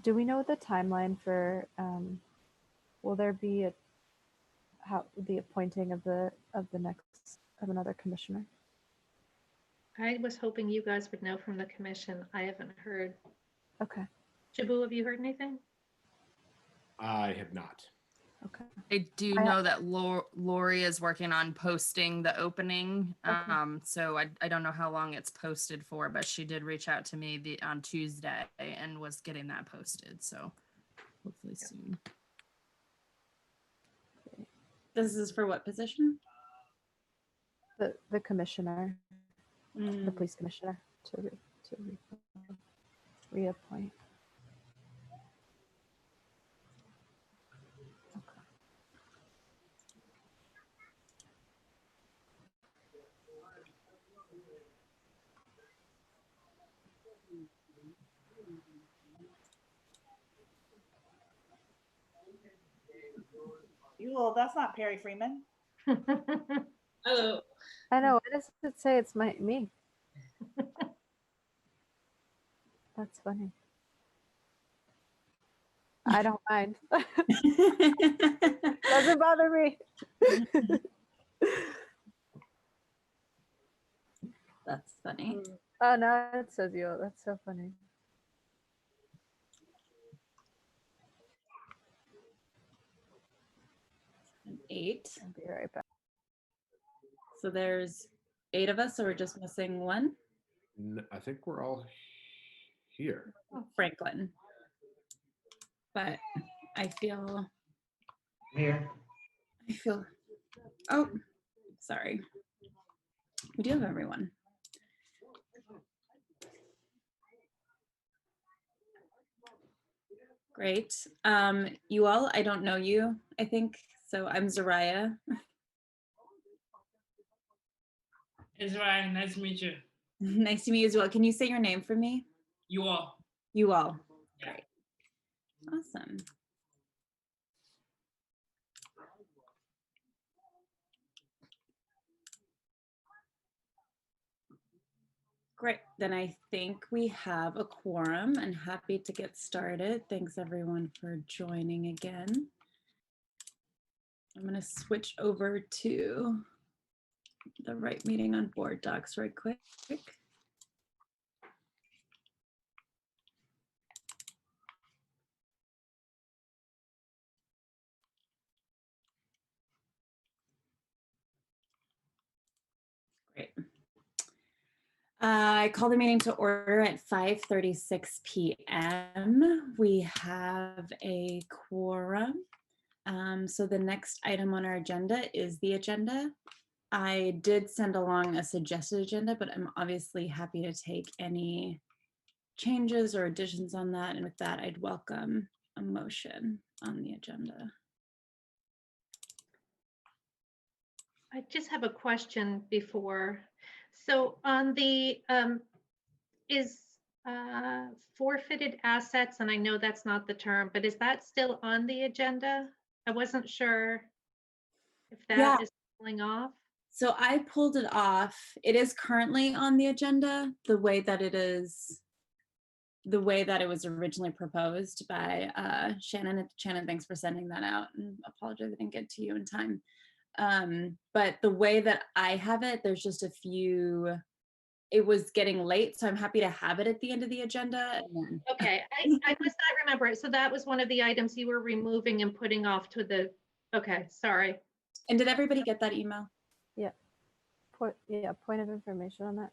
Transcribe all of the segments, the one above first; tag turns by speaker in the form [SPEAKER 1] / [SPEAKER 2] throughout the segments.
[SPEAKER 1] Do we know the timeline for, will there be the appointing of another commissioner?
[SPEAKER 2] I was hoping you guys would know from the commission. I haven't heard.
[SPEAKER 1] Okay.
[SPEAKER 2] Shabu, have you heard anything?
[SPEAKER 3] I have not.
[SPEAKER 1] Okay.
[SPEAKER 4] I do know that Lori is working on posting the opening.
[SPEAKER 1] Okay.
[SPEAKER 4] So I don't know how long it's posted for, but she did reach out to me on Tuesday and was getting that posted. So hopefully soon.
[SPEAKER 5] This is for what position?
[SPEAKER 1] The commissioner, the police commissioner to reappoint. Okay.
[SPEAKER 6] Well, that's not Perry Freeman.
[SPEAKER 5] Oh,
[SPEAKER 1] I know. Why does it say it's me? That's funny. I don't mind. Doesn't bother me.
[SPEAKER 5] that's funny.
[SPEAKER 1] Oh no, it says you. That's so funny.
[SPEAKER 5] An 8.
[SPEAKER 1] I'll be right back.
[SPEAKER 5] So there's 8 of us, so we're just missing 1.
[SPEAKER 3] I think we're all here.
[SPEAKER 5] Franklin. But I feel. Oh, sorry. We do have everyone. Great. You all, I don't know you, I think. So I'm Zariah.
[SPEAKER 7] Israel, nice to meet you.
[SPEAKER 5] Nice to meet you as well. Can you say your name for me?
[SPEAKER 7] You all.
[SPEAKER 5] You all.
[SPEAKER 7] Yeah.
[SPEAKER 5] Great. Awesome. Great. Then I think we have a quorum and happy to get started. Thanks everyone for joining again. I'm going to switch over to the right meeting on board docs right quick. Great. I call the meeting to order at 5:36 p.m. We have a quorum. So the next item on our agenda is the agenda. I did send along a suggested agenda, but I'm obviously happy to take any changes or additions on that. And with that, I'd welcome a motion on the agenda.
[SPEAKER 2] I just have a question before. So on the, is forfeited assets, and I know that's not the term, but is that still on the agenda? I wasn't sure if that is pulling off.
[SPEAKER 5] So I pulled it off. It is currently on the agenda, the way that it was originally proposed by Shannon. Shannon, thanks for sending that out, and apologize I didn't get to you in time. But the way that I have it, there's just a few, it was getting late, so I'm happy to have it at the end of the agenda.
[SPEAKER 2] Okay, I must not remember it. So that was one of the items you were removing and putting off to the, okay, sorry.
[SPEAKER 5] And did everybody get that email?
[SPEAKER 1] Yeah. Point of information on that.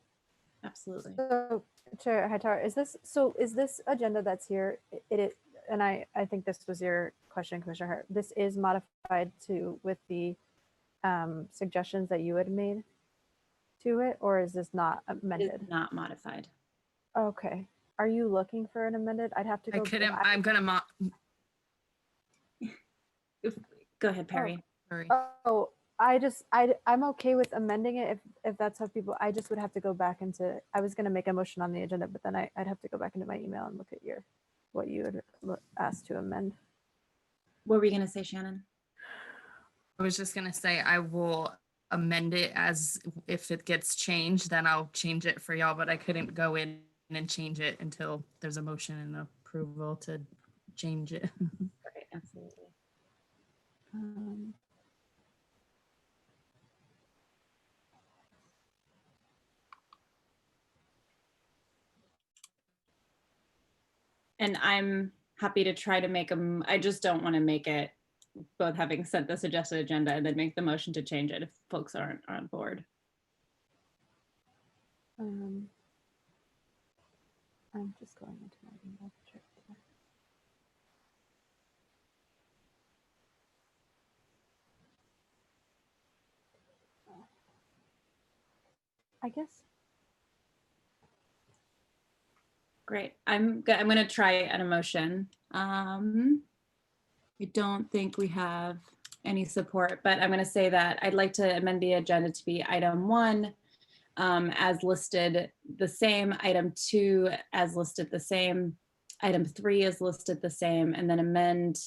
[SPEAKER 5] Absolutely.
[SPEAKER 1] So, Chair Hightower, is this agenda that's here? And I think this was your question, Commissioner Hart. This is modified with the suggestions that you had made to it, or is this not amended?
[SPEAKER 5] It's not modified.
[SPEAKER 1] Okay. Are you looking for an amended? I'd have to go.
[SPEAKER 4] I'm gonna
[SPEAKER 5] Go ahead, Perry.
[SPEAKER 1] Oh, I'm okay with amending it if that's how people. I just would have to go back into. I was going to make a motion on the agenda, but then I'd have to go back into my email and look at what you had asked to amend.
[SPEAKER 5] What were you going to say, Shannon?
[SPEAKER 4] I was just gonna say I will amend it as if it gets changed, then I'll change it for y'all, but I couldn't go in and change it until there's a motion and approval to change it.
[SPEAKER 5] Right, absolutely. And I'm happy to try to make them, I just don't want to make it both having sent the suggested agenda and then make the motion to change it if folks aren't on board.
[SPEAKER 1] I'm just going into my email to check. I guess.
[SPEAKER 5] Great. I'm going to try an emotion. I don't think we have any support, but I'm going to say that I'd like to amend the agenda to be item 1 as listed the same, item 2 as listed the same, item 3 is listed the same, and then amend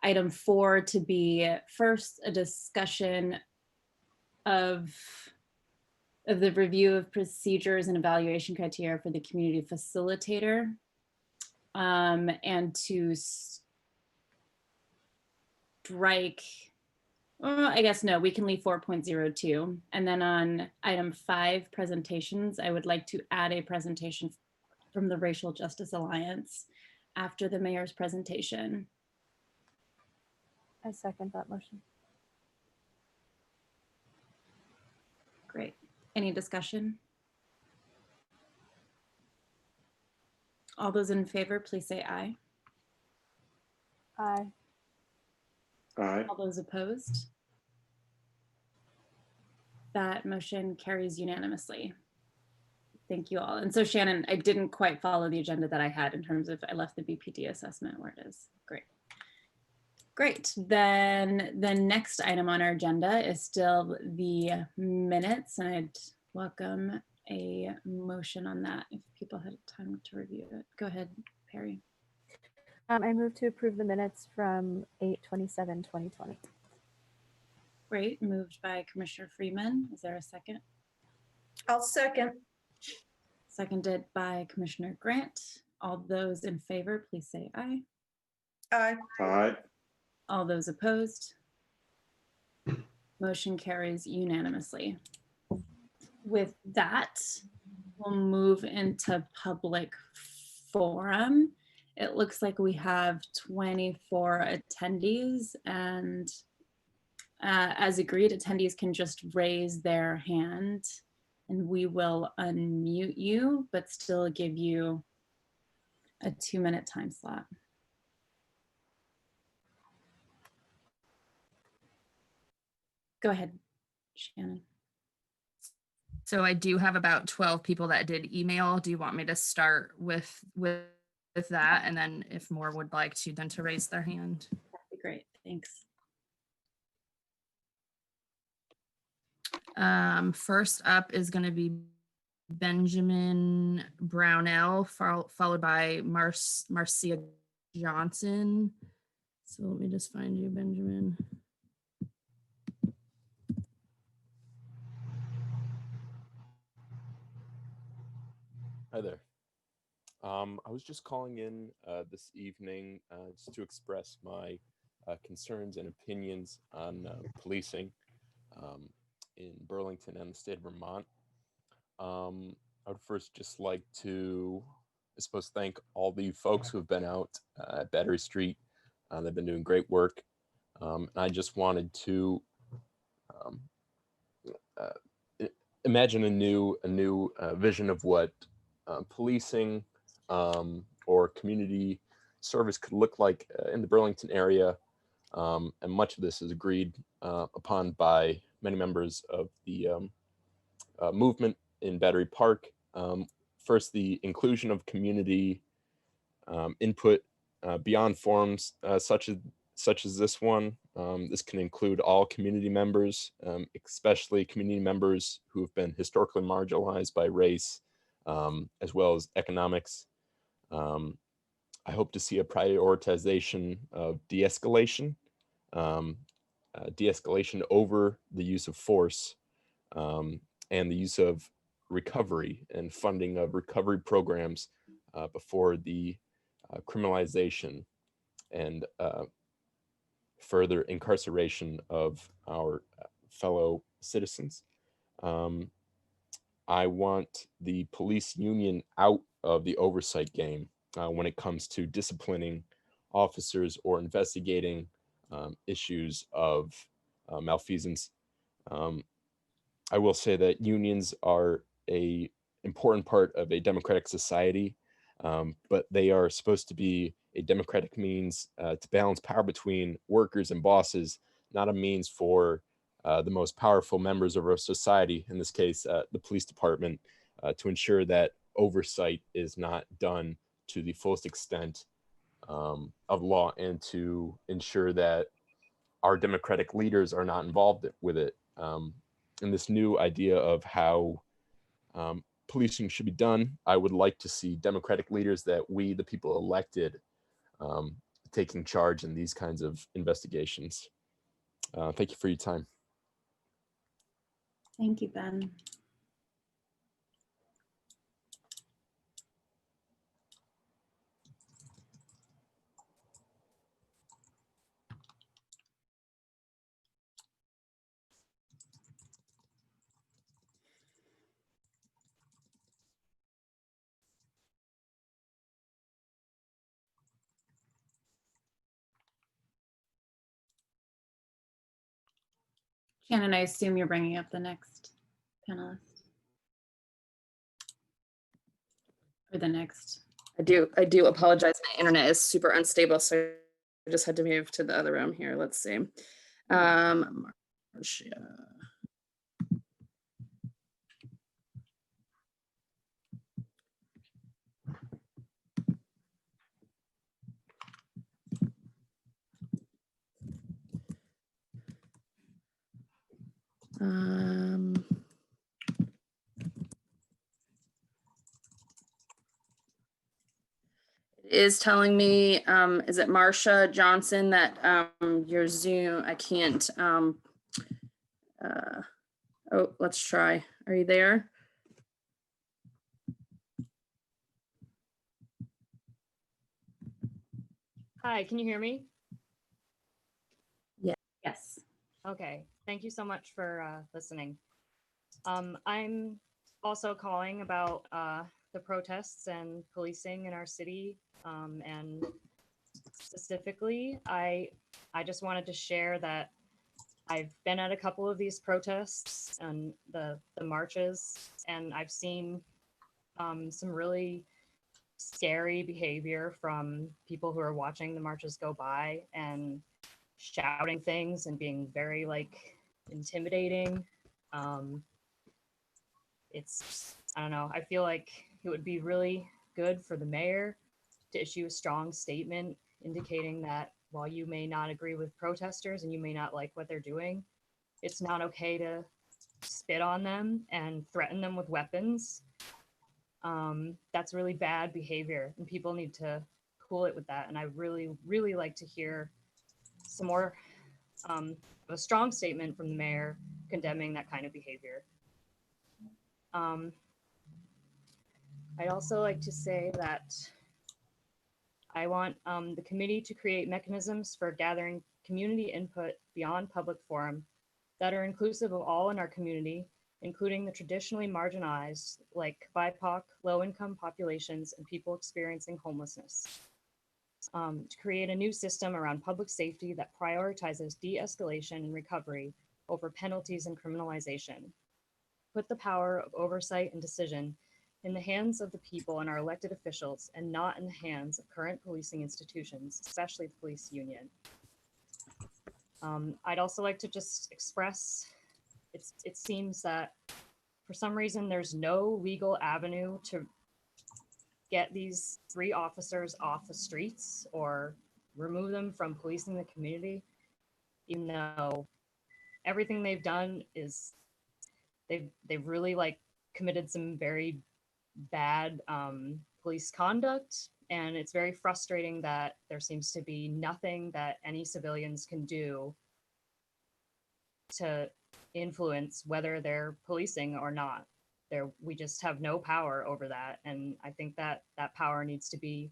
[SPEAKER 5] item 4 to be first a discussion of the review of procedures and evaluation criteria for the community facilitator, and to strike, I guess no, we can leave 4.02. And then on item 5, presentations, I would like to add a presentation from the Racial Justice Alliance after the mayor's presentation.
[SPEAKER 1] I second that motion.
[SPEAKER 5] Great. Any discussion? All those in favor, please say aye.
[SPEAKER 1] Aye.
[SPEAKER 3] Aye.
[SPEAKER 5] All those opposed? That motion carries unanimously. Thank you all. And so Shannon, I didn't quite follow the agenda that I had in terms of I left the BPD assessment where it is. Great. Great. Then the next item on our agenda is still the minutes, and I'd welcome a motion on that if people had time to review it. Go ahead, Perry.
[SPEAKER 1] I move to approve the minutes from 8/27/2020.
[SPEAKER 5] Great. Moved by Commissioner Freeman. Is there a second?
[SPEAKER 8] I'll second.
[SPEAKER 5] Seconded by Commissioner Grant. All those in favor, please say aye.
[SPEAKER 8] Aye.
[SPEAKER 3] Aye.
[SPEAKER 5] All those opposed? Motion carries unanimously. With that, we'll move into public forum. It looks like we have 24 attendees, and as agreed, attendees can just raise their hand and we will unmute you, but still give you a 2-minute time slot. Go ahead, Shannon.
[SPEAKER 4] So I do have about 12 people that did email. Do you want me to start with that? And then if more would like to, then to raise their hand.
[SPEAKER 5] That'd be great, thanks.
[SPEAKER 4] First up is going to be Benjamin Brownell, followed by Marcia Johnson. So let me just find you, Benjamin.
[SPEAKER 9] Hi there. I was just calling in this evening just to express my concerns and opinions on policing in Burlington and the state of Vermont. I would first just like to, I suppose, thank all the folks who have been out at Battery Street. They've been doing great work. And I just wanted to imagine a new vision of what policing or community service could look like in the Burlington area. And much of this is agreed upon by many members of the movement in Battery Park. First, the inclusion of community input beyond forums such as this one. This can include all community members, especially community members who have been historically marginalized by race, as well as economics. I hope to see a prioritization of de-escalation, de-escalation over the use of force, and the use of recovery and funding of recovery programs before the criminalization and further incarceration of our fellow citizens. I want the police union out of the oversight game when it comes to disciplining officers or investigating issues of malfeasance. I will say that unions are a important part of a democratic society, but they are supposed to be a democratic means to balance power between workers and bosses, not a means for the most powerful members of our society, in this case, the police department, to ensure that oversight is not done to the fullest extent of law, and to ensure that our democratic leaders are not involved with it. In this new idea of how policing should be done, I would like to see democratic leaders that we, the people elected, taking charge in these kinds of investigations. Thank you for your time.
[SPEAKER 5] Thank you, Ben. Shannon, I assume you're bringing up the next panelist. Or the next.
[SPEAKER 4] I do apologize. My internet is super unstable, so I just had to move to the other room here. Let's see. Marcia. It is telling me, is it Marcia Johnson, that your Zoom, I can't, oh, let's try. Are you there?
[SPEAKER 10] Hi, can you hear me?
[SPEAKER 5] Yes.
[SPEAKER 10] Okay, thank you so much for listening. I'm also calling about the protests and policing in our city, and specifically, I just wanted to share that I've been at a couple of these protests and the marches, and I've seen some really scary behavior from people who are watching the marches go by and shouting things and being very intimidating. I don't know, I feel like it would be really good for the mayor to issue a strong statement indicating that while you may not agree with protesters and you may not like what they're doing, it's not okay to spit on them and threaten them with weapons. That's really bad behavior, and people need to cool it with that. And I really like to hear some more a strong statement from the mayor condemning that kind of behavior. I'd also like to say that I want the committee to create mechanisms for gathering community input beyond public forum that are inclusive of all in our community, including the traditionally marginalized, like BIPOC, low-income populations, and people experiencing homelessness. To create a new system around public safety that prioritizes de-escalation and recovery over penalties and criminalization. Put the power of oversight and decision in the hands of the people and our elected officials, and not in the hands of current policing institutions, especially the police union. I'd also like to just express, it seems that for some reason there's no legal avenue to get these 3 officers off the streets or remove them from policing the community, even though everything they've done is they've really committed some very bad police conduct, and it's very frustrating that there seems to be nothing that any civilians can do to influence whether they're policing or not. We just have no power over that, and I think that that power needs to be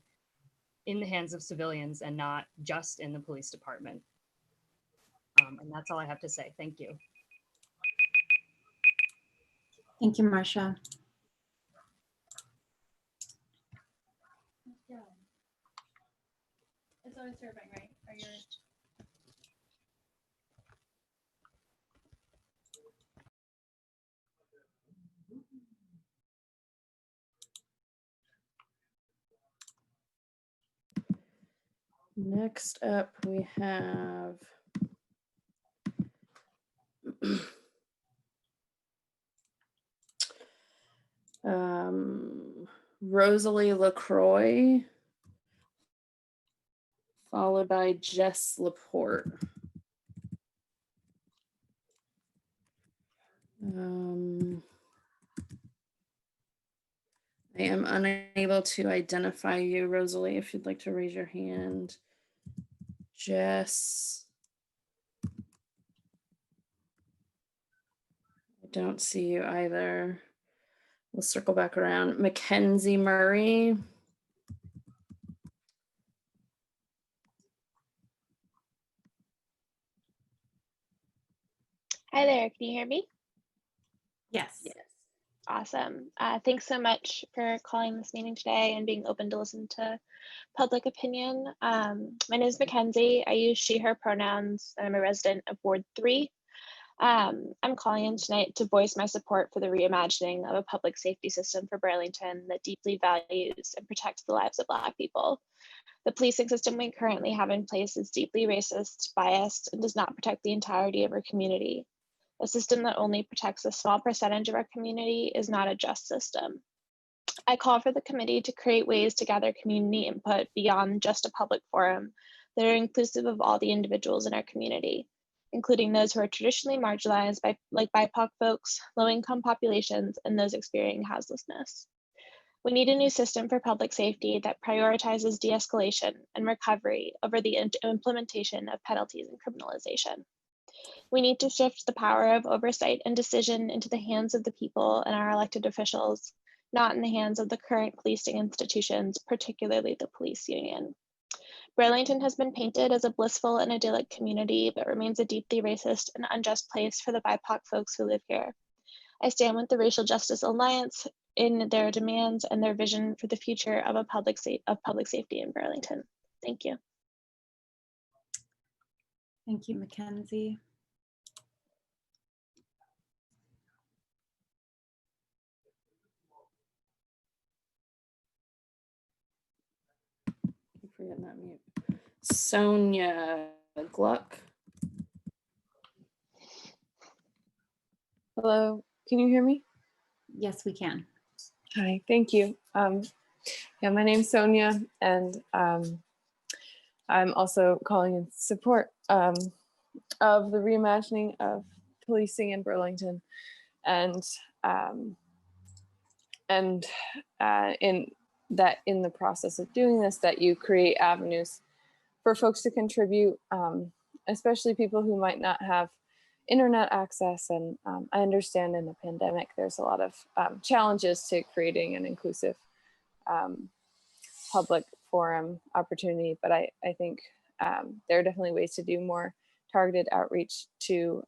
[SPEAKER 10] in the hands of civilians and not just in the police department. And that's all I have to say. Thank you.
[SPEAKER 5] Thank you, Marcia.
[SPEAKER 1] It's always serving, right? Are you? Next up, we have Rosalie LaCroix, followed by Jess Laporte. I am unable to identify you, Rosalie, if you'd like to raise your hand. Jess. I don't see you either. We'll circle back around. Mackenzie Murray.
[SPEAKER 11] Hi there, can you hear me?
[SPEAKER 5] Yes.
[SPEAKER 1] Yes.
[SPEAKER 11] Awesome. Thanks so much for calling this meeting today and being open to listen to public opinion. My name is Mackenzie. I use she, her pronouns, and I'm a resident of Ward 3. I'm calling in tonight to voice my support for the reimagining of a public safety system for Burlington that deeply values and protects the lives of Black people. The policing system we currently have in place is deeply racist, biased, and does not protect the entirety of our community. A system that only protects a small percentage of our community is not a just system. I call for the committee to create ways to gather community input beyond just a public forum that are inclusive of all the individuals in our community, including those who are traditionally marginalized like BIPOC folks, low-income populations, and those experiencing houselessness. We need a new system for public safety that prioritizes de-escalation and recovery over the implementation of penalties and criminalization. We need to shift the power of oversight and decision into the hands of the people and our elected officials, not in the hands of the current policing institutions, particularly the police union. Burlington has been painted as a blissful and idyllic community, but remains a deeply racist and unjust place for the BIPOC folks who live here. I stand with the Racial Justice Alliance in their demands and their vision for the future of public safety in Burlington. Thank you.
[SPEAKER 5] Thank you, Mackenzie.
[SPEAKER 1] Keep forgetting that mute. Sonia Gluck. Hello, can you hear me?
[SPEAKER 5] Yes, we can.
[SPEAKER 1] Hi, thank you. Yeah, my name's Sonia, and I'm also calling in support of the reimagining of policing in Burlington, and in the process of doing this, that you create avenues for folks to contribute, especially people who might not have internet access. And I understand in the pandemic, there's a lot of challenges to creating an inclusive public forum opportunity, but I think there are definitely ways to do more targeted outreach to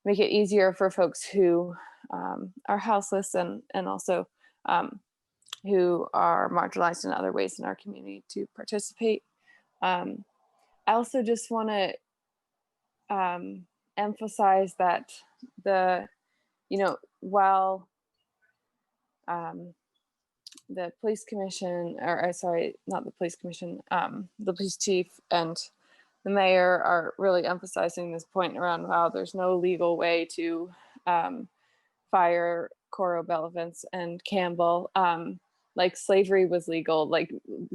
[SPEAKER 1] make it easier for folks who are houseless and also who are marginalized in other ways in our community to participate. I also just want to emphasize that while the police commission, or sorry, not the police commission, the police chief and the mayor are really emphasizing this point around how there's no legal way to fire Coro, Bellavance, and Campbell. Like slavery was legal. Like,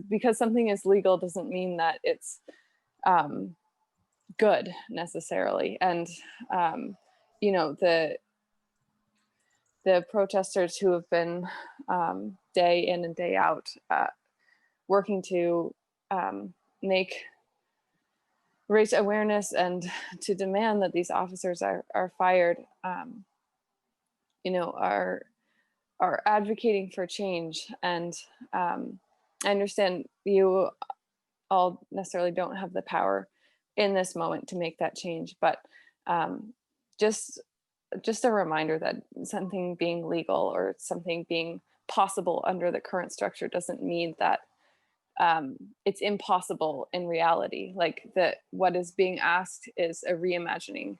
[SPEAKER 1] because something is legal doesn't mean that it's good necessarily. And the protesters who have been day in and day out working to raise awareness and to demand that these officers are fired, are advocating for change. And
[SPEAKER 12] I understand you all necessarily don't have the power in this moment to make that change, but just a reminder that something being legal or something being possible under the current structure doesn't mean that it's impossible in reality. Like that what is being asked is a reimagining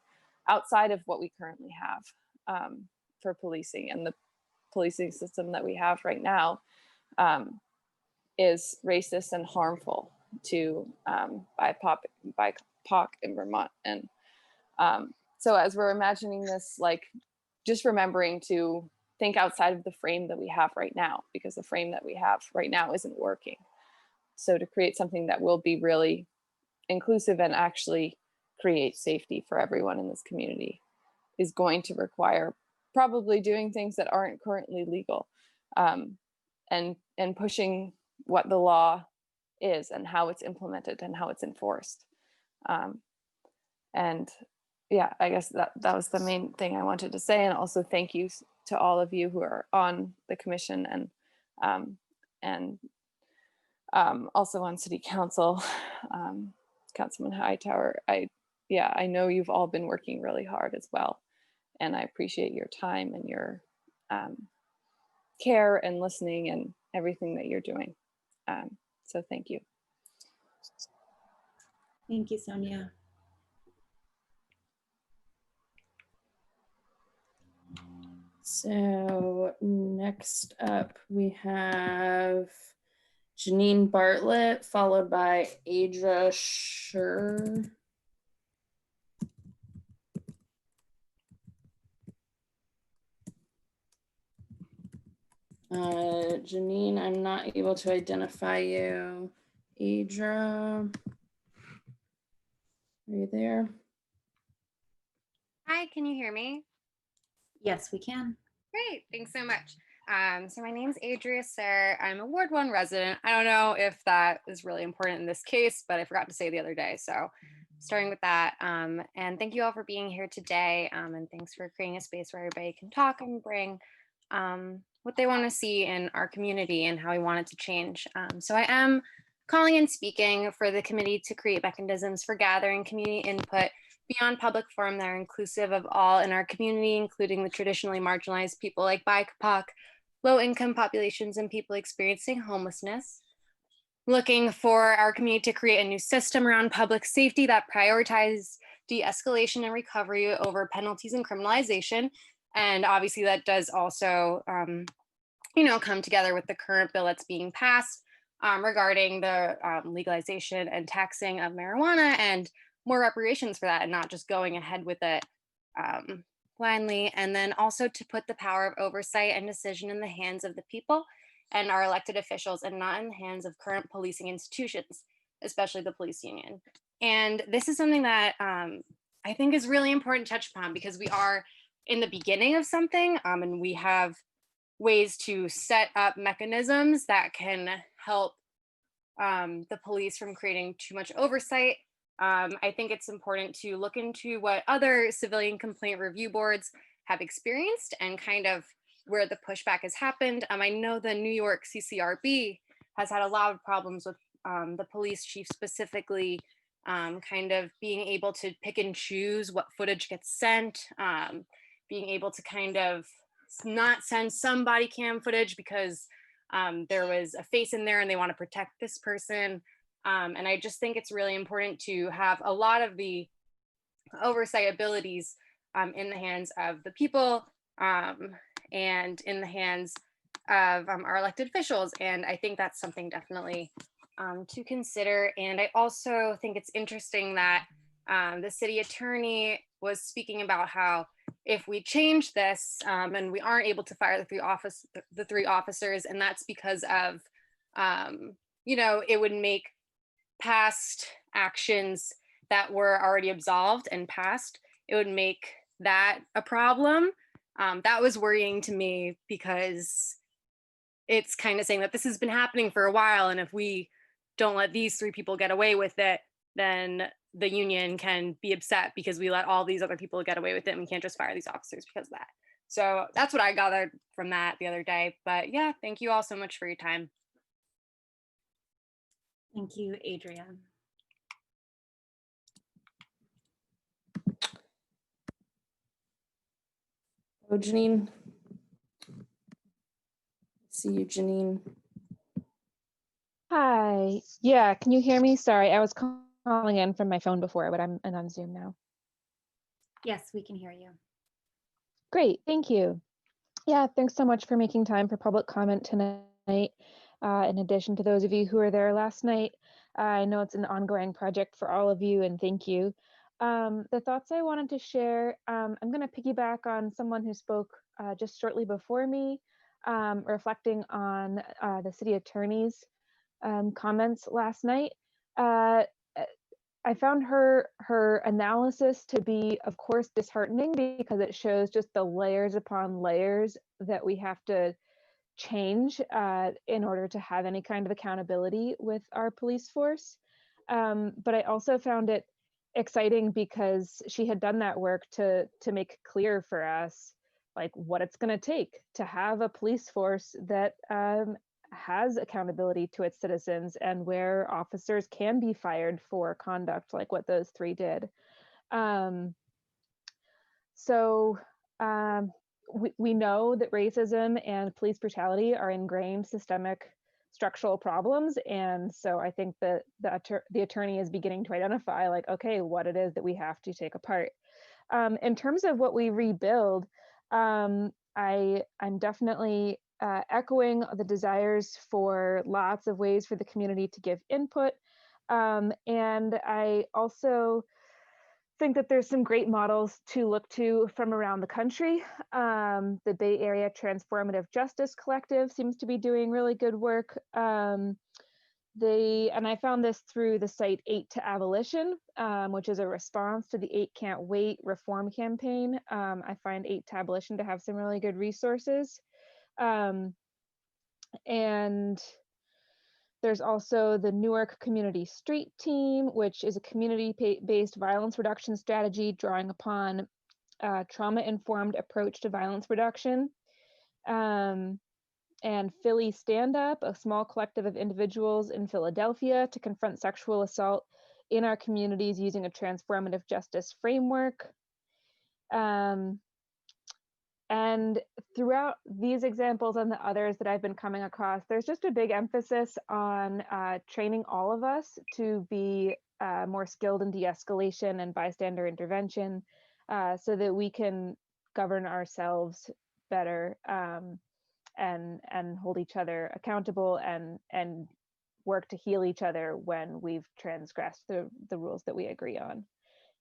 [SPEAKER 12] outside of what we currently have for policing, and the policing system that we have right now is racist and harmful to BIPOC in Vermont. And so as we're imagining this, like just remembering to think outside of the frame that we have right now, because the frame that we have right now isn't working. So to create something that will be really inclusive and actually create safety for everyone in this community is going to require probably doing things that aren't currently legal, and pushing what the law is and how it's implemented and how it's enforced. And yeah, I guess that was the main thing I wanted to say. And also thank you to all of you who are on the commission and also on city council, Councilman Hightower. I know you've all been working really hard as well. And I appreciate your time and your care and listening and everything that you're doing. So thank you.
[SPEAKER 5] Thank you, Sonia.
[SPEAKER 4] So next up we have Janine Bartlett, followed by Adra Schur. Janine, I'm not able to identify you. Adra, are you there?
[SPEAKER 13] Hi, can you hear me?
[SPEAKER 5] Yes, we can.
[SPEAKER 13] Great, thanks so much. So my name is Adria Sir. I'm a Ward 1 resident. I don't know if that is really important in this case, but I forgot to say the other day. So starting with that, and thank you all for being here today. And thanks for creating a space where everybody can talk and bring what they want to see in our community and how we want it to change. So I am calling and speaking for the committee to create mechanisms for gathering community input beyond public forum that are inclusive of all in our community, including the traditionally marginalized people like BIPOC, low-income populations, and people experiencing homelessness. Looking for our community to create a new system around public safety that prioritizes de-escalation and recovery over penalties and criminalization. And obviously that does also, come together with the current bill that's being passed regarding the legalization and taxing of marijuana and more reparations for that, and not just going ahead with it blindly. And then also to put the power of oversight and decision in the hands of the people and our elected officials, and not in the hands of current policing institutions, especially the police union. And this is something that I think is really important to touch upon, because we are in the beginning of something, and we have ways to set up mechanisms that can help the police from creating too much oversight. I think it's important to look into what other civilian complaint review boards have experienced and kind of where the pushback has happened. I know the New York CCRB has had a lot of problems with the police chief specifically kind of being able to pick and choose what footage gets sent, being able to kind of not send some body cam footage because there was a face in there and they want to protect this person. And I just think it's really important to have a lot of the oversight abilities in the hands of the people and in the hands of our elected officials. And I think that's something definitely to consider. And I also think it's interesting that the city attorney was speaking about how if we change this and we aren't able to fire the three officers, and that's because of, it would make past actions that were already absolved and passed, it would make that a problem. That was worrying to me, because it's kind of saying that this has been happening for a while, and if we don't let these three people get away with it, then the union can be upset because we let all these other people get away with it and we can't just fire these officers because of that. So that's what I gathered from that the other day. But yeah, thank you all so much for your time.
[SPEAKER 5] Thank you, Adria.
[SPEAKER 12] Oh, Janine. See you, Janine.
[SPEAKER 14] Hi. Yeah, can you hear me? Sorry, I was calling in from my phone before, but I'm on Zoom now.
[SPEAKER 5] Yes, we can hear you.
[SPEAKER 14] Great, thank you. Yeah, thanks so much for making time for public comment tonight. In addition to those of you who were there last night, I know it's an ongoing project for all of you, and thank you. The thoughts I wanted to share, I'm going to piggyback on someone who spoke just shortly before me, reflecting on the city attorney's comments last night. I found her analysis to be, of course, disheartening because it shows just the layers upon layers that we have to change in order to have any kind of accountability with our police force. But I also found it exciting because she had done that work to make clear for us like what it's going to take to have a police force that has accountability to its citizens and where officers can be fired for conduct like what those three did. We know that racism and police brutality are ingrained systemic structural problems. And so I think that the attorney is beginning to identify like, okay, what it is that we have to take apart. In terms of what we rebuild, I'm definitely echoing the desires for lots of ways for the community to give input. And I also think that there's some great models to look to from around the country. The Bay Area Transformative Justice Collective seems to be doing really good work. And I found this through the site 8 to Abolition, which is a response to the 8 Can't Wait reform campaign. I find 8 to Abolition to have some really good resources. And there's also the Newark Community Street Team, which is a community-based violence reduction strategy drawing upon a trauma-informed approach to violence reduction. And Philly Stand Up, a small collective of individuals in Philadelphia to confront sexual assault in our communities using a transformative justice framework. And throughout these examples and the others that I've been coming across, there's just a big emphasis on training all of us to be more skilled in de-escalation and bystander intervention so that we can govern ourselves better and hold each other accountable and work to heal each other when we've transgressed the rules that we agree on.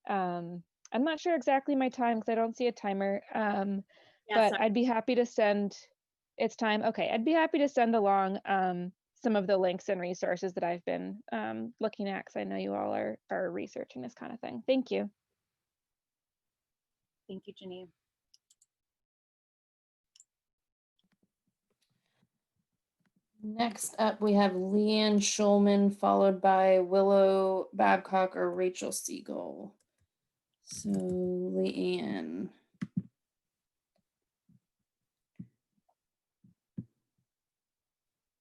[SPEAKER 14] I'm not sure exactly my time because I don't see a timer. But I'd be happy to send, it's time. Okay, I'd be happy to send along some of the links and resources that I've been looking at because I know you all are researching this kind of thing. Thank you.
[SPEAKER 5] Thank you, Janine.
[SPEAKER 12] Next up, we have Leanne Schulman, followed by Willow Babcock or Rachel Siegel. So Leanne.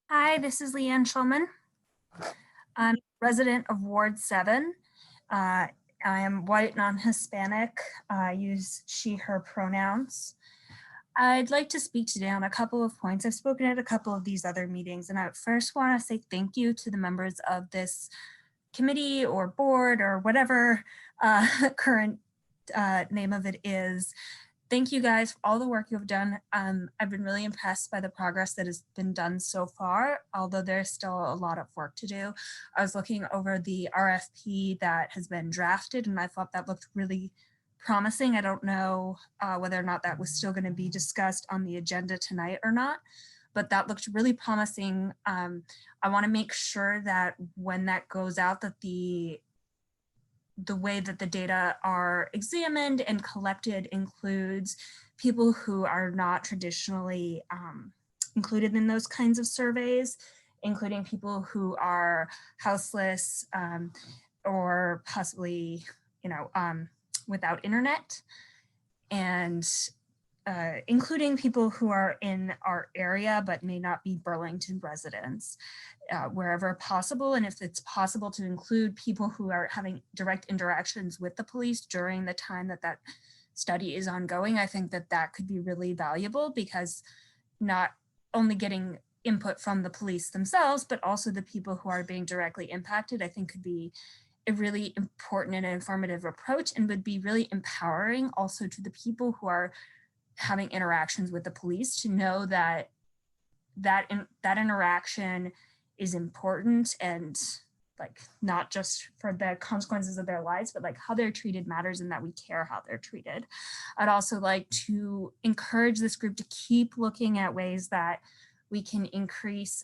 [SPEAKER 15] Hi, this is Leanne Schulman. I'm a resident of Ward 7. I am white, non-Hispanic. I use she, her pronouns. I'd like to speak today on a couple of points. I've spoken at a couple of these other meetings, and I first want to say thank you to the members of this committee or board or whatever current name of it is. Thank you guys for all the work you've done. I've been really impressed by the progress that has been done so far, although there's still a lot of work to do. I was looking over the RFP that has been drafted and I thought that looked really promising. I don't know whether or not that was still going to be discussed on the agenda tonight or not, but that looked really promising. I want to make sure that when that goes out that the way that the data are examined and collected includes people who are not traditionally included in those kinds of surveys, including people who are houseless or possibly, without internet. And including people who are in our area but may not be Burlington residents, wherever possible. And if it's possible to include people who are having direct interactions with the police during the time that that study is ongoing, I think that that could be really valuable, because not only getting input from the police themselves, but also the people who are being directly impacted, I think could be a really important and informative approach, and would be really empowering also to the people who are having interactions with the police to know that that interaction is important, and like not just for the consequences of their lives, but like how they're treated matters, and that we care how they're treated. I'd also like to encourage this group to keep looking at ways that we can increase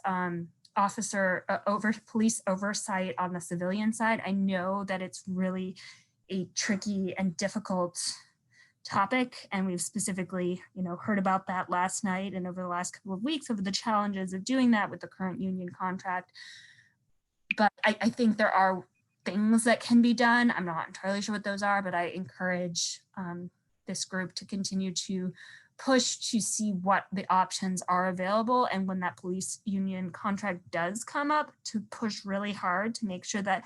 [SPEAKER 15] police oversight on the civilian side. I know that it's really a tricky and difficult topic, and we've specifically, heard about that last night and over the last couple of weeks, over the challenges of doing that with the current union contract. But I think there are things that can be done. I'm not entirely sure what those are, but I encourage this group to continue to push to see what the options are available. And when that police union contract does come up, to push really hard to make sure that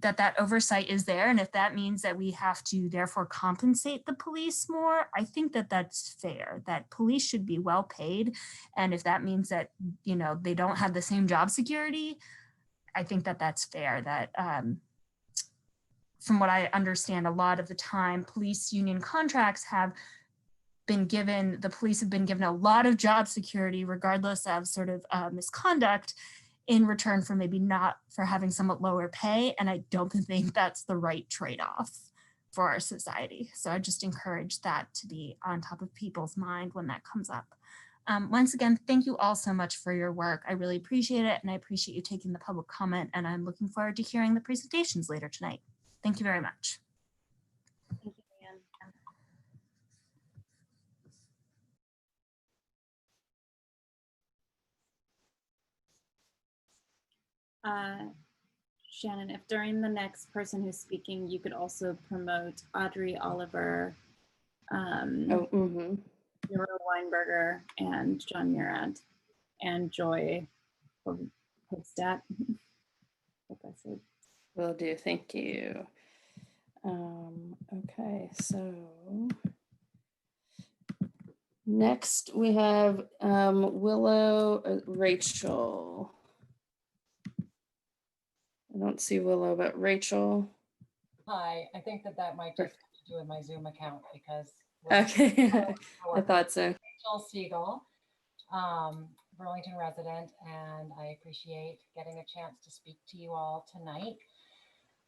[SPEAKER 15] that oversight is there. And if that means that we have to therefore compensate the police more, I think that that's fair, that police should be well paid. And if that means that, they don't have the same job security, I think that that's fair. That from what I understand, a lot of the time police union contracts have been given, the police have been given a lot of job security regardless of sort of misconduct, in return for maybe not for having somewhat lower pay. And I don't think that's the right trade-off for our society. So I just encourage that to be on top of people's mind when that comes up. Once again, thank you all so much for your work. I really appreciate it. And I appreciate you taking the public comment, and I'm looking forward to hearing the presentations later tonight. Thank you very much.
[SPEAKER 5] Thank you, Shannon, if during the next person who's speaking, you could also promote Audrey Oliver, Nora Weinberger, and John Murad, and Joy Hofstadt.
[SPEAKER 16] Will do. Thank you. Okay, so next we have Willow, Rachel. I don't see Willow, but Rachel.
[SPEAKER 17] Hi, I think that might just have to do with my Zoom account, because.
[SPEAKER 16] Okay, I thought so.
[SPEAKER 17] Rachel Siegel, Burlington resident, and I appreciate getting a chance to speak to you all tonight.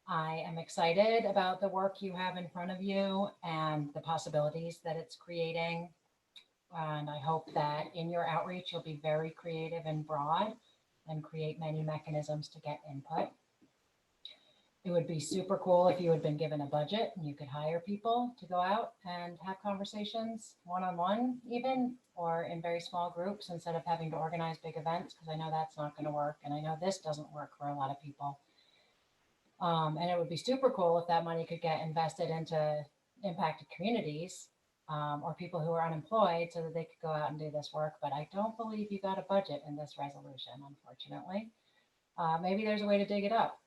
[SPEAKER 17] I am excited about the work you have in front of you and the possibilities that it's creating. And I hope that in your outreach, you'll be very creative and broad and create many mechanisms to get input. It would be super cool if you had been given a budget and you could hire people to go out and have conversations one-on-one even, or in very small groups, instead of having to organize big events, because I know that's not going to work. And I know this doesn't work for a lot of people. And it would be super cool if that money could get invested into impacted communities or people who are unemployed, so that they could go out and do this work. But I don't believe you got a budget in this resolution, unfortunately. Maybe there's a way to dig it up.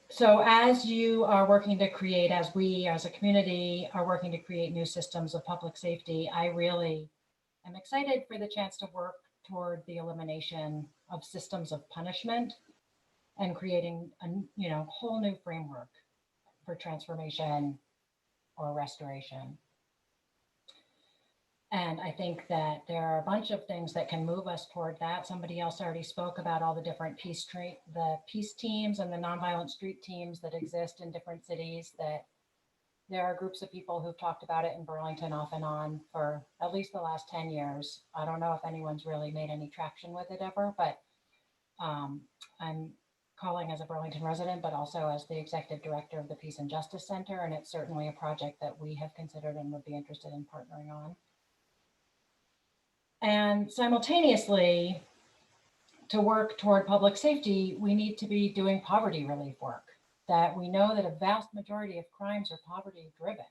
[SPEAKER 17] So as you are working to create, as we as a community are working to create new systems of public safety, I really am excited for the chance to work toward the elimination of systems of punishment and creating a whole new framework for transformation or restoration. And I think that there are a bunch of things that can move us toward that. Somebody else already spoke about all the different peace teams and the nonviolent street teams that exist in different cities, that there are groups of people who've talked about it in Burlington off and on for at least the last 10 years. I don't know if anyone's really made any traction with it ever, but I'm calling as a Burlington resident, but also as the executive director of the Peace and Justice Center. And it's certainly a project that we have considered and would be interested in partnering on. And simultaneously, to work toward public safety, we need to be doing poverty relief work. that we know that a vast majority of crimes are poverty driven.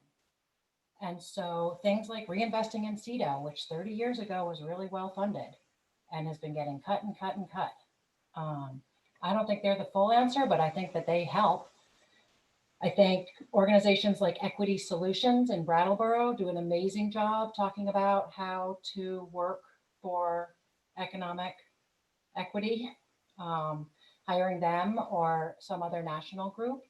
[SPEAKER 17] And so things like reinvesting in CEDO, which 30 years ago was really well funded and has been getting cut and cut and cut. I don't think they're the full answer, but I think that they help. I think organizations like Equity Solutions in Brattleboro do an amazing job talking about how to work for economic equity. Hiring them or some other national group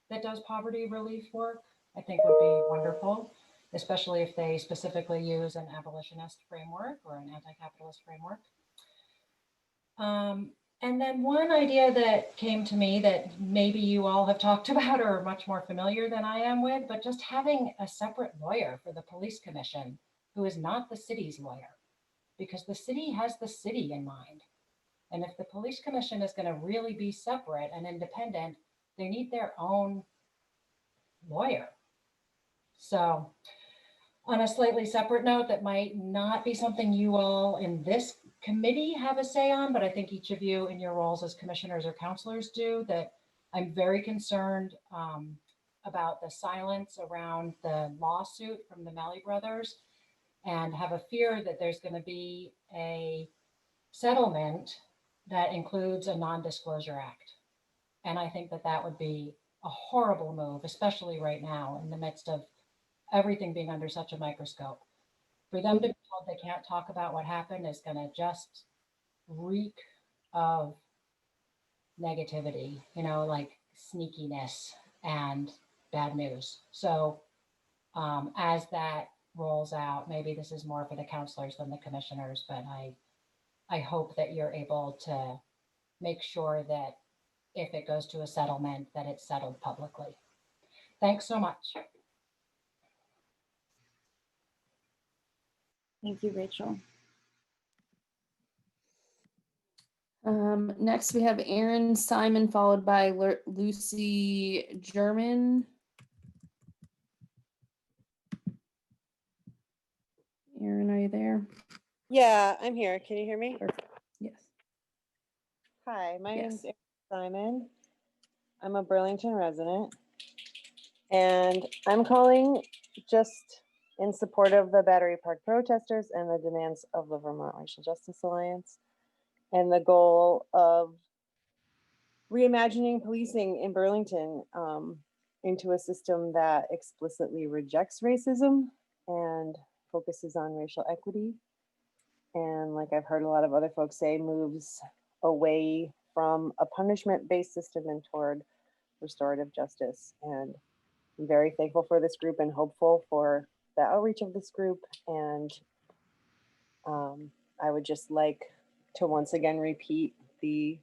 [SPEAKER 17] that does poverty relief work, I think would be wonderful, especially if they specifically use an abolitionist framework or an anti-capitalist framework. And then one idea that came to me that maybe you all have talked about or are much more familiar than I am with, but just having a separate lawyer for the police commission who is not the city's lawyer, because the city has the city in mind. And if the police commission is going to really be separate and independent, they need their own lawyer. So on a slightly separate note, that might not be something you all in this committee have a say on, but I think each of you in your roles as commissioners or counselors do, that I'm very concerned about the silence around the lawsuit from the Malley brothers, and have a fear that there's going to be a settlement that includes a non-disclosure act. And I think that that would be a horrible move, especially right now in the midst of everything being under such a microscope. For them to be told they can't talk about what happened is going to just reek of negativity, you know, like sneakiness and bad news. So as that rolls out, maybe this is more for the counselors than the commissioners, but I hope that you're able to make sure that if it goes to a settlement, that it's settled publicly. Thanks so much.
[SPEAKER 5] Thank you, Rachel.
[SPEAKER 16] Next we have Aaron Simon, followed by Lucy German. Aaron, are you there?
[SPEAKER 18] Yeah, I'm here. Can you hear me?
[SPEAKER 16] Perfect. Yes.
[SPEAKER 18] Hi, my
[SPEAKER 16] Yes.
[SPEAKER 18] name's Erin Simon. I'm a Burlington resident, and I'm calling just in support of the Battery Park protesters and the demands of the Vermont Racial Justice Alliance, and the goal of reimagining policing in Burlington into a system that explicitly rejects racism and focuses on racial equity. And like I've heard a lot of other folks say, moves away from a punishment-based system and toward restorative justice. And I'm very thankful for this group and hopeful for the outreach of this group. And I would just like to once again repeat the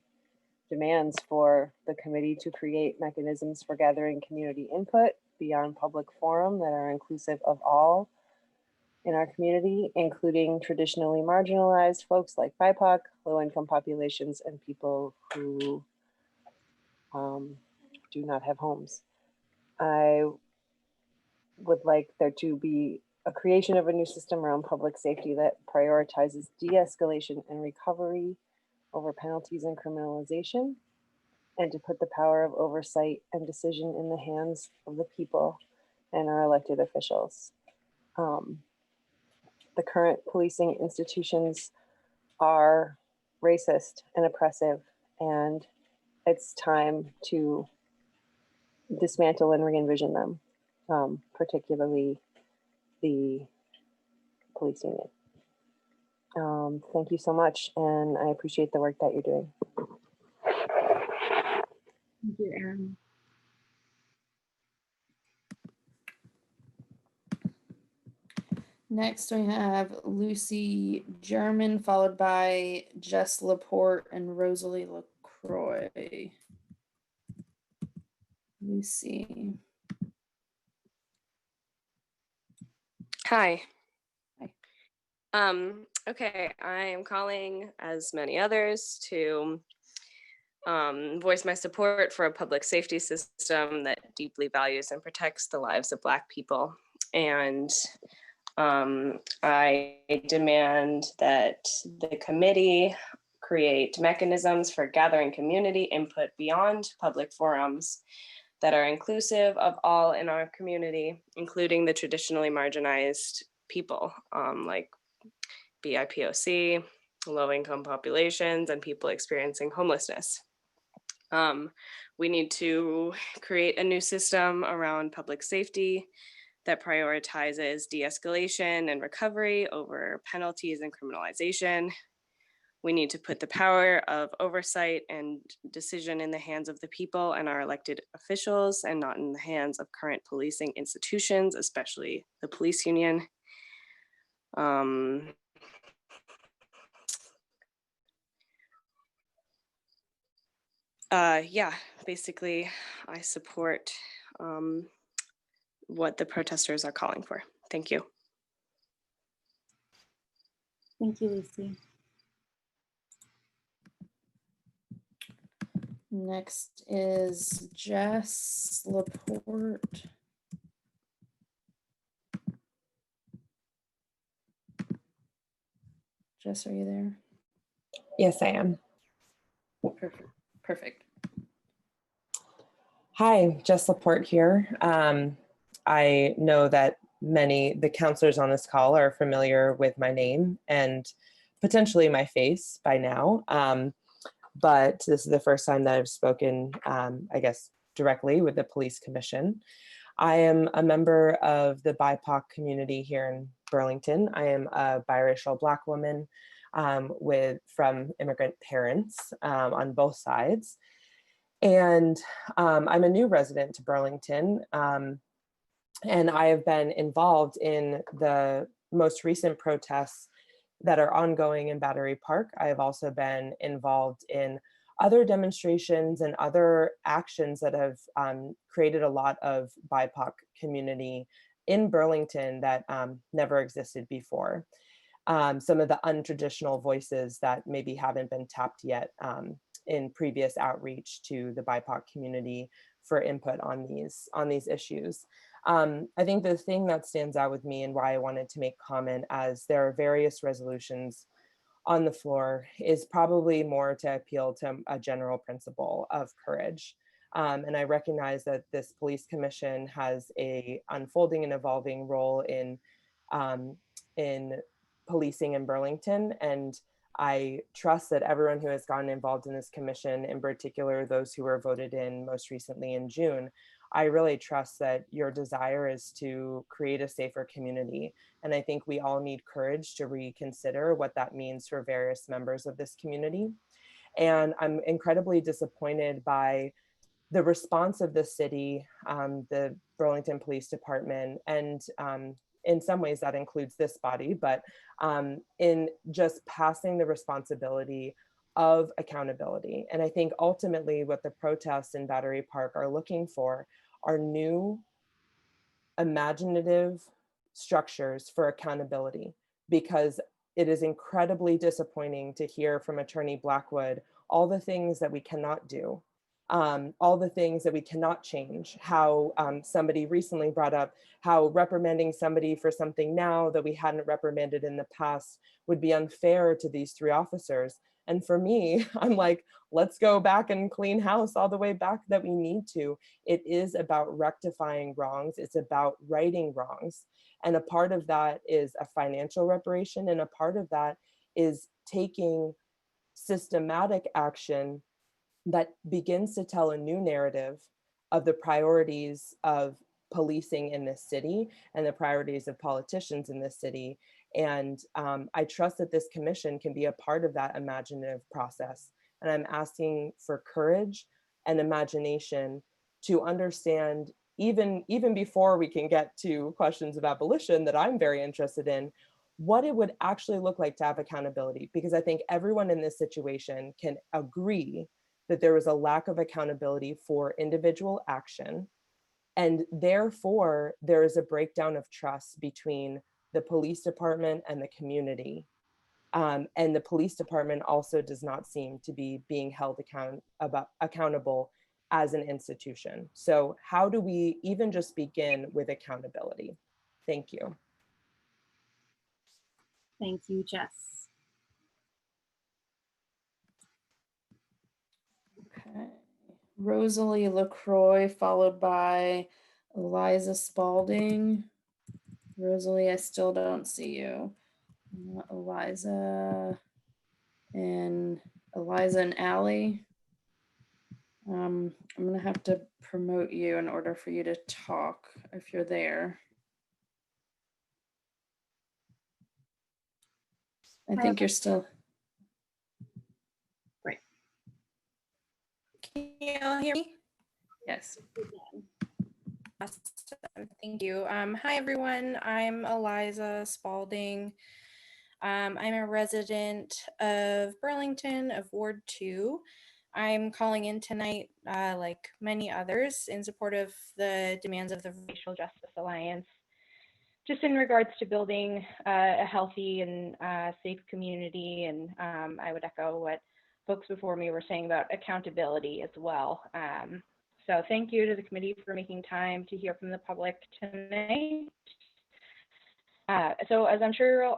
[SPEAKER 18] demands for the committee to create mechanisms for gathering community input beyond public forum that are inclusive of all in our community, including traditionally marginalized folks like BIPOC, low-income populations, and people who do not have homes. I would like there to be a creation of a new system around public safety that prioritizes de-escalation and recovery over penalties and criminalization, and to put the power of oversight and decision in the hands of the people and our elected officials. The current policing institutions are racist and oppressive, and it's time to dismantle and re-envision them, particularly the police union. Thank you so much, and I appreciate the work that you're doing.
[SPEAKER 5] Thank you, Erin.
[SPEAKER 16] Next we have Lucy German, followed by Jess Laporte and Rosalie LaCroix. Lucy.
[SPEAKER 19] Hi.
[SPEAKER 16] Hi.
[SPEAKER 19] Okay, I am calling, as many others, to voice my support for a public safety system that deeply values and protects the lives of Black people. And I demand that the committee create mechanisms for gathering community input beyond public forums that are inclusive of all in our community, including the traditionally marginalized people, like BIPOC, low-income populations, and people experiencing homelessness. We need to create a new system around public safety that prioritizes de-escalation and recovery over penalties and criminalization. We need to put the power of oversight and decision in the hands of the people and our elected officials, and not in the hands of current policing institutions, especially the police union. Yeah, basically, I support what the protesters are calling for. Thank you.
[SPEAKER 5] Thank you, Lucy.
[SPEAKER 16] Next is Jess Laporte. Jess, are you there?
[SPEAKER 20] Yes, I am.
[SPEAKER 16] Perfect. Perfect.
[SPEAKER 20] Hi, Jess Laporte here. I know that the counselors on this call are familiar with my name and potentially my face by now, but this is the first time that I've spoken, I guess, directly with the Police Commission. I am a member of the BIPOC community here in Burlington. I am a biracial Black woman from immigrant parents on both sides. And I'm a new resident to Burlington, and I have been involved in the most recent protests that are ongoing in Battery Park. I have also been involved in other demonstrations and other actions that have created a lot of BIPOC community in Burlington that never existed before. Some of the untraditional voices that maybe haven't been tapped yet in previous outreach to the BIPOC community for input on these issues. I think the thing that stands out with me and why I wanted to make comment, as there are various resolutions on the floor, is probably more to appeal to a general principle of courage. And I recognize that this police commission has a unfolding and evolving role in policing in Burlington. And I trust that everyone who has gotten involved in this commission, in particular, those who were voted in most recently in June, I really trust that your desire is to create a safer community. And I think we all need courage to reconsider what that means for various members of this community. And I'm incredibly disappointed by the response of the city, the Burlington Police Department, and in some ways that includes this body, but in just passing the responsibility of accountability. And I think ultimately what the protests in Battery Park are looking for are new, imaginative structures for accountability, because it is incredibly disappointing to hear from Attorney Blackwood all the things that we cannot do, all the things that we cannot change, how somebody recently brought up how reprimanding somebody for something now that we hadn't reprimanded in the past would be unfair to these three officers. And for me, I'm like, let's go back and clean house all the way back that we need to. It is about rectifying wrongs. It's about righting wrongs. And a part of that is a financial reparation. And a part of that is taking systematic action that begins to tell a new narrative of the priorities of policing in this city and the priorities of politicians in this city. And I trust that this commission can be a part of that imaginative process. And I'm asking for courage and imagination to understand, even before we can get to questions of abolition that I'm very interested in, what it would actually look like to have accountability. Because I think everyone in this situation can agree that there was a lack of accountability for individual action. And therefore, there is a breakdown of trust between the police department and the community. And the police department also does not seem to be being held accountable as an institution. So how do we even just begin with accountability? Thank you.
[SPEAKER 5] Thank you, Jess.
[SPEAKER 16] Okay. Rosalie LaCroix, followed by Eliza Spalding. Rosalie, I still don't see you. Eliza and Allie. I'm gonna have to promote you in order for you to talk if you're there. I think you're still.
[SPEAKER 21] Great. Can you all hear me?
[SPEAKER 16] Yes.
[SPEAKER 21] Awesome. Thank you. Hi, everyone. I'm Eliza Spalding. I'm a resident of Burlington of Ward 2. I'm calling in tonight, like many others, in support of the demands of the Racial Justice Alliance, just in regards to building a healthy and safe community. And I would echo what folks before me were saying about accountability as well. So thank you to the committee for making time to hear from the public tonight. So as I'm sure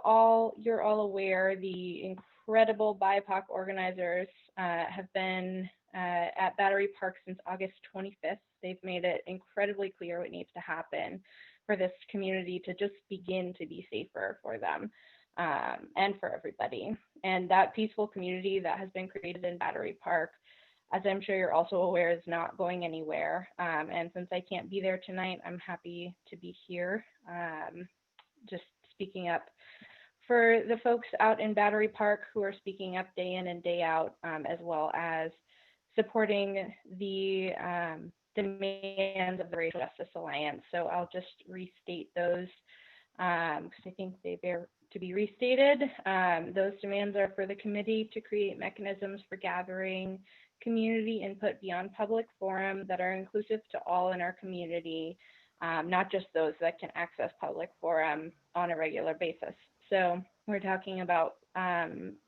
[SPEAKER 21] you're all aware, the incredible BIPOC organizers have been at Battery Park since August 25th. They've made it incredibly clear what needs to happen for this community to just begin to be safer for them and for everybody. And that peaceful community that has been created in Battery Park, as I'm sure you're also aware, is not going anywhere. And since I can't be there tonight, I'm happy to be here, just speaking up for the folks out in Battery Park who are speaking up day in and day out, as well as supporting the demands of the Racial Justice Alliance. So I'll just restate those because I think they bear to be restated. Those demands are for the committee to create mechanisms for gathering community input beyond public forum that are inclusive to all in our community, not just those that can access public forum on a regular basis. So we're talking about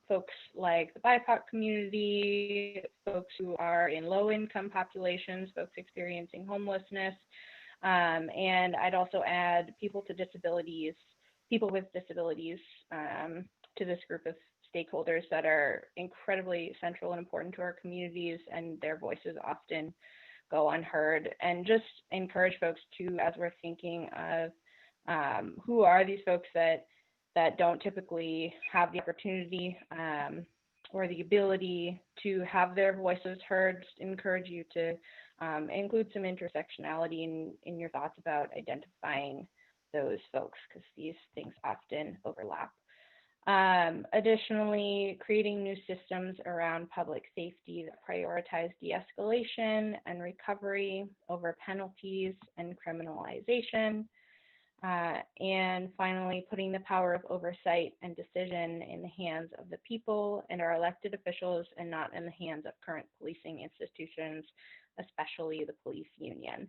[SPEAKER 21] folks like the BIPOC community, folks who are in low income populations, folks experiencing homelessness, and I'd also add people with disabilities to this group of stakeholders that are incredibly central and important to our communities, and their voices often go unheard. And just encourage folks to, as we're thinking of who are these folks that don't typically have the opportunity or the ability to have their voices heard, just encourage you to include some intersectionality in your thoughts about identifying those folks, because these things often overlap. Additionally, creating new systems around public safety that prioritize de-escalation and recovery over penalties and criminalization. And finally, putting the power of oversight and decision in the hands of the people and our elected officials, and not in the hands of current policing institutions, especially the police union.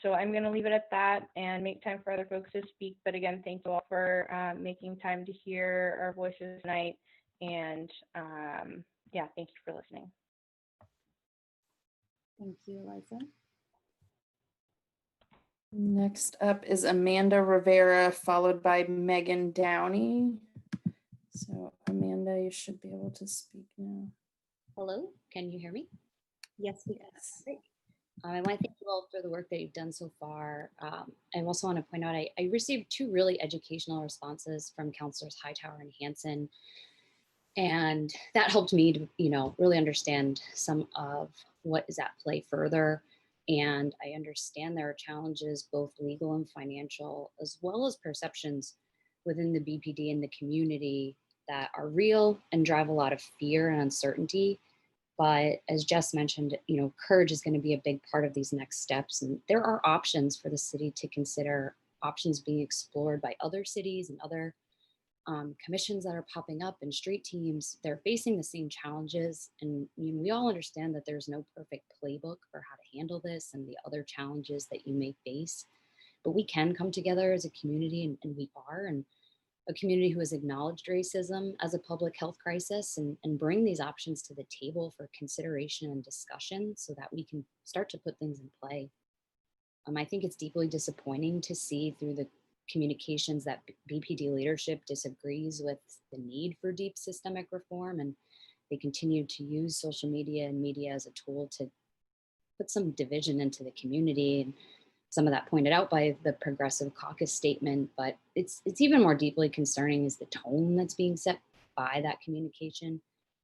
[SPEAKER 21] So I'm going to leave it at that and make time for other folks to speak. But again, thank you all for making time to hear our voices tonight. And yeah, thank you for listening.
[SPEAKER 12] Thank you, Eliza.
[SPEAKER 16] Next up is Amanda Rivera, followed by Megan Downey. So Amanda, you should be able to speak now.
[SPEAKER 22] Hello, can you hear me? Yes, we can. Great. I want to thank you all for the work that you've done so far. I also want to point out, I received 2 really educational responses from counselors Hightower and Hansen. And that helped me to, really understand some of what is at play further. And I understand there are challenges, both legal and financial, as well as perceptions within the BPD and the community that are real and drive a lot of fear and uncertainty. But as Jess mentioned, courage is going to be a big part of these next steps. And there are options for the city to consider, options being explored by other cities and other commissions that are popping up, and street teams. They're facing the same challenges. And we all understand that there's no perfect playbook for how to handle this and the other challenges that you may face. But we can come together as a community, and we are. And a community who has acknowledged racism as a public health crisis, and bring these options to the table for consideration and discussion so that we can start to put things in play. I think it's deeply disappointing to see through the communications that BPD leadership disagrees with the need for deep systemic reform, and they continue to use social media and media as a tool to put some division into the community, and some of that pointed out by the Progressive Caucus statement. But it's even more deeply concerning is the tone that's being set by that communication,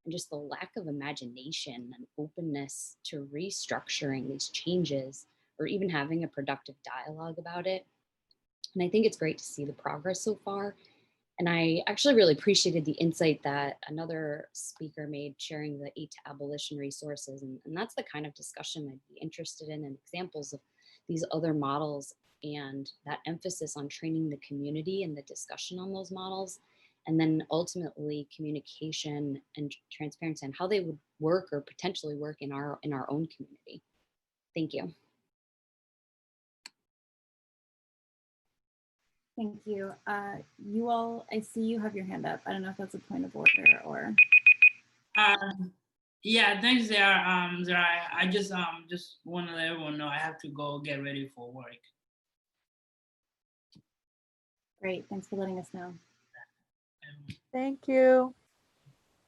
[SPEAKER 22] and just the lack of imagination and openness to restructuring these changes or even having a productive dialogue about it. And I think it's great to see the progress so far. And I actually really appreciated the insight that another speaker made, sharing the 8 to Abolition resources. And that's the kind of discussion I'd be interested in, and examples of these other models, and that emphasis on training the community and the discussion on those models, and then ultimately communication and transparency on how they would work or potentially work in our own community. Thank you.
[SPEAKER 5] Thank you. You all, I see you have your hand up. I don't know if that's a point of order or.
[SPEAKER 6] Yeah, thanks, Zara. Zara, I just want to let everyone know I have to go get ready for work.
[SPEAKER 5] Great, thanks for letting us know.
[SPEAKER 1] Thank you.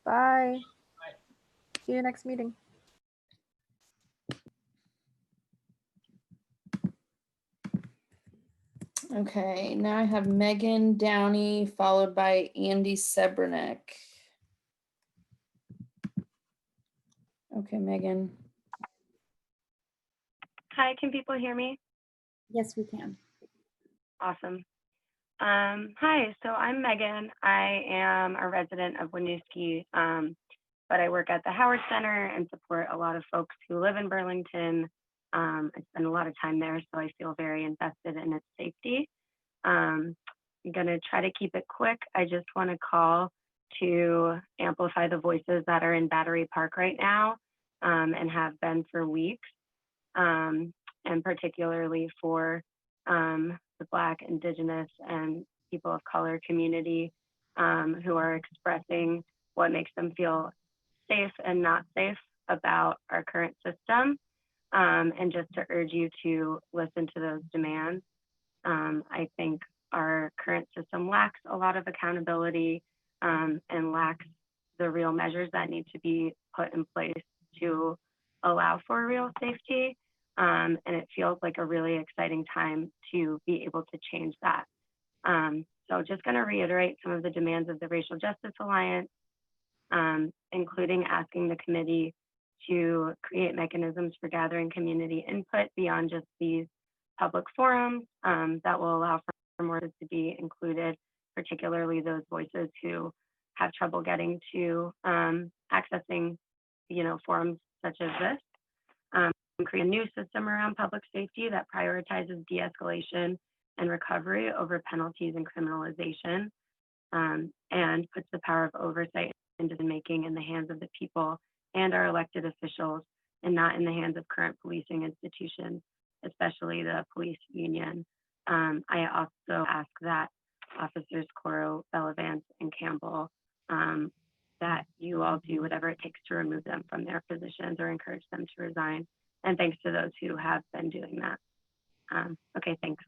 [SPEAKER 1] Bye. See you next meeting.
[SPEAKER 16] Okay, now I have Megan Downey followed by Andy Sebernick. Okay, Megan.
[SPEAKER 7] Hi, can people hear me?
[SPEAKER 5] Yes, we can.
[SPEAKER 7] Awesome. Hi, so I'm Megan. I am a resident of Winooski, but I work at the Howard Center and support a lot of folks who live in Burlington. I spend a lot of time there, so I feel very invested in its safety. I'm going to try to keep it quick. I just want to call to amplify the voices that are in Battery Park right now, and have been for weeks, and particularly for the Black, Indigenous, and people of color community who are expressing what makes them feel safe and not safe about our current system, and just to urge you to listen to those demands. I think our current system lacks a lot of accountability, and lacks the real measures that need to be put in place to allow for real safety. And it feels like a really exciting time to be able to change that. So just going to reiterate some of the demands of the Racial Justice Alliance, including asking the committee to create mechanisms for gathering community input beyond just these public forums, that will allow for more to be included, particularly those voices who have trouble getting to accessing, forums such as this. Create a new system around public safety that prioritizes de-escalation and recovery over penalties and criminalization, and puts the power of oversight and decision-making in the hands of the people and our elected officials, and not in the hands of current policing institutions, especially the police union. I also ask that Officers Coro, Bellavance, and Campbell, that you all do whatever it takes to remove them from their positions or encourage them to resign. And thanks to those who have been doing that. Okay, thanks.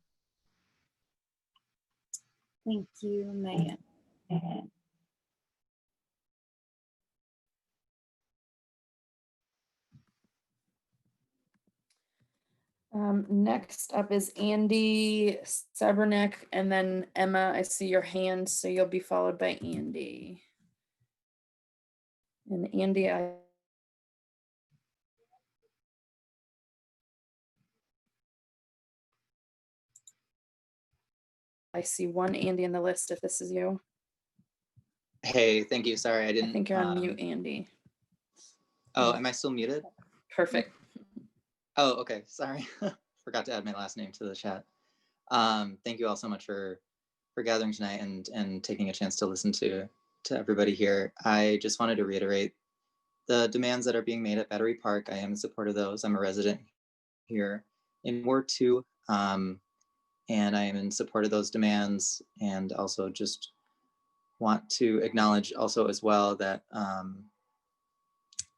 [SPEAKER 5] Thank you, Megan.
[SPEAKER 16] Next up is Andy Sebernick, and then Emma, I see your hand, so you'll be followed by Andy. And Andy, I see one Andy in the list, if this is you.
[SPEAKER 23] Hey, thank you. Sorry, I didn't.
[SPEAKER 16] I think you're on mute, Andy.
[SPEAKER 23] Oh, am I still muted?
[SPEAKER 16] Perfect.
[SPEAKER 23] Oh, okay. Sorry. Forgot to add my last name to the chat. Thank you all so much for gathering tonight and taking a chance to listen to everybody here. I just wanted to reiterate the demands that are being made at Battery Park. I am in support of those. I'm a resident here in Ward 2, and I am in support of those demands, and also just want to acknowledge also as well that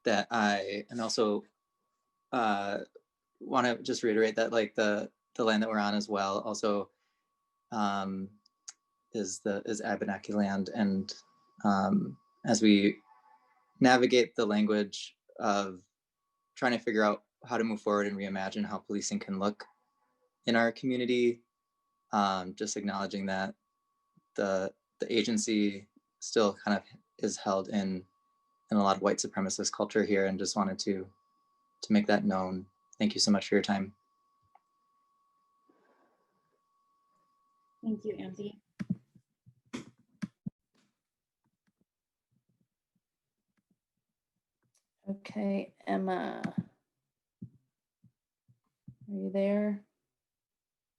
[SPEAKER 23] that I and also want to just reiterate that like the land that we're on as well also is Abenaki land, and as we navigate the language of trying to figure out how to move forward and reimagine how policing can look in our community. Just acknowledging that the agency still kind of is held in a lot of white supremacist culture here, and just wanted to make that known. Thank you so much for your time.
[SPEAKER 5] Thank you, Andy.
[SPEAKER 16] Okay, Emma, are you there?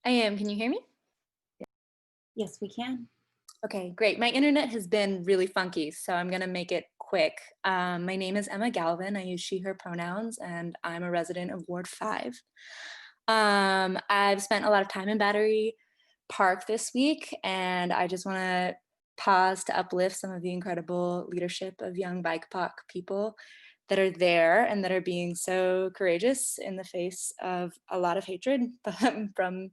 [SPEAKER 2] I am. Can you hear me?
[SPEAKER 5] Yes, we can.
[SPEAKER 2] Okay, great. My internet has been really funky, so I'm going to make it quick. My name is Emma Galvin. I use she, her pronouns, and I'm a resident of Ward 5. I've spent a lot of time in Battery Park this week, and I just want to pause to uplift some of the incredible leadership of young BIPOC people that are there and that are being so courageous in the face of a lot of hatred from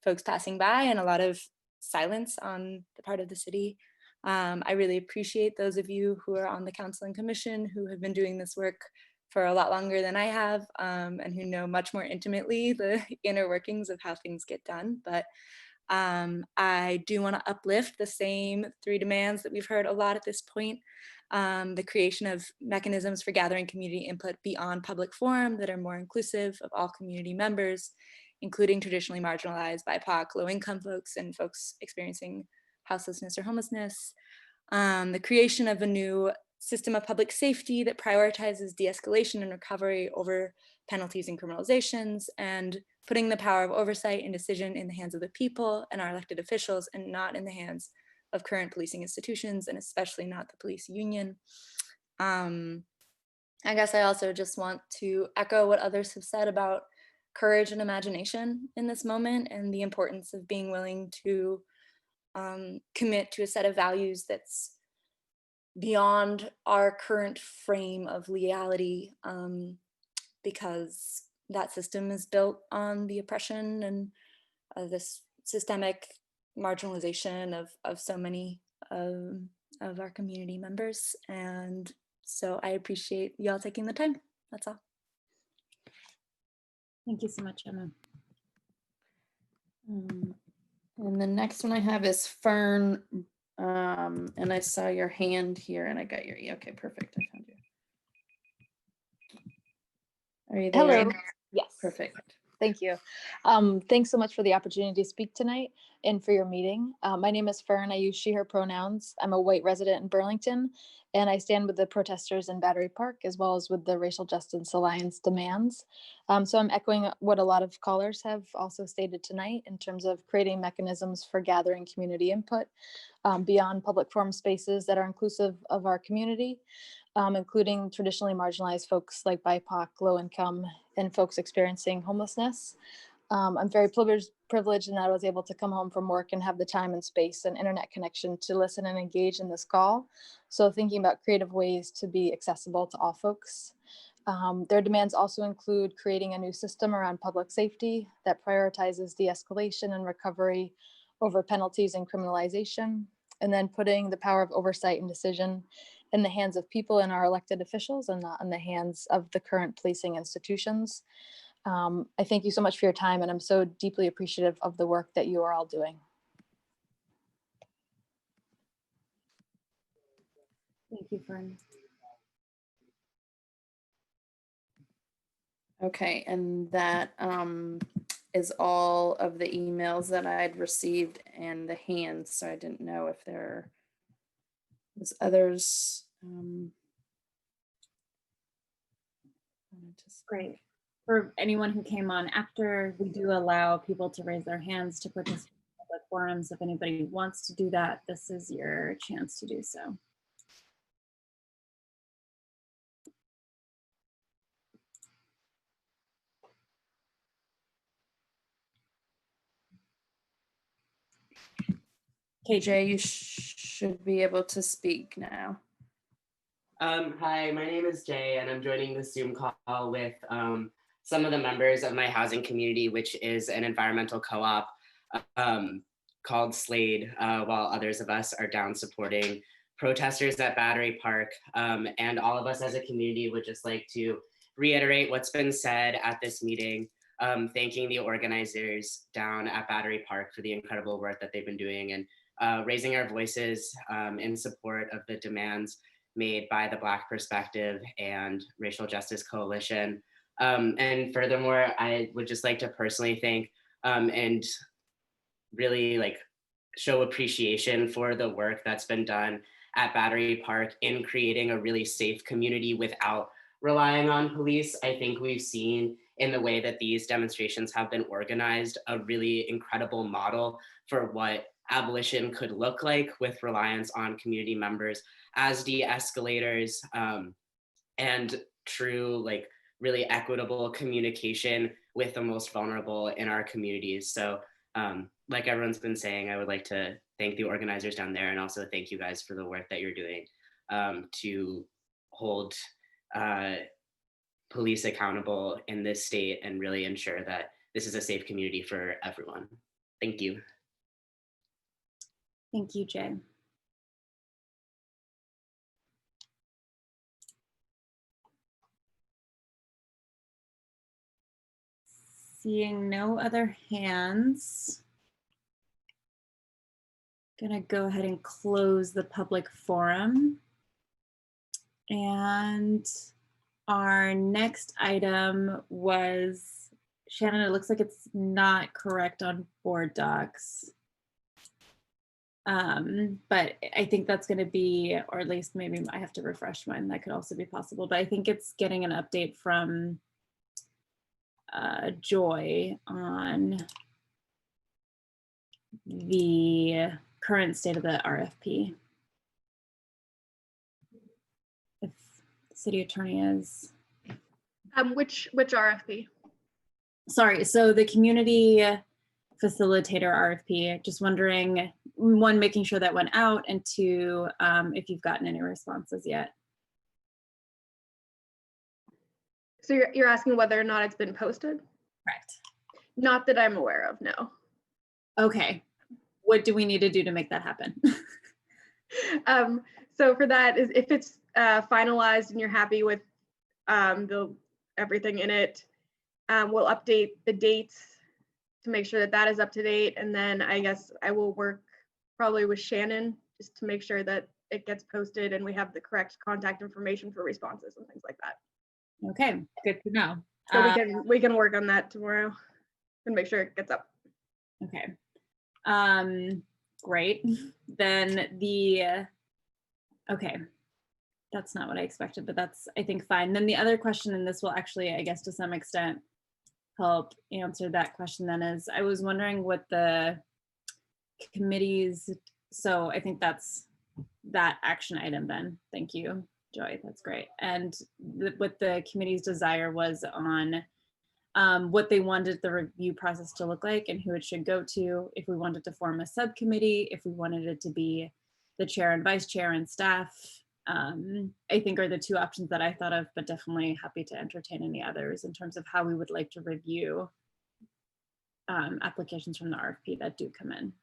[SPEAKER 2] folks passing by and a lot of silence on the part of the city. I really appreciate those of you who are on the council and commission who have been doing this work for a lot longer than I have, and who know much more intimately the inner workings of how things get done. But I do want to uplift the same 3 demands that we've heard a lot at this point. The creation of mechanisms for gathering community input beyond public forum that are more inclusive of all community members, including traditionally marginalized BIPOC, low-income folks, and folks experiencing houselessness or homelessness. The creation of a new system of public safety that prioritizes de-escalation and recovery over penalties and criminalizations, and putting the power of oversight and decision in the hands of the people and our elected officials, and not in the hands of current policing institutions, and especially not the police union. I guess I also just want to echo what others have said about courage and imagination in this moment, and the importance of being willing to commit to a set of values that's beyond our current frame of legality, because that system is built on the oppression and this systemic marginalization of so many of our community members. And so I appreciate y'all taking the time. That's all.
[SPEAKER 5] Thank you so much, Emma.
[SPEAKER 16] And the next one I have is Fern. And I saw your hand here and I got your, okay, perfect. I found you. Are you there?
[SPEAKER 3] Hello. Yes.
[SPEAKER 16] Perfect.
[SPEAKER 3] Thank you. Thanks so much for the opportunity to speak tonight and for your meeting. My name is Fern. I use she, her pronouns. I'm a white resident in Burlington, and I stand with the protesters in Battery Park, as well as with the Racial Justice Alliance demands. So I'm echoing what a lot of callers have also stated tonight in terms of creating mechanisms for gathering community input beyond public forum spaces that are inclusive of our community, including traditionally marginalized folks like BIPOC, low income, and folks experiencing homelessness. I'm very privileged in that I was able to come home from work and have the time and space and internet connection to listen and engage in this call. So thinking about creative ways to be accessible to all folks. Their demands also include creating a new system around public safety that prioritizes de-escalation and recovery over penalties and criminalization, and then putting the power of oversight and decision in the hands of people and our elected officials and not in the hands of the current policing institutions. I thank you so much for your time, and I'm so deeply appreciative of the work that you are all doing.
[SPEAKER 5] Thank you, Fern.
[SPEAKER 16] Okay, and that is all of the emails that I'd received and the hands, so I didn't know if there was others.
[SPEAKER 5] Great. For anyone who came on after, we do allow people to raise their hands to participate in public forums. If anybody wants to do that, this is your chance to do so.
[SPEAKER 16] KJ, you should be able to speak now.
[SPEAKER 8] Hi, my name is Jay, and I'm joining the Zoom call with some of the members of my housing community, which is an environmental co-op called Slade, while others of us are down supporting protesters at Battery Park. And all of us as a community would just like to reiterate what's been said at this meeting, thanking the organizers down at Battery Park for the incredible work that they've been doing, and raising our voices in support of the demands made by the Black Perspective and Racial Justice Coalition. And furthermore, I would just like to personally thank and really like show appreciation for the work that's been done at Battery Park in creating a really safe community without relying on police. I think we've seen in the way that these demonstrations have been organized a really incredible model for what abolition could look like with reliance on community members as de-escalators, and true, like really equitable communication with the most vulnerable in our communities. So like everyone's been saying, I would like to thank the organizers down there, and also thank you guys for the work that you're doing to hold police accountable in this state and really ensure that this is a safe community for everyone. Thank you.
[SPEAKER 5] Thank you, Jay. Seeing no other hands, gonna go ahead and close the public forum. And our next item was, Shannon, it looks like it's not correct on board docs. But I think that's going to be, or at least maybe I have to refresh mine. That could also be possible, but I think it's getting an update from Joy on the current state of the RFP. If the city attorney is.
[SPEAKER 9] Which RFP?
[SPEAKER 5] Sorry, so the community facilitator RFP, just wondering, one, making sure that went out, and two, if you've gotten any responses yet.
[SPEAKER 9] So you're asking whether or not it's been posted?
[SPEAKER 5] Correct.
[SPEAKER 9] Not that I'm aware of, no.
[SPEAKER 5] Okay, what do we need to do to make that happen?
[SPEAKER 9] So for that, is if it's finalized and you're happy with everything in it, we'll update the dates to make sure that that is up to date. And then I guess I will work probably with Shannon just to make sure that it gets posted and we have the correct contact information for responses and things like that.
[SPEAKER 5] Okay, good to know.
[SPEAKER 9] So we can work on that tomorrow and make sure it gets up.
[SPEAKER 5] Okay. Great. Then okay, that's not what I expected, but that's, I think, fine. Then the other question, and this will actually, I guess, to some extent help answer that question then, is I was wondering what the committees, so I think that's that action item then. Thank you, Joy, that's great. And what the committee's desire was on what they wanted the review process to look like and who it should go to, if we wanted to form a subcommittee, if we wanted it to be the chair and vice chair and staff, I think are the two options that I thought of, but definitely happy to entertain any others in terms of how we would like to review applications from the RFP that do come in.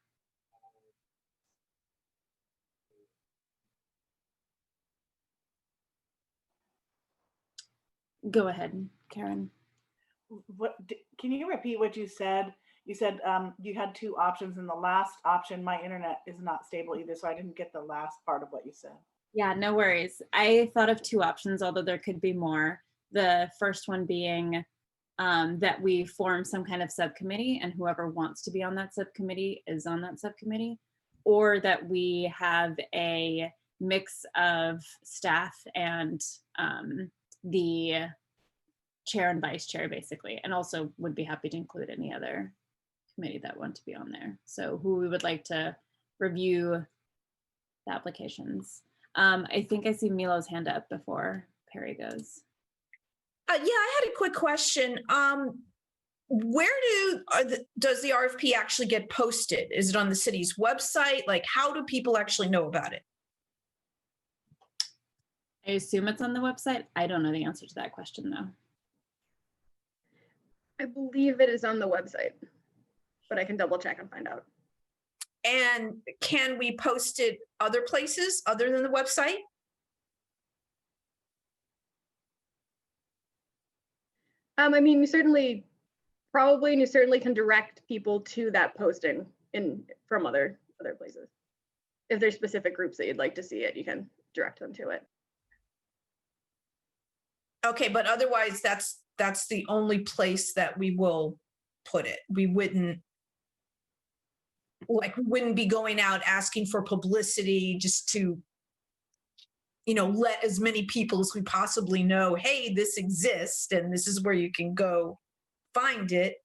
[SPEAKER 5] Go ahead, Karen.
[SPEAKER 10] Can you repeat what you said? You said you had two options, and the last option, my internet is not stable either, so I didn't get the last part of what you said.
[SPEAKER 5] Yeah, no worries. I thought of two options, although there could be more. The first one being that we form some kind of subcommittee, and whoever wants to be on that subcommittee is on that subcommittee, or that we have a mix of staff and the chair and vice chair, basically, and also would be happy to include any other committee that want to be on there. So who we would like to review the applications. I think I see Milo's hand up before Perry goes.
[SPEAKER 11] Yeah, I had a quick question. Where does the RFP actually get posted? Is it on the city's website? Like, how do people actually know about it?
[SPEAKER 5] I assume it's on the website. I don't know the answer to that question though.
[SPEAKER 9] I believe it is on the website, but I can double check and find out.
[SPEAKER 11] And can we post it other places other than the website?
[SPEAKER 9] I mean, you certainly can direct people to that posting from other places. If there's specific groups that you'd like to see it, you can direct them to it.
[SPEAKER 11] Okay, but otherwise that's the only place that we will put it. We wouldn't be going out asking for publicity just to, let as many people as we possibly know, hey, this exists and this is where you can go find it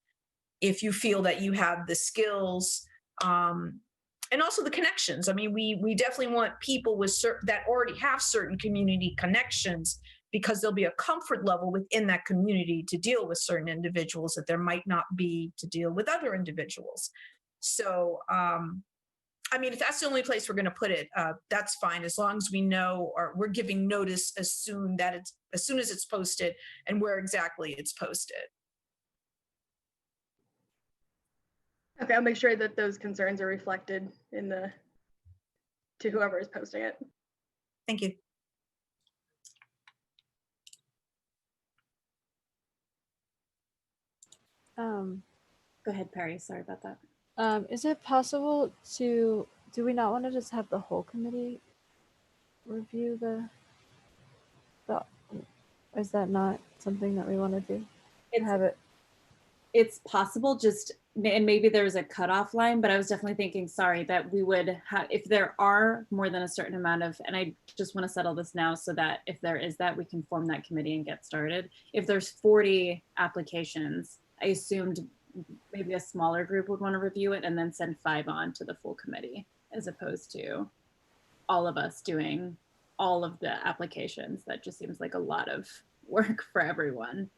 [SPEAKER 11] if you feel that you have the skills and also the connections. I mean, we definitely want people that already have certain community connections, because there'll be a comfort level within that community to deal with certain individuals that there might not be to deal with other individuals. So, I mean, if that's the only place we're going to put it, that's fine, as long as we know, or we're giving notice as soon as it's posted and where exactly it's posted.
[SPEAKER 9] Okay, I'll make sure that those concerns are reflected to whoever is posting it.
[SPEAKER 11] Thank you.
[SPEAKER 5] Go ahead, Perry. Sorry about that.
[SPEAKER 1] Is it possible do we not want to just have the whole committee review is that not something that we want to do?
[SPEAKER 5] It's possible, and maybe there's a cutoff line, but I was definitely thinking, sorry, that we would have, if there are more than a certain amount of, and I just want to settle this now so that if there is that, we can form that committee and get started. If there's 40 applications, I assumed maybe a smaller group would want to review it and then send 5 on to the full committee, as opposed to all of us doing all of the applications. That just seems like a lot of work for everyone.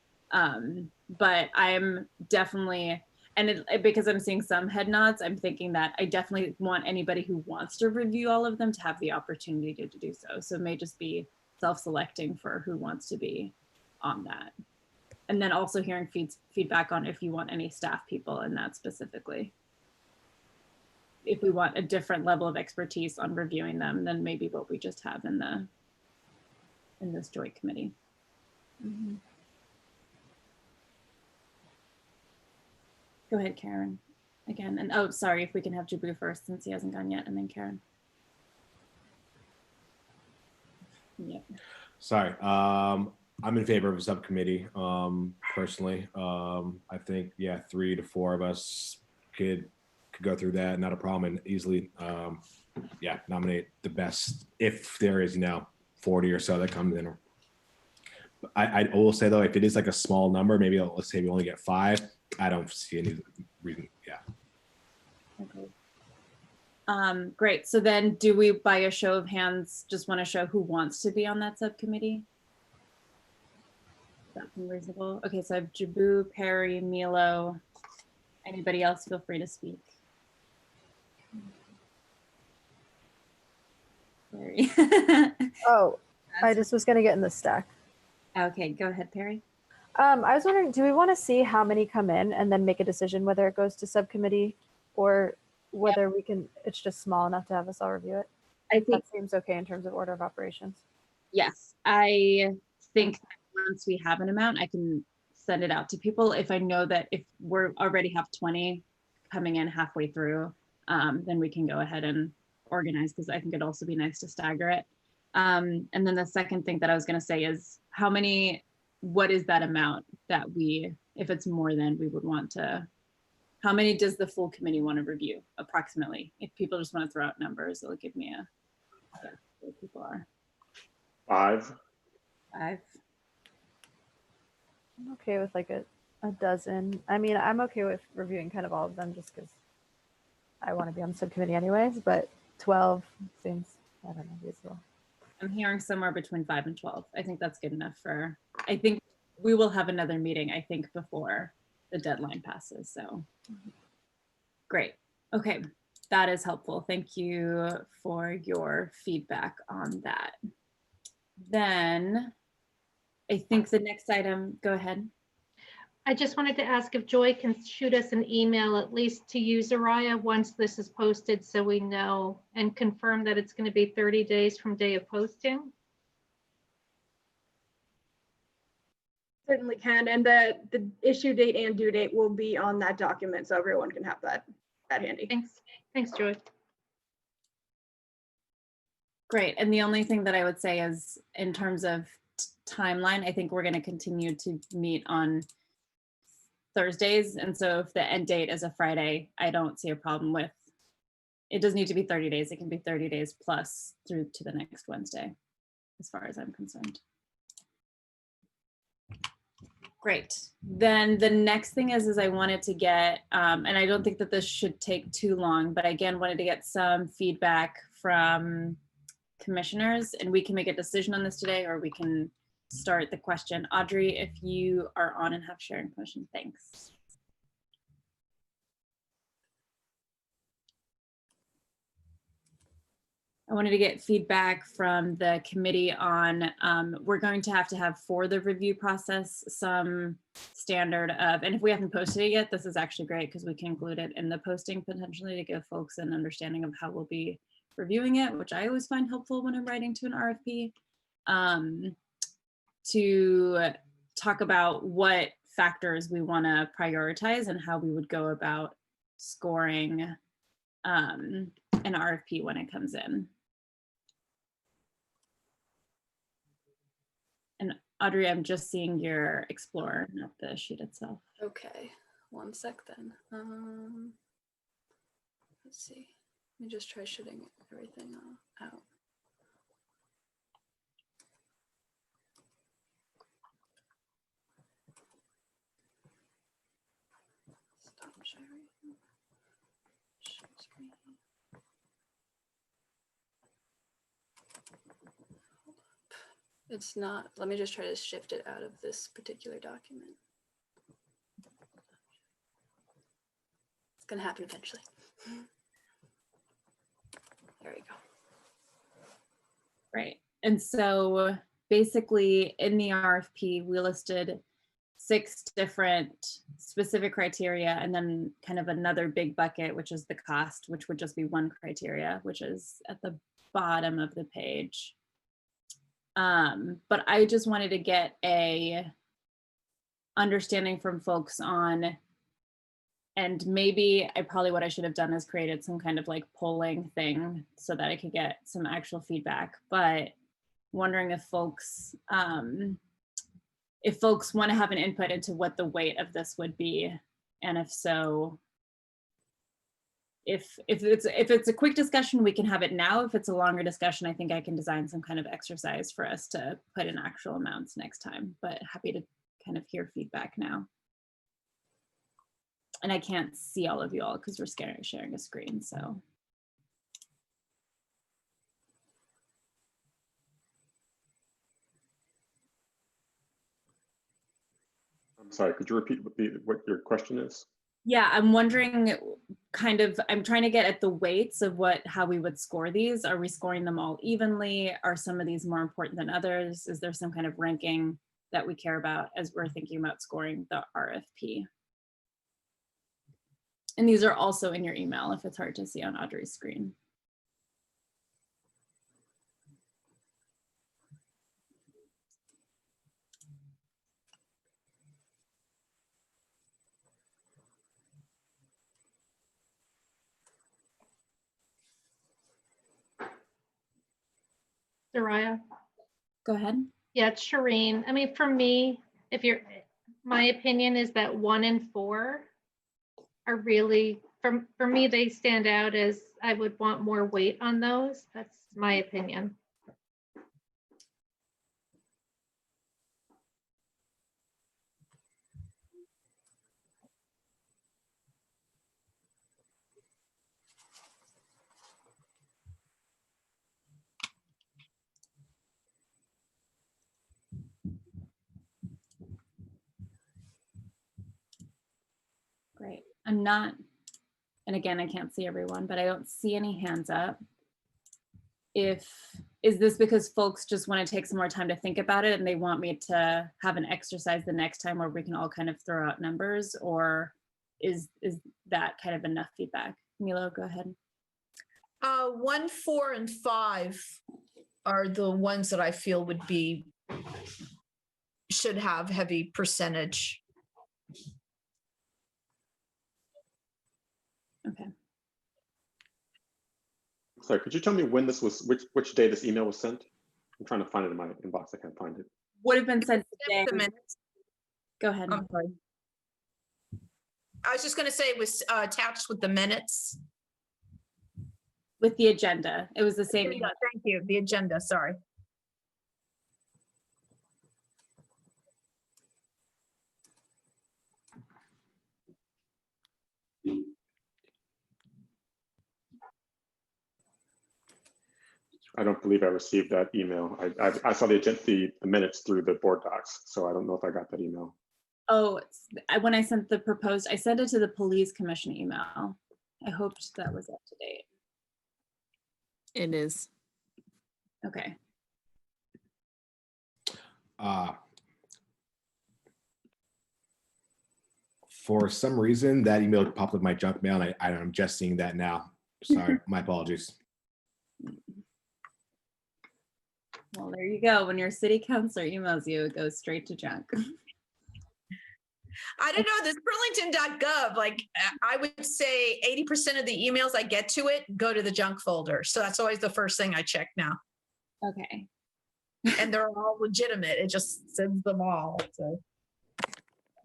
[SPEAKER 5] But I'm definitely, and because I'm seeing some head nods, I'm thinking that I definitely want anybody who wants to review all of them to have the opportunity to do so. So it may just be self-selecting for who wants to be on that. And then also hearing feedback on if you want any staff people in that specifically. If we want a different level of expertise on reviewing them than maybe what we just have in this joint committee.
[SPEAKER 1] Mm-hmm.
[SPEAKER 5] Go ahead, Karen, again. And oh, sorry, if we can have Jabu first since he hasn't gone yet, and then Karen. Yeah.
[SPEAKER 4] Sorry, I'm in favor of a subcommittee, personally. I think, yeah, 3 to 4 of us could go through that, not a problem, and easily, yeah, nominate the best, if there is, 40 or so that comes in. I will say though, if it is like a small number, maybe let's say we only get 5, I don't see any reason, yeah.
[SPEAKER 5] Okay. Great, so then do we, by a show of hands, just want to show who wants to be on that subcommittee? That seems reasonable. Okay, so I have Jabu, Perry, Milo. Anybody else feel free to speak. Perry.
[SPEAKER 1] Oh, I just was going to get in the stack.
[SPEAKER 5] Okay, go ahead, Perry.
[SPEAKER 1] I was wondering, do we want to see how many come in and then make a decision whether it goes to subcommittee or whether we can, it's just small enough to have us all review it?
[SPEAKER 5] I think
[SPEAKER 1] that seems okay in terms of order of operations.
[SPEAKER 5] Yes, I think that once we have an amount, I can send it out to people. If I know that if we're already have 20 coming in halfway through, then we can go ahead and organize, because I think it'd also be nice to stagger it. And then the second thing that I was going to say is what is that amount that if it's more than we would want to, how many does the full committee want to review approximately? If people just want to throw out numbers, it'll give me what people are.
[SPEAKER 13] 5.
[SPEAKER 1] I'm okay with like a dozen. I mean, I'm okay with reviewing kind of all of them just because I want to be on the subcommittee anyways, but 12 seems, I don't know, reasonable.
[SPEAKER 5] I'm hearing somewhere between 5 and 12. I think that's good enough I think we will have another meeting, I think, before the deadline passes. So great. Okay, that is helpful. Thank you for your feedback on that. Then I think the next item, go ahead.
[SPEAKER 14] I just wanted to ask if Joy can shoot us an email, at least to you, Zariah, once this is posted, so we know, and confirm that it's going to be 30 days from day of posting.
[SPEAKER 9] Certainly can, and the issue date and due date will be on that document, so everyone can have that handy.
[SPEAKER 14] Thanks, Joy.
[SPEAKER 5] Great. And the only thing that I would say is in terms of timeline, I think we're going to continue to meet on Thursdays. And so if the end date is a Friday, I don't see a problem with, it doesn't need to be 30 days. It can be 30 days plus through to the next Wednesday, as far as I'm concerned. Great. Then the next thing is I wanted to get, and I don't think that this should take too long, but again, wanted to get some feedback from commissioners, and we can make a decision on this today, or we can start the question. Audrey, if you are on and have sharing permission, thanks. I wanted to get feedback from the committee on, we're going to have for the review process some standard of, and if we haven't posted it yet, this is actually great because we can include it in the posting potentially to give folks an understanding of how we'll be reviewing it, which I always find helpful when I'm writing to an RFP, to talk about what factors we want to prioritize and how we would go about scoring an RFP when it comes in. And Audrey, I'm just seeing your Explorer, not the sheet itself.
[SPEAKER 2] Okay, one sec then. Let's see. Let me just try shooting everything out. Stop sharing. Share screen. It's not, let me just try to shift it out of this particular document. It's gonna happen eventually. There we go.
[SPEAKER 5] Right. And so basically in the RFP, we listed 6 different specific criteria and then kind of another big bucket, which is the cost, which would just be one criteria, which is at the bottom of the page. But I just wanted to get a understanding from folks on, and maybe what I should have done is created some kind of like polling thing so that I could get some actual feedback, but wondering if folks want to have an input into what the weight of this would be. And if so, if it's a quick discussion, we can have it now. If it's a longer discussion, I think I can design some kind of exercise for us to put in actual amounts next time, but happy to kind of hear feedback now. And I can't see all of you all because we're sharing a screen, so.
[SPEAKER 13] I'm sorry, could you repeat what your question is?
[SPEAKER 5] Yeah, I'm wondering I'm trying to get at the weights of how we would score these. Are we scoring them all evenly? Are some of these more important than others? Is there some kind of ranking that we care about as we're thinking about scoring the RFP? And these are also in your email if it's hard to see on Audrey's screen.
[SPEAKER 14] Soraya?
[SPEAKER 5] Go ahead.
[SPEAKER 14] Yeah, it's Shireen. I mean, for me, my opinion is that 1 and 4 are really, for me, they stand out as I would want more weight on those. That's my opinion.
[SPEAKER 5] Great. I'm not, and again, I can't see everyone, but I don't see any hands up. Is this because folks just want to take some more time to think about it and they want me to have an exercise the next time where we can all kind of throw out numbers, or is that kind of enough feedback? Milo, go ahead.
[SPEAKER 11] 1, 4, and 5 are the ones that I feel should should have heavy percentage.
[SPEAKER 5] Okay.
[SPEAKER 13] Sorry, could you tell me when this was, which day this email was sent? I'm trying to find it in my inbox. I can't find it.
[SPEAKER 5] Would have been sent today.
[SPEAKER 11] The minutes.
[SPEAKER 5] Go ahead.
[SPEAKER 11] I'm sorry. I was just going to say it was attached with the minutes.
[SPEAKER 5] With the agenda. It was the same
[SPEAKER 11] Agenda,
[SPEAKER 5] email.
[SPEAKER 11] thank you. The agenda, sorry.
[SPEAKER 13] I don't believe I received that email. I saw the agenda, the minutes through the board docs, so I don't know if I got that email.
[SPEAKER 5] Oh, when I sent the proposed, I sent it to the police commission email. I hoped that was up to date.
[SPEAKER 16] It is.
[SPEAKER 5] Okay.
[SPEAKER 4] For some reason, that email popped up in my junk mail, and I'm just seeing that now. Sorry, my apologies.
[SPEAKER 5] Well, there you go. When your city councilor emails you, it goes straight to junk.
[SPEAKER 11] I don't know, this burlington.gov, like I would say 80% of the emails I get to it go to the junk folder. So that's always the first thing I check now.
[SPEAKER 5] Okay.
[SPEAKER 11] And they're all legitimate. It just sends them all to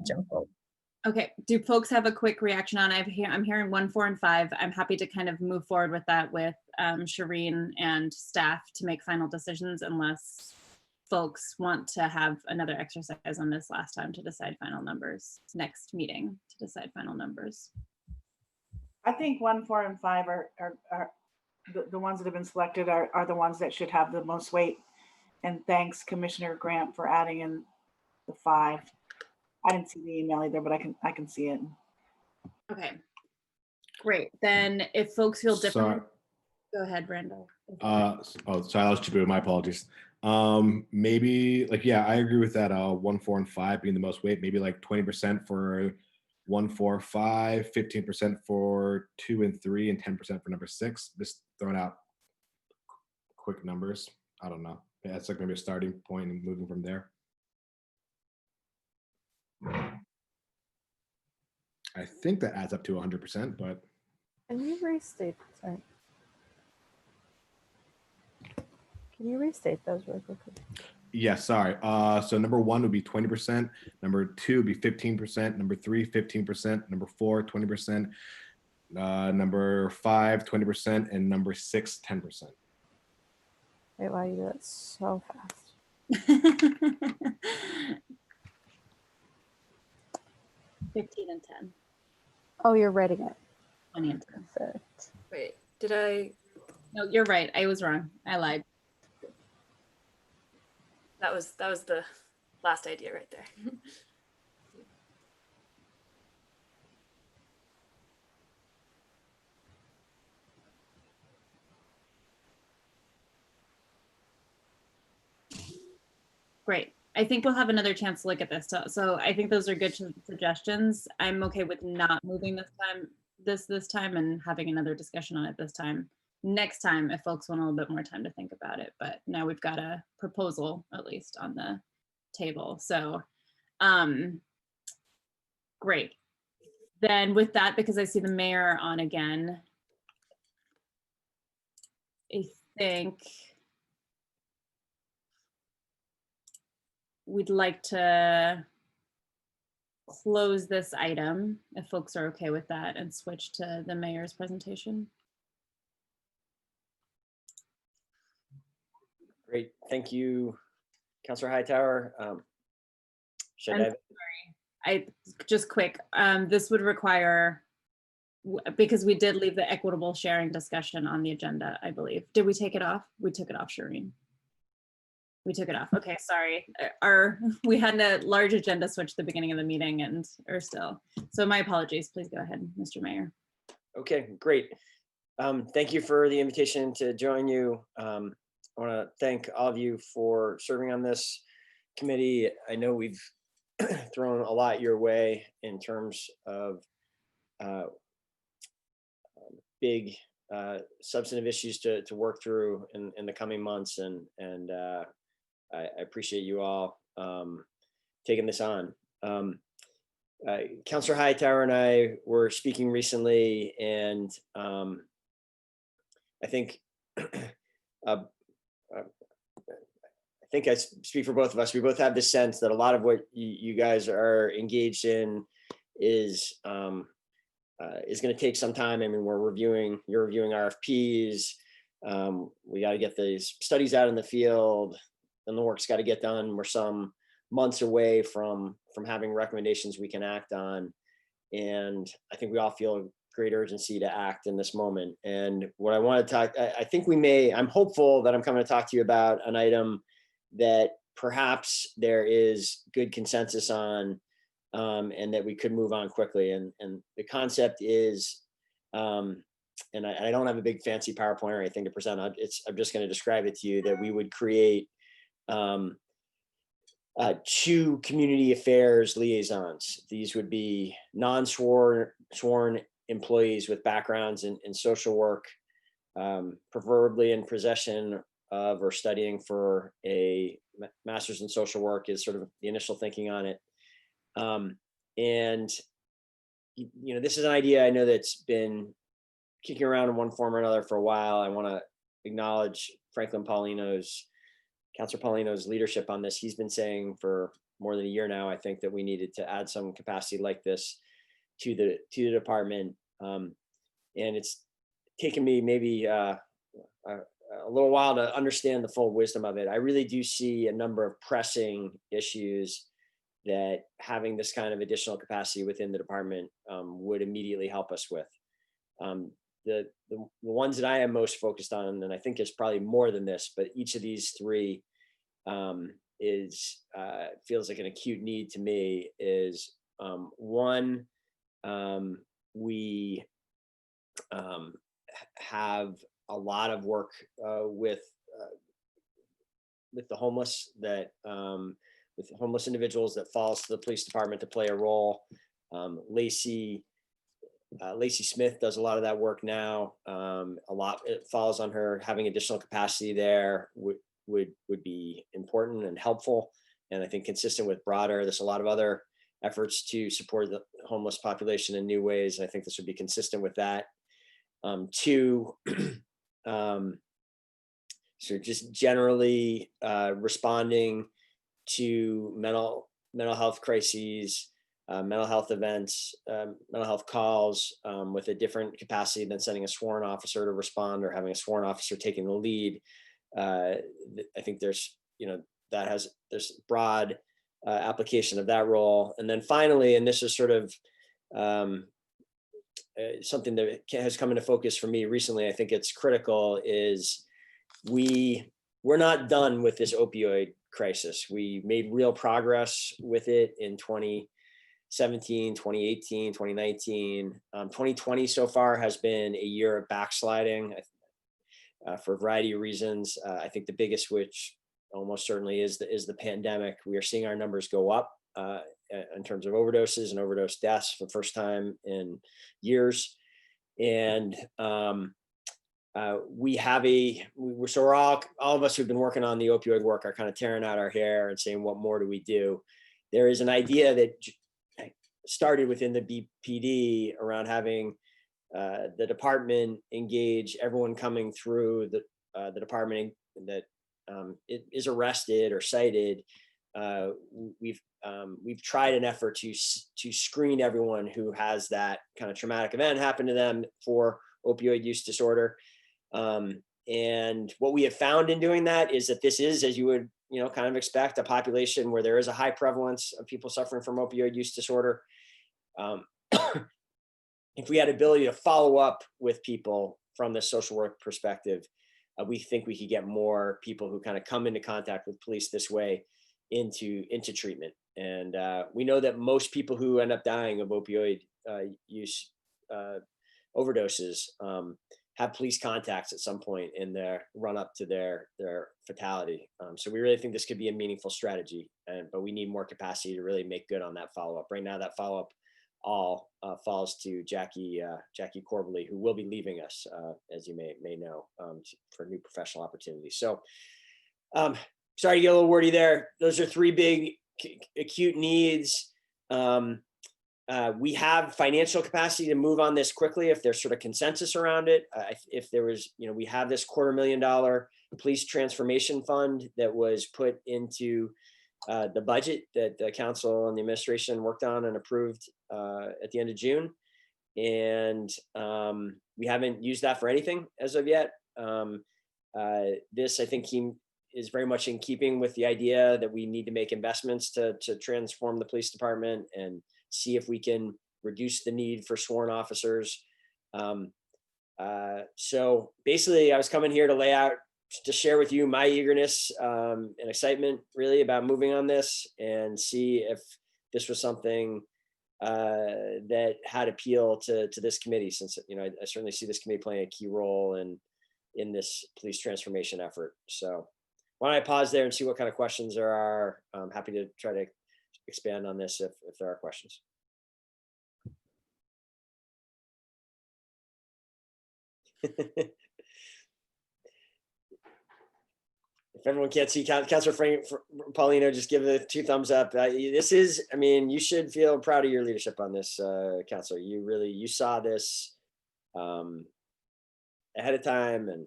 [SPEAKER 11] junk folder.
[SPEAKER 5] Okay, do folks have a quick reaction on, I'm hearing 1, 4, and 5. I'm happy to kind of move forward with that with Shireen and staff to make final decisions unless folks want to have another exercise on this last time to decide final numbers, next meeting to decide final numbers.
[SPEAKER 10] I think 1, 4, and 5 are the ones that have been selected are the ones that should have the most weight. And thanks Commissioner Grant for adding in the 5. I didn't see the email either, but I can see it.
[SPEAKER 5] Okay, great. Then if folks feel different,
[SPEAKER 4] Sorry.
[SPEAKER 5] go ahead, Randall.
[SPEAKER 4] Oh, sorry, that was Chibu. My apologies. Maybe like, yeah, I agree with that. 1, 4, and 5 being the most weight. Maybe like 20% for 1, 4, 5, 15% for 2 and 3, and 10% for number 6. Just throwing out quick numbers. I don't know. Yeah, it's like maybe a starting point and moving from there. I think that adds up to 100%, but
[SPEAKER 1] Can you restate? Sorry. Can you restate those really quickly?
[SPEAKER 4] yeah, sorry. So number 1 would be 20%. Number 2 would be 15%. Number 3, 15%. Number 4, 20%. Number 5, 20%, and number 6, 10%.
[SPEAKER 1] Wait, why you do that so fast?
[SPEAKER 5] 15 and 10.
[SPEAKER 1] Oh, you're writing it.
[SPEAKER 5] 20 and 10.
[SPEAKER 1] Perfect.
[SPEAKER 16] Wait, did I?
[SPEAKER 5] No, you're right. I was wrong. I lied.
[SPEAKER 16] That was the last idea right there.
[SPEAKER 5] Great. I think we'll have another chance to look at this. So I think those are good suggestions. I'm okay with not moving this time and having another discussion on it this time. Next time, if folks want a little bit more time to think about it, but now we've got a proposal at least on the table. So great. Then with that, because I see the mayor on again, I think we'd like to close this item if folks are okay with that and switch to the mayor's presentation.
[SPEAKER 15] Great, thank you, Councilor Hightower. Should
[SPEAKER 5] I'm
[SPEAKER 15] I?
[SPEAKER 5] sorry. I just quick. This would require, because we did leave the equitable sharing discussion on the agenda, I believe. Did we take it off? We took it off, Shireen. We took it off. Okay, sorry. We had a large agenda switch at the beginning of the meeting or still. So my apologies. Please go ahead, Mr. Mayor.
[SPEAKER 15] Okay, great. Thank you for the invitation to join you. I want to thank all of you for serving on this committee. I know we've thrown a lot your way in terms of big substantive issues to work through in the coming months, and I appreciate you all. taking this on. Councillor Hightower and I were speaking recently, and I think I think I speak for both of us. We both have the sense that a lot of what you guys are engaged in is going to take some time. I mean, you're reviewing RFPs. We got to get these studies out in the field, and the work's got to get done. We're some months away from having recommendations we can act on, and I think we all feel great urgency to act in this moment. And what I want to talk, I think I'm hopeful that I'm coming to talk to you about an item that perhaps there is good consensus on, and that we could move on quickly. And the concept is, and I don't have a big fancy PowerPoint or anything to present. I'm just going to describe it to you, that we would create 2 community affairs liaisons. These would be non-sworn employees with backgrounds in social work, preferably in possession of or studying for a master's in social work is sort of the initial thinking on it. And this is an idea I know that's been kicking around in one form or another for a while. I want to acknowledge Councilor Paulino's leadership on this. He's been saying for more than a year now, I think, that we needed to add some capacity like this to the department. And it's taken me maybe a little while to understand the full wisdom of it. I really do see a number of pressing issues that having this kind of additional capacity within the department would immediately help us with. The ones that I am most focused on, and I think there's probably more than this, but each of these 3 feels like an acute need to me, is one, we have a lot of work with the homeless, that with homeless individuals, that falls to the police department to play a role. Lacey Smith does a lot of that work now. It falls on her. Having additional capacity there would be important and helpful, and I think consistent with broader. There's a lot of other efforts to support the homeless population in new ways. I think this would be consistent with that. 2, so just generally responding to mental health crises, mental health events, mental health calls with a different capacity than sending a sworn officer to respond or having a sworn officer taking the lead. I think there's broad application of that role. And then finally, and this is sort of something that has come into focus for me recently, I think it's critical, is we're not done with this opioid crisis. We made real progress with it in 2017, 2018, 2019. 2020 so far has been a year of backsliding for a variety of reasons. I think the biggest, which almost certainly is the pandemic. We are seeing our numbers go up in terms of overdoses and overdose deaths for the first time in years. And we're all of us who've been working on the opioid work are kind of tearing out our hair and saying, what more do we do? There is an idea that started within the BPD around having the department engage everyone coming through the department that is arrested or cited. We've tried an effort to screen everyone who has that kind of traumatic event happen to them for opioid use disorder. And what we have found in doing that is that this is, as you would kind of expect, a population where there is a high prevalence of people suffering from opioid use disorder. If we had ability to follow up with people from the social work perspective, we think we could get more people who kind of come into contact with police this way into treatment. And we know that most people who end up dying of opioid use overdoses have police contacts at some point in their run up to their fatality. So we really think this could be a meaningful strategy, but we need more capacity to really make good on that follow-up. Right now, that follow-up all falls to Jackie Corbally, who will be leaving us, as you may know, for new professional opportunities. So sorry to get a little wordy there. Those are 3 big acute needs. We have financial capacity to move on this quickly if there's sort of consensus around it. If there was, we have this $250,000 police transformation fund that was put into the budget that the council and the administration worked on and approved at the end of June. And we haven't used that for anything as of yet. This, I think, is very much in keeping with the idea that we need to make investments to transform the police department and see if we can reduce the need for sworn officers. So basically, I was coming here to lay out, to share with you my eagerness and excitement really about moving on this and see if this was something that had appeal to this committee, since I certainly see this committee playing a key role in this police transformation effort. So why don't I pause there and see what kind of questions there are. I'm happy to try to expand on this if there are questions. If everyone can't see, Councilor Paulino, just give the 2 thumbs up. This is, you should feel proud of your leadership on this, Councilor. You saw this ahead of time, and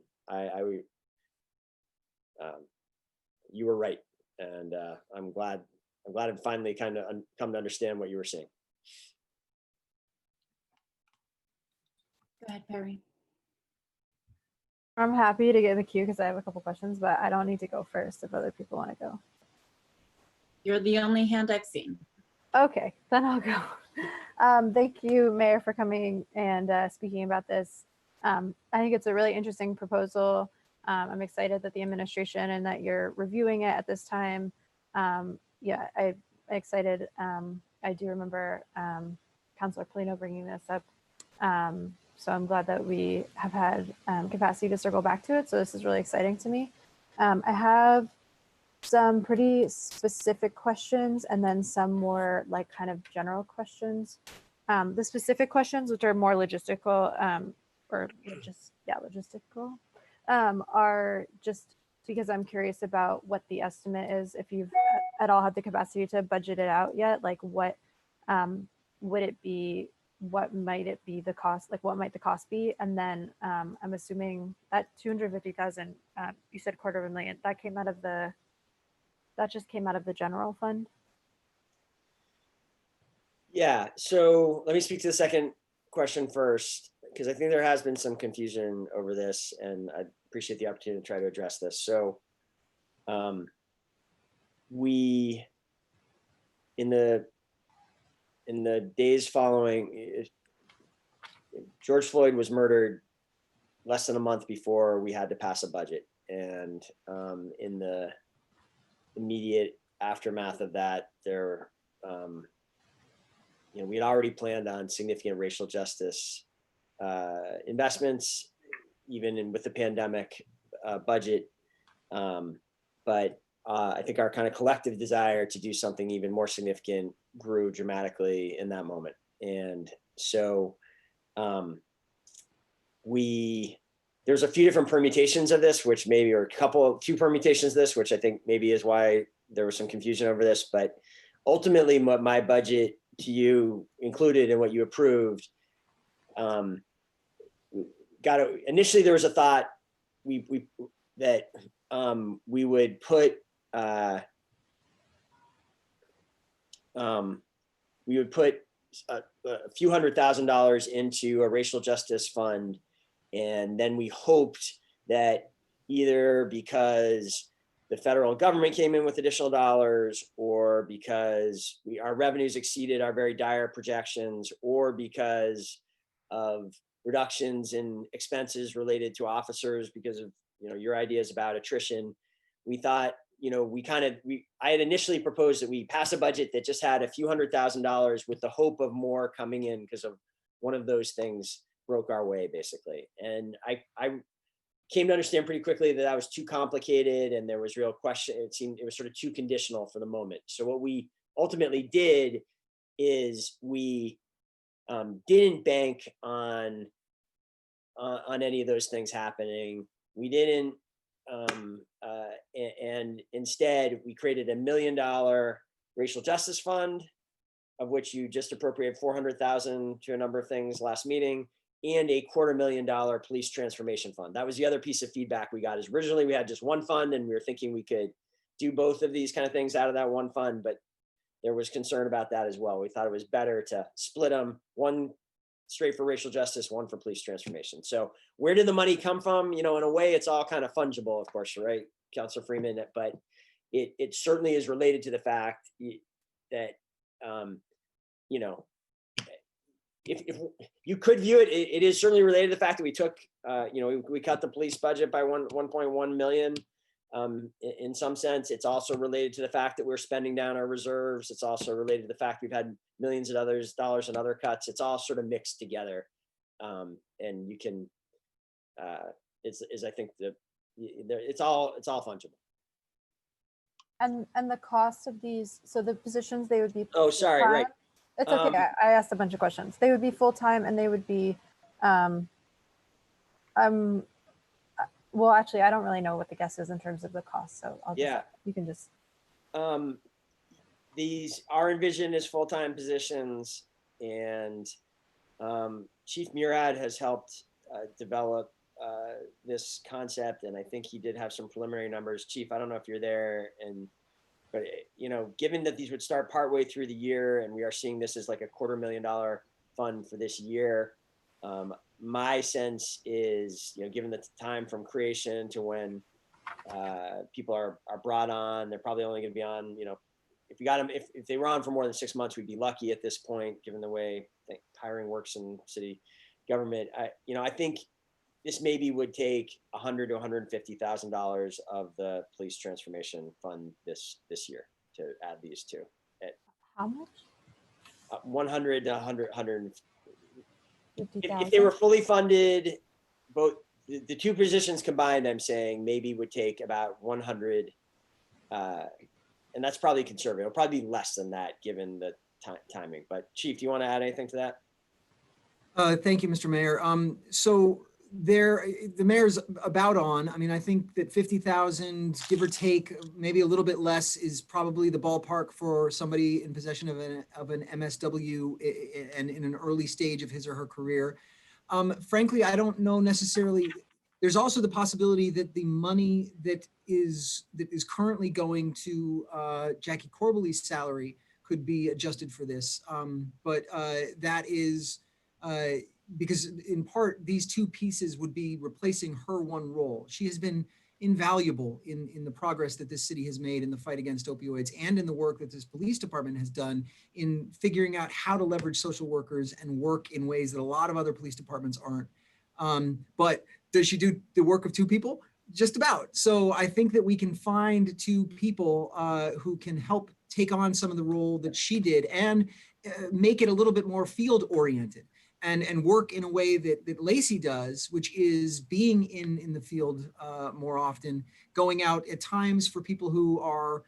[SPEAKER 15] you were right. And I'm glad I finally kind of come to understand what you were saying.
[SPEAKER 5] Go ahead, Perry.
[SPEAKER 1] I'm happy to get in the queue because I have a couple questions, but I don't need to go first if other people want to go.
[SPEAKER 5] You're the only hand I've seen.
[SPEAKER 1] Okay, then I'll go. Thank you, Mayor, for coming and speaking about this. I think it's a really interesting proposal. I'm excited that the administration and that you're reviewing it at this time. Yeah, I'm excited. I do remember Councilor Polino bringing this up. So I'm glad that we have had capacity to circle back to it. So this is really exciting to me. I have some pretty specific questions and then some more like kind of general questions. The specific questions, which are more logistical logistical, are just because I'm curious about what the estimate is. If you've at all had the capacity to budget it out yet, like what would it be? What might it be the cost? Like what might the cost be? And then I'm assuming that 250,000, you said $250,000, that just came out of the general fund.
[SPEAKER 15] Yeah, so let me speak to the second question first, because I think there has been some confusion over this, and I appreciate the opportunity to try to address this. So we, in the days following, George Floyd was murdered less than a month before we had to pass a budget. And in the immediate aftermath of that, we had already planned on significant racial justice investments, even with the pandemic budget. But I think our kind of collective desire to do something even more significant grew dramatically in that moment. And so there's a few different permutations of this, which maybe, or two permutations of this, which I think maybe is why there was some confusion over this. But ultimately, what my budget to you included and what you approved, initially there was a thought that we would put a few $100,000 into a racial justice fund, and then we hoped that either because the federal government came in with additional dollars, or because our revenues exceeded our very dire projections, or because of reductions in expenses related to officers because of your ideas about attrition, we thought I had initially proposed that we pass a budget that just had a few $100,000 with the hope of more coming in because of one of those things broke our way, basically. And I came to understand pretty quickly that was too complicated, and there was real question. It seemed it was sort of too conditional for the moment. So what we ultimately did is we didn't bank on any of those things happening. We didn't, and instead we created $1 million racial justice fund, of which you just appropriated 400,000 to a number of things last meeting, and a $250,000 police transformation fund. That was the other piece of feedback we got. Is originally we had just one fund, and we were thinking we could do both of these kind of things out of that one fund, but there was concern about that as well. We thought it was better to split them, one straight for racial justice, one for police transformation. So where did the money come from? You know, in a way, it's all kind of fungible, of course, right, Councilor Freeman, but it certainly is related to the fact that, you know, if you could view it, it is certainly related to the fact that we took, you know, we cut the police budget by 1.1 million. In some sense, it's also related to the fact that we're spending down our reserves. It's also related to the fact we've had millions of dollars in other cuts. It's all sort of mixed together, and you can, I think it's all fungible.
[SPEAKER 1] And the cost of these, so the positions, they would be.
[SPEAKER 15] Oh, sorry, right.
[SPEAKER 1] It's okay. I asked a bunch of questions. They would be full-time, and they would be, well, actually, I don't really know what the guess is in terms of the cost, so I'll just, you can just.
[SPEAKER 15] These are envisioned as full-time positions, and Chief Murad has helped develop this concept, and I think he did have some preliminary numbers. Chief, I don't know if you're there, but you know, given that these would start partway through the year, and we are seeing this as like a $250,000 fund for this year, my sense is, you know, given the time from creation to when people are brought on, they're probably only going to be on, you know, if you got them, if they were on for more than 6 months, we'd be lucky at this point, given the way hiring works in city government. I think this maybe would take $100,000 to $150,000 of the police transformation fund this year to add these two.
[SPEAKER 1] How much?
[SPEAKER 15] 100 to 100. If they were fully funded, both the two positions combined, I'm saying maybe would take about 100, and that's probably conservative. It'll probably be less than that given the timing. But Chief, do you want to add anything to that?
[SPEAKER 17] Thank you, Mr. Mayor. So the mayor's about on. I mean, I think that 50,000, give or take, maybe a little bit less, is probably the ballpark for somebody in possession of an MSW and in an early stage of his or her career. Frankly, I don't know necessarily. There's also the possibility that the money that is currently going to Jackie Corbely's salary could be adjusted for this. But that is because in part, these two pieces would be replacing her one role. She has been invaluable in the progress that this city has made in the fight against opioids and in the work that this police department has done in figuring out how to leverage social workers and work in ways that a lot of other police departments aren't. But does she do the work of two people? Just about. So I think that we can find two people who can help take on some of the role that she did and make it a little bit more field oriented. And work in a way that Lacey does, which is being in the field more often, going out at times for people who are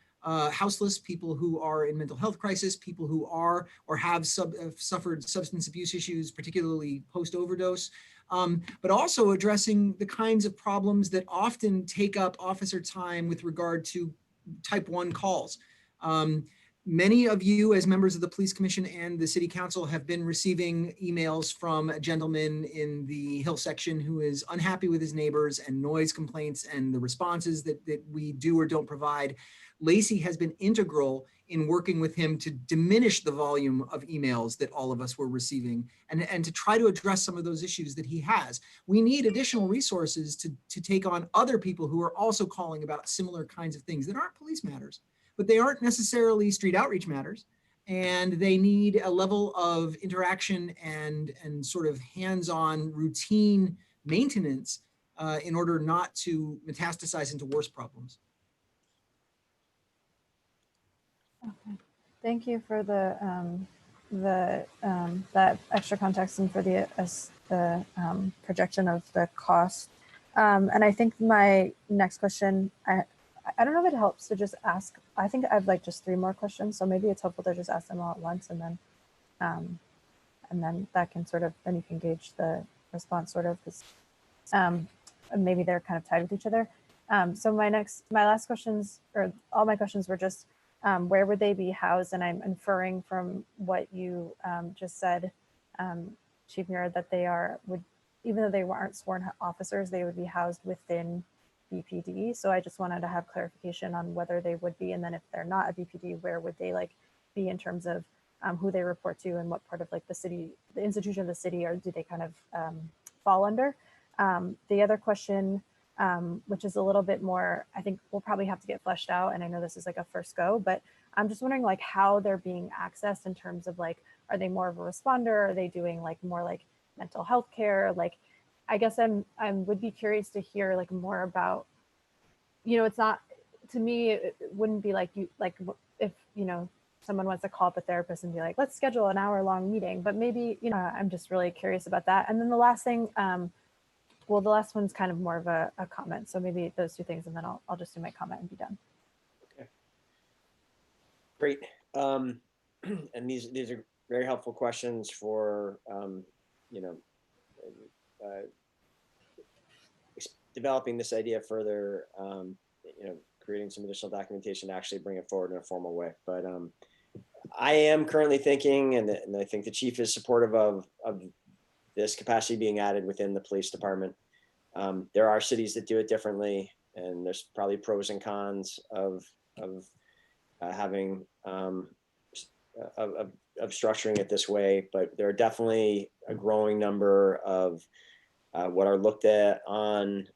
[SPEAKER 17] houseless, people who are in mental health crisis, people who are or have suffered substance abuse issues, particularly post-overdose, but also addressing the kinds of problems that often take up officer time with regard to type 1 calls. Many of you as members of the Police Commission and the City Council have been receiving emails from a gentleman in the Hill section who is unhappy with his neighbors and noise complaints and the responses that we do or don't provide. Lacey has been integral in working with him to diminish the volume of emails that all of us were receiving and to try to address some of those issues that he has. We need additional resources to take on other people who are also calling about similar kinds of things that aren't police matters, but they aren't necessarily street outreach matters, and they need a level of interaction and sort of hands-on routine maintenance in order not to metastasize into worse problems.
[SPEAKER 1] Okay, thank you for that extra context and for the projection of the cost. And I think my next question, I don't know if it helps to just ask. I think I've like just 3 more questions, so maybe it's helpful to just ask them all at once, and then that can sort of, then you can gauge the response sort of, because maybe they're kind of tied with each other. So my last questions, or all my questions, were just where would they be housed? And I'm inferring from what you just said, Chief Muir, that they even though they aren't sworn officers, they would be housed within BPD. So I just wanted to have clarification on whether they would be, and then if they're not a BPD, where would they be in terms of who they report to and what part of the city, the institution of the city, or do they kind of fall under? The other question, which is a little bit more, I think we'll probably have to get fleshed out, and I know this is a first go, but I'm just wondering how they're being accessed in terms of are they more of a responder? Are they doing more mental health care? I guess I would be curious to hear more about, it's not, to me, it wouldn't be if, someone wants to call up a therapist and be like, let's schedule an hour-long meeting, but maybe, I'm just really curious about that. And then the last thing, well, the last one's kind of more of a comment. So maybe those two things, and then I'll just do my comment and be done.
[SPEAKER 15] Okay. Great. And these are very helpful questions for, developing this idea further, creating some additional documentation to actually bring it forward in a formal way. But I am currently thinking, and I think the chief is supportive of this capacity being added within the police department. There are cities that do it differently, and there's probably pros and cons of having of structuring it this way. But there are definitely a growing number of what are looked at on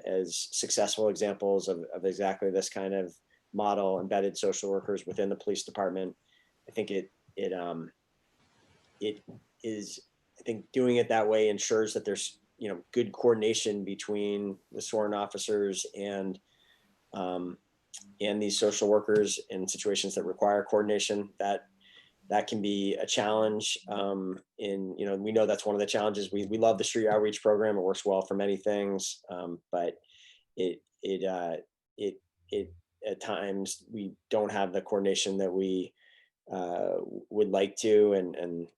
[SPEAKER 15] as successful examples of exactly this kind of model, embedded social workers within the police department. I think it is, I think doing it that way ensures that there's good coordination between the sworn officers and these social workers in situations that require coordination. That can be a challenge. We know that's one of the challenges. We love the street outreach program. It works well for many things, but it at times we don't have the coordination that we would like to, and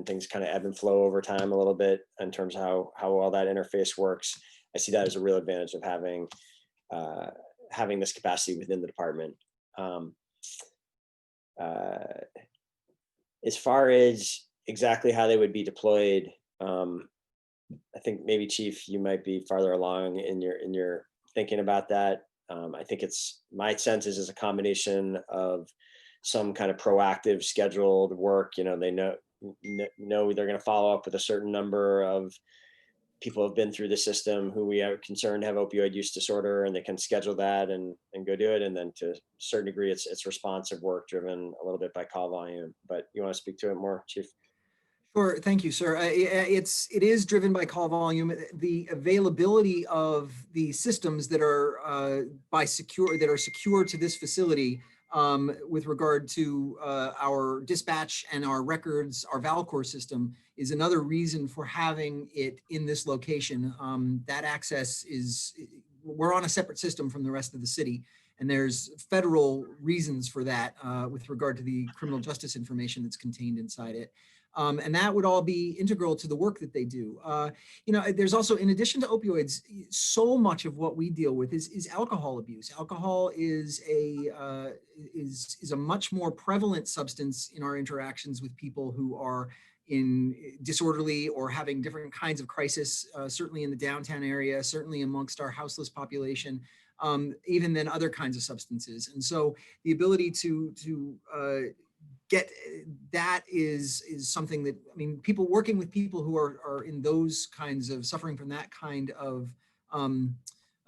[SPEAKER 15] things kind of ebb and flow over time a little bit in terms of how all that interface works. I see that as a real advantage of having this capacity within the department. As far as exactly how they would be deployed, I think maybe Chief, you might be farther along in your thinking about that. I think my sense is a combination of some kind of proactive scheduled work. They know they're going to follow up with a certain number of people who have been through the system who we are concerned have opioid use disorder, and they can schedule that and go do it. And then to a certain degree, it's responsive work driven a little bit by call volume. But you want to speak to it more, Chief?
[SPEAKER 17] Sure, thank you, sir. It is driven by call volume. The availability of the systems that are secure to this facility, with regard to our dispatch and our records, our Valcor system, is another reason for having it in this location. That access we're on a separate system from the rest of the city, and there's federal reasons for that with regard to the criminal justice information that's contained inside it. And that would all be integral to the work that they do. There's also, in addition to opioids, so much of what we deal with is alcohol abuse. Alcohol is a much more prevalent substance in our interactions with people who are in disorderly or having different kinds of crisis, certainly in the downtown area, certainly amongst our houseless population, even than other kinds of substances. And so the ability to get that is something that, people working with people who are in those kinds of suffering from that kind of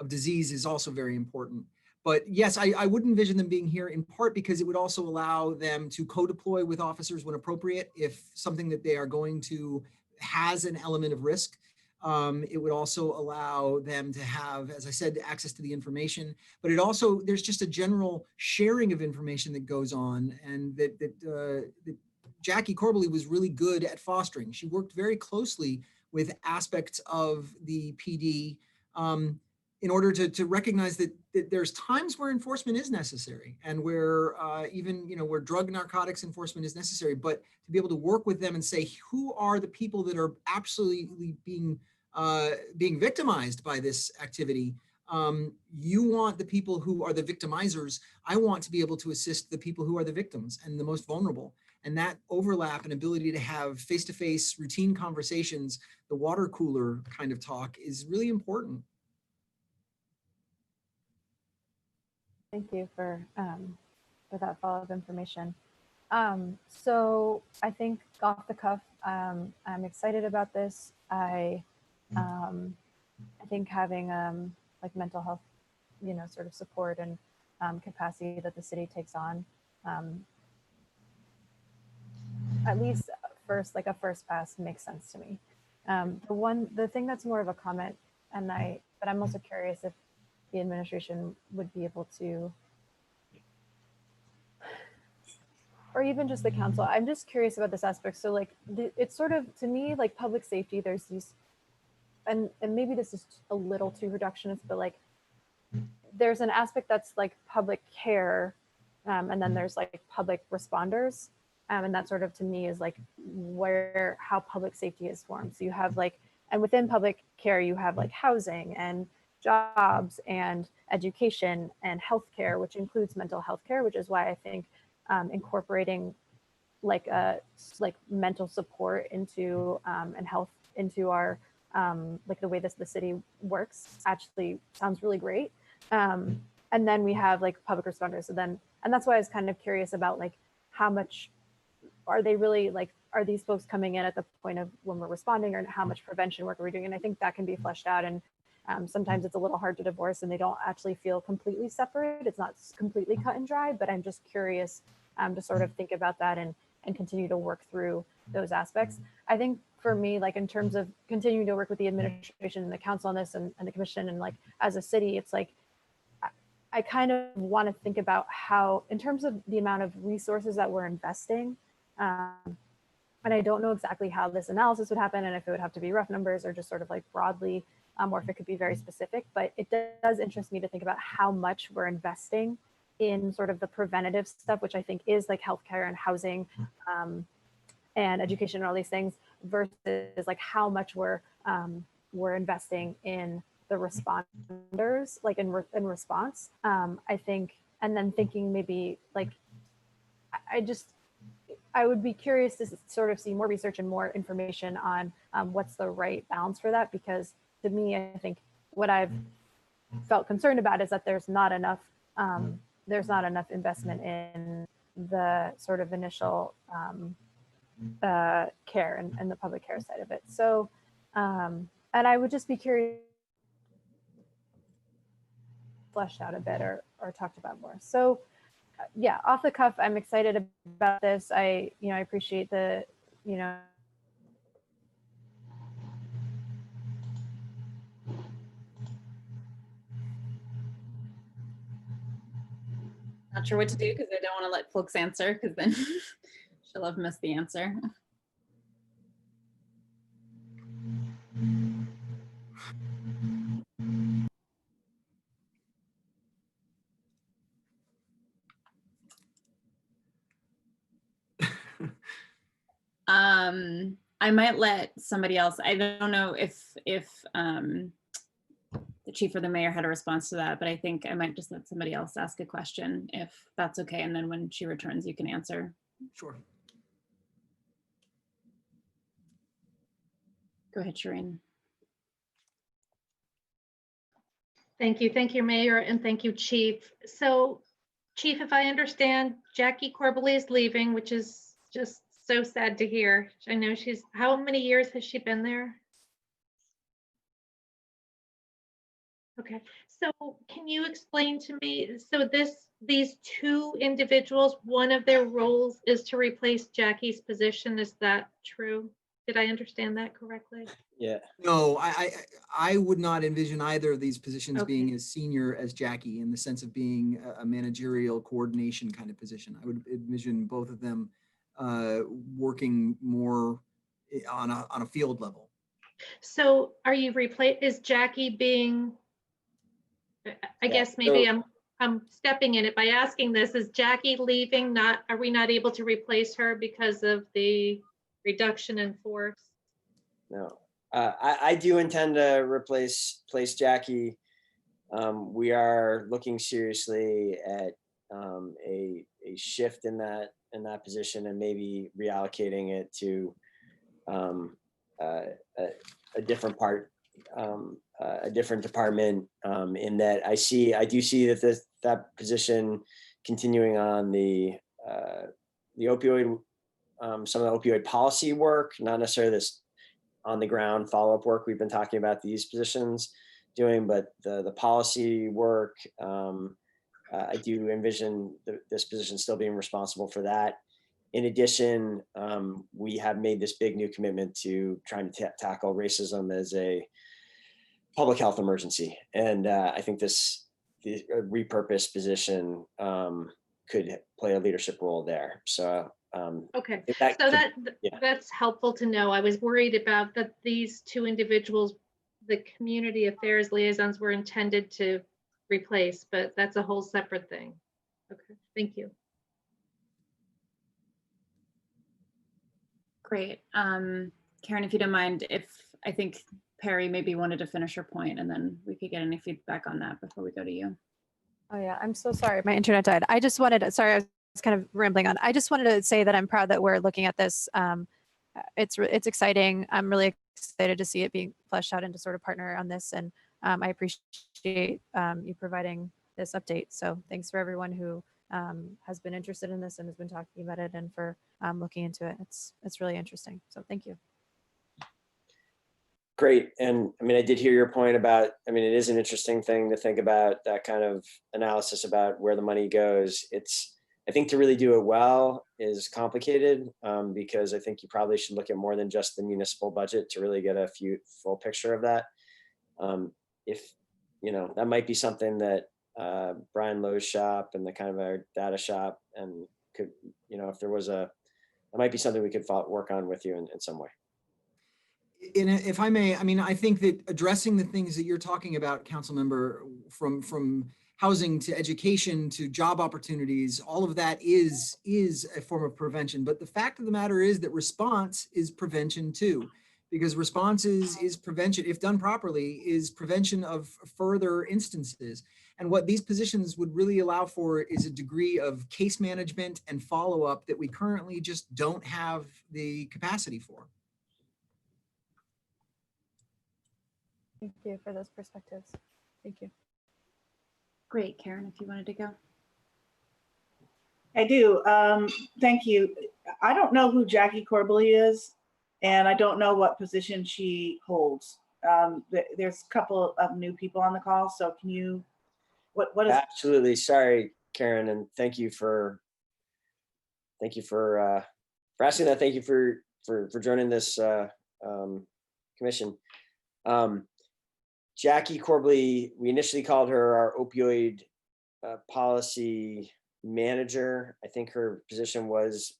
[SPEAKER 17] disease is also very important. But yes, I would envision them being here in part because it would also allow them to co-deploy with officers when appropriate. If something that they are going to has an element of risk, it would also allow them to have, as I said, access to the information, but it also, there's just a general sharing of information that goes on, and that Jackie Corbally was really good at fostering. She worked very closely with aspects of the PD in order to recognize that there's times where enforcement is necessary, and where even where drug narcotics enforcement is necessary, but to be able to work with them and say, who are the people that are absolutely being victimized by this activity, You want the people who are the victimizers. I want to be able to assist the people who are the victims and the most vulnerable. And that overlap and ability to have face-to-face routine conversations, the water cooler kind of talk, is really important.
[SPEAKER 1] Thank you for that follow-up information. So I think off the cuff, I'm excited about this. I think having like mental health, sort of support and capacity that the city takes on, at least like a first pass makes sense to me. The thing that's more of a comment, but I'm also curious if the administration would be able to, or even just the council. I'm just curious about this aspect. So like, it's sort of, to me, like public safety, there's these, and maybe this is a little too reductionist, but like, there's an aspect that's like public care, and then there's like public responders. And that sort of, to me, is like how public safety is formed. So you have like, and within public care, you have like housing and jobs and education and healthcare, which includes mental health care, which is why I think incorporating like mental support into and health into our like the way the city works actually sounds really great. And then we have like public responders. And that's why I was kind of curious about like how much are they really like, are these folks coming in at the point of when we're responding, or how much prevention work are we doing? And I think that can be fleshed out. And sometimes it's a little hard to divorce and they don't actually feel completely separate. It's not completely cut and dry, but I'm just curious to sort of think about that and continue to work through those aspects. I think for me, like in terms of continuing to work with the administration and the council on this and the commission, and like as a city, it's like, I kind of want to think about how, in terms of the amount of resources that we're investing, and I don't know exactly how this analysis would happen and if it would have to be rough numbers or just sort of like broadly, or if it could be very specific, but it does interest me to think about how much we're investing in sort of the preventative stuff, which I think is like healthcare and housing and education and all these things, versus like how much we're investing in the responders, like in response. I think, and then thinking maybe like, I would be curious to sort of see more research and more information on what's the right balance for that, because to me, I think what I've felt concerned about is that there's not enough investment in the sort of initial care and the public care side of it. So, and I would just be curious, fleshed out a bit or talked about more. So yeah, off the cuff, I'm excited about this. I appreciate the,
[SPEAKER 5] Not sure what to do because I don't want to let folks answer because then she'll have missed the answer. I might let somebody else. I don't know if the chief or the mayor had a response to that, but I think I might just let somebody else ask a question if that's okay. And then when she returns, you can answer.
[SPEAKER 17] Sure.
[SPEAKER 5] Go ahead, Shireen.
[SPEAKER 14] Thank you, Mayor, and thank you, Chief. So, Chief, if I understand, Jackie Corbally is leaving, which is just so sad to hear. I know how many years has she been there? Okay, so can you explain to me, so these two individuals, one of their roles is to replace Jackie's position, is that true? Did I understand that correctly?
[SPEAKER 15] Yeah.
[SPEAKER 17] No, I would not envision either of these positions being as senior as Jackie, in the sense of being a managerial coordination kind of position. I would envision both of them working more on a field level.
[SPEAKER 14] So is Jackie being, I guess maybe I'm stepping in it by asking this, is Jackie leaving? Are we not able to replace her because of the reduction in force?
[SPEAKER 15] No, I do intend to replace Jackie. We are looking seriously at a shift in that position and maybe reallocating it to a different part, a different department. In that I do see that that position continuing on the opioid, some of the opioid policy work, not necessarily this on the ground follow-up work we've been talking about these positions doing, but the policy work. I do envision this position still being responsible for that. In addition, we have made this big new commitment to trying to tackle racism as a public health emergency. And I think the repurposed position could play a leadership role there. So
[SPEAKER 14] okay, that's helpful to know. I was worried about that these two individuals, the community affairs liaisons, were intended to replace, but that's a whole separate thing. Okay, thank you.
[SPEAKER 5] Great. Karen, if you don't mind, I think Perry maybe wanted to finish her point, and then we could get any feedback on that before we go to you.
[SPEAKER 1] Oh yeah, I'm so sorry. My internet died. I just wanted to, sorry, I was kind of rambling on. I just wanted to say that I'm proud that we're looking at this. It's exciting. I'm really excited to see it being fleshed out and to sort of partner on this. And I appreciate you providing this update. So thanks for everyone who has been interested in this and has been talking about it, and for looking into it. It's really interesting. So thank you.
[SPEAKER 15] Great. And I mean, I did hear your point about, I mean, it is an interesting thing to think about, that kind of analysis about where the money goes. I think to really do it well is complicated, because I think you probably should look at more than just the municipal budget to really get a full picture of that. That might be something that Brian Lowe's shop and the kind of our data shop, and could, if there was that might be something we could work on with you in some way.
[SPEAKER 17] If I may, I mean, I think that addressing the things that you're talking about, council member, from housing to education to job opportunities, all of that is a form of prevention. But the fact of the matter is that response is prevention too, because response is prevention, if done properly, is prevention of further instances. And what these positions would really allow for is a degree of case management and follow-up that we currently just don't have the capacity for.
[SPEAKER 1] Thank you for those perspectives. Thank you.
[SPEAKER 5] Great, Karen, if you wanted to go.
[SPEAKER 10] I do. Thank you. I don't know who Jackie Corbally is, and I don't know what position she holds. There's a couple of new people on the call, so can you, what is?
[SPEAKER 15] Absolutely. Sorry, Karen, and thank you for asking that. Thank you for joining this commission. Jackie Corbally, we initially called her our opioid policy manager. I think her position was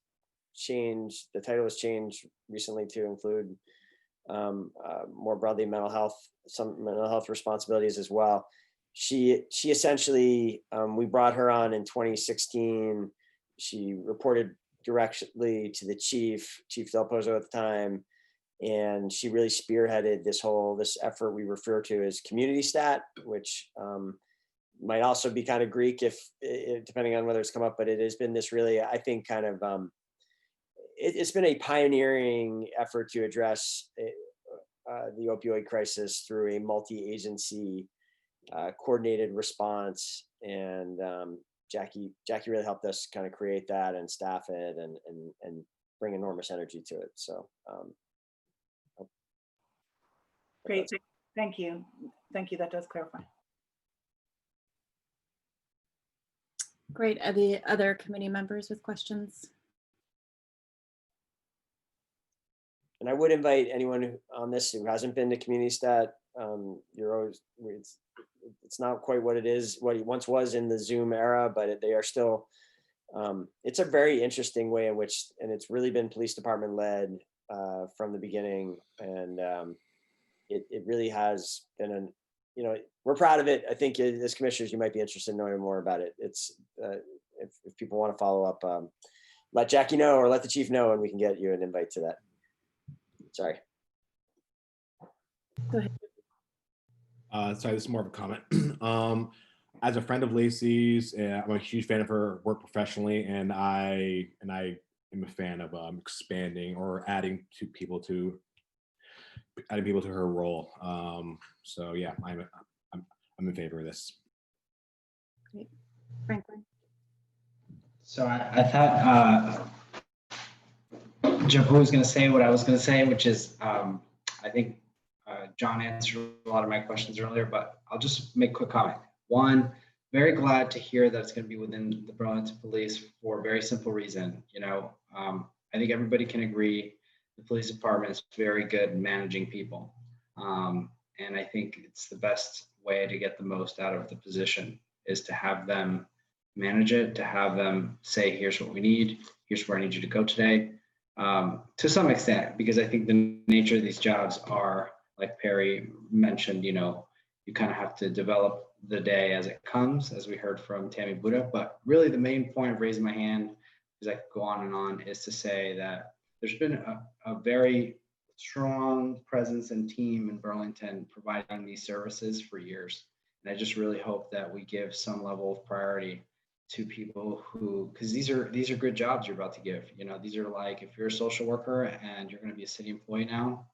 [SPEAKER 15] changed. The title was changed recently to include more broadly some mental health responsibilities as well. She essentially, we brought her on in 2016. She reported directly to the Chief Del Pozo at the time. And she really spearheaded this effort we refer to as community stat, which might also be kind of Greek if depending on whether it's come up, but it has been this really, I think, kind of, it's been a pioneering effort to address the opioid crisis through a multi-agency coordinated response. And Jackie really helped us kind of create that and staff it and bring enormous energy to it. So.
[SPEAKER 10] Great, thank you. Thank you, that does clarify.
[SPEAKER 5] Great, are the other committee members with questions?
[SPEAKER 15] And I would invite anyone on this who hasn't been to community stat, it's not quite what it is, what it once was in the Zoom era, but they are still, it's a very interesting way in which, and it's really been police department led from the beginning. And it really has been we're proud of it. I think as commissioners, you might be interested in knowing more about it. It's if people want to follow up, let Jackie know or let the chief know, and we can get you an invite to that. Sorry.
[SPEAKER 5] Go ahead.
[SPEAKER 4] Sorry, this is more of a comment. As a friend of Lacey's, I'm a huge fan of her work professionally, and I am a fan of expanding or adding people to her role. So yeah, I'm in favor of this.
[SPEAKER 5] Great. Franklin.
[SPEAKER 18] So I thought Jabu was going to say what I was going to say, which is I think John answered a lot of my questions earlier, but I'll just make a quick comment. One, very glad to hear that it's going to be within the Burlington Police for a very simple reason. You know, I think everybody can agree the police department is very good at managing people. And I think it's the best way to get the most out of the position is to have them manage it, to have them say, here's what we need, here's where I need you to go today. To some extent, because I think the nature of these jobs are, like Perry mentioned, you know, you kind of have to develop the day as it comes, as we heard from Tammy Buddha. But really the main point of raising my hand, because I could go on and on, is to say that there's been a very strong presence and team in Burlington providing these services for years. And I just really hope that we give some level of priority to people who, because these are good jobs you're about to give. You know, these are like, if you're a social worker and you're going to be a city employee now,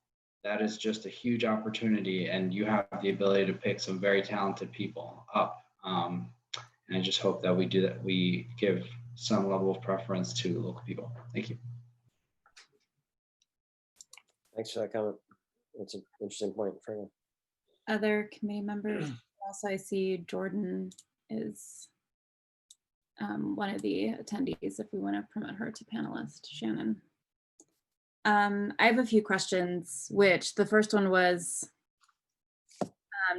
[SPEAKER 18] that is just a huge opportunity, and you have the ability to pick some very talented people up. And I just hope that we do that. We give some level of preference to local people. Thank you.
[SPEAKER 15] Thanks for that comment. That's an interesting point, Franklin.
[SPEAKER 5] Other committee members. Also, I see Jordan is one of the attendees if we want to promote her to panelist. Shannon. I have a few questions, which the first one was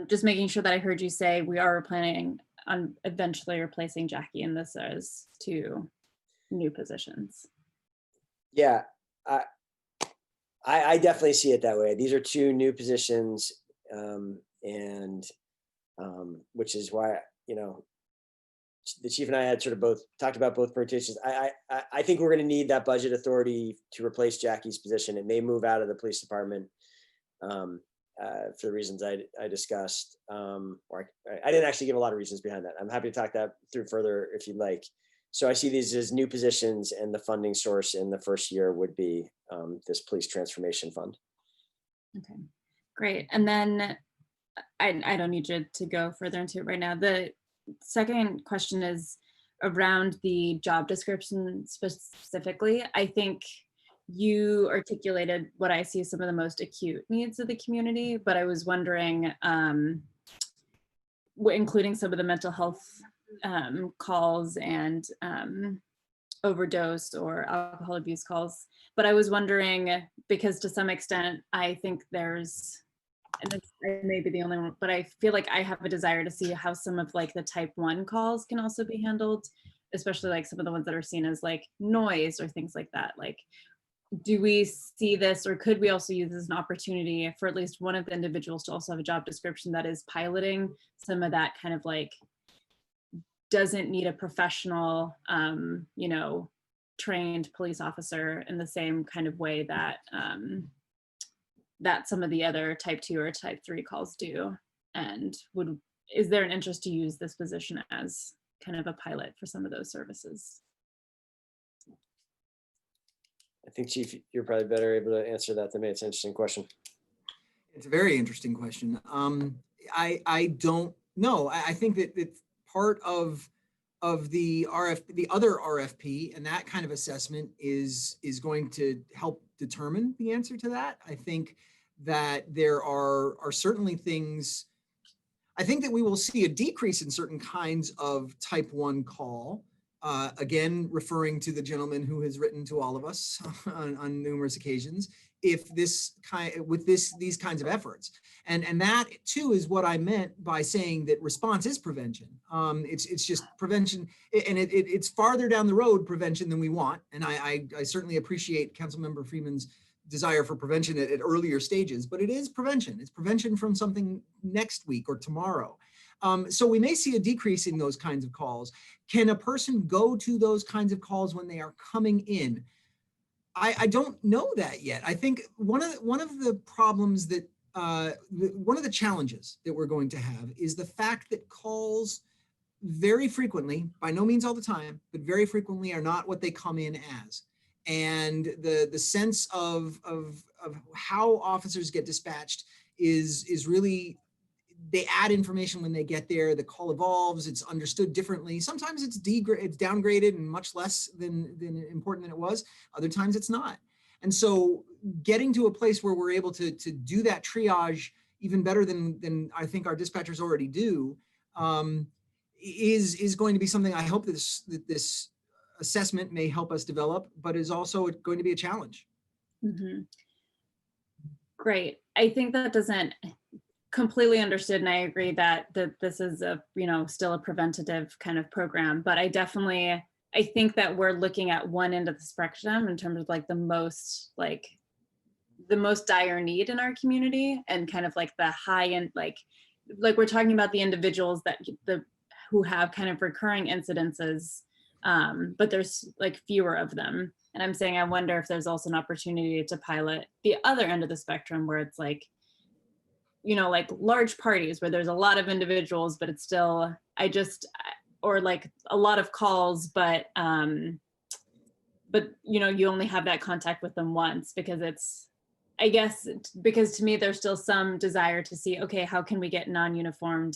[SPEAKER 5] just making sure that I heard you say we are planning on eventually replacing Jackie, and this is 2 new positions.
[SPEAKER 15] Yeah, I definitely see it that way. These are 2 new positions, and which is why, you know, the chief and I had sort of both talked about both rotations. I think we're going to need that budget authority to replace Jackie's position. It may move out of the police department for the reasons I discussed. Or I didn't actually give a lot of reasons behind that. I'm happy to talk that through further if you'd like. So I see these as new positions, and the funding source in the first year would be this police transformation fund.
[SPEAKER 5] Okay, great. And then I don't need you to go further into it right now. The second question is around the job description specifically. I think you articulated what I see as some of the most acute needs of the community, but I was wondering, including some of the mental health calls and overdose or alcohol abuse calls. But I was wondering, because to some extent, I think there's, and this may be the only one, but I feel like I have a desire to see how some of like the type 1 calls can also be handled, especially like some of the ones that are seen as like noise or things like that. Like, do we see this, or could we also use this as an opportunity for at least one of the individuals to also have a job description that is piloting some of that kind of like, doesn't need a professional, you know, trained police officer in the same kind of way that that some of the other type 2 or type 3 calls do? And is there an interest to use this position as kind of a pilot for some of those services?
[SPEAKER 15] I think, Chief, you're probably better able to answer that than me. It's an interesting question.
[SPEAKER 17] It's a very interesting question. I don't know. I think that it's part of the other RFP, and that kind of assessment is going to help determine the answer to that. I think that there are certainly things. I think that we will see a decrease in certain kinds of type 1 call. Again, referring to the gentleman who has written to all of us on numerous occasions, if these kinds of efforts, and that too is what I meant by saying that response is prevention. It's just prevention, and it's farther down the road prevention than we want. And I certainly appreciate Councilmember Freeman's desire for prevention at earlier stages, but it is prevention. It's prevention from something next week or tomorrow. So we may see a decrease in those kinds of calls. Can a person go to those kinds of calls when they are coming in? I don't know that yet. I think one of the problems that one of the challenges that we're going to have is the fact that calls very frequently, by no means all the time, but very frequently are not what they come in as. And the sense of how officers get dispatched is really, they add information when they get there, the call evolves, it's understood differently. Sometimes it's downgraded and much less than important than it was. Other times it's not. And so getting to a place where we're able to do that triage even better than I think our dispatchers already do, is going to be something I hope that this assessment may help us develop, but is also going to be a challenge.
[SPEAKER 5] Mm-hmm. Great. I think that doesn't completely understood, and I agree that this is a, you know, still a preventative kind of program, but I think that we're looking at one end of the spectrum in terms of like the most dire need in our community, and kind of like the high end, like we're talking about the individuals that who have kind of recurring incidences, but there's like fewer of them. And I'm saying, I wonder if there's also an opportunity to pilot the other end of the spectrum where it's like, you know, like large parties where there's a lot of individuals, but it's still, or like a lot of calls, but you know, you only have that contact with them once, because it's, I guess, because to me, there's still some desire to see, okay, how can we get non-uniformed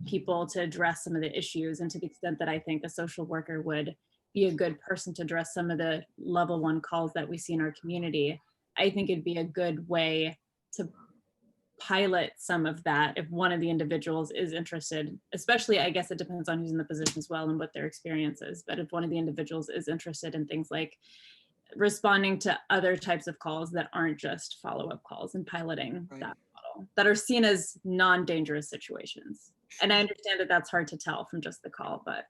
[SPEAKER 5] people to address some of the issues? And to the extent that I think a social worker would be a good person to address some of the level 1 calls that we see in our community, I think it'd be a good way to pilot some of that if one of the individuals is interested, especially, I guess it depends on who's in the position as well and what their experience is, but if one of the individuals is interested in things like responding to other types of calls that aren't just follow-up calls, and piloting that model, that are seen as non-dangerous situations. And I understand that that's hard to tell from just the call, but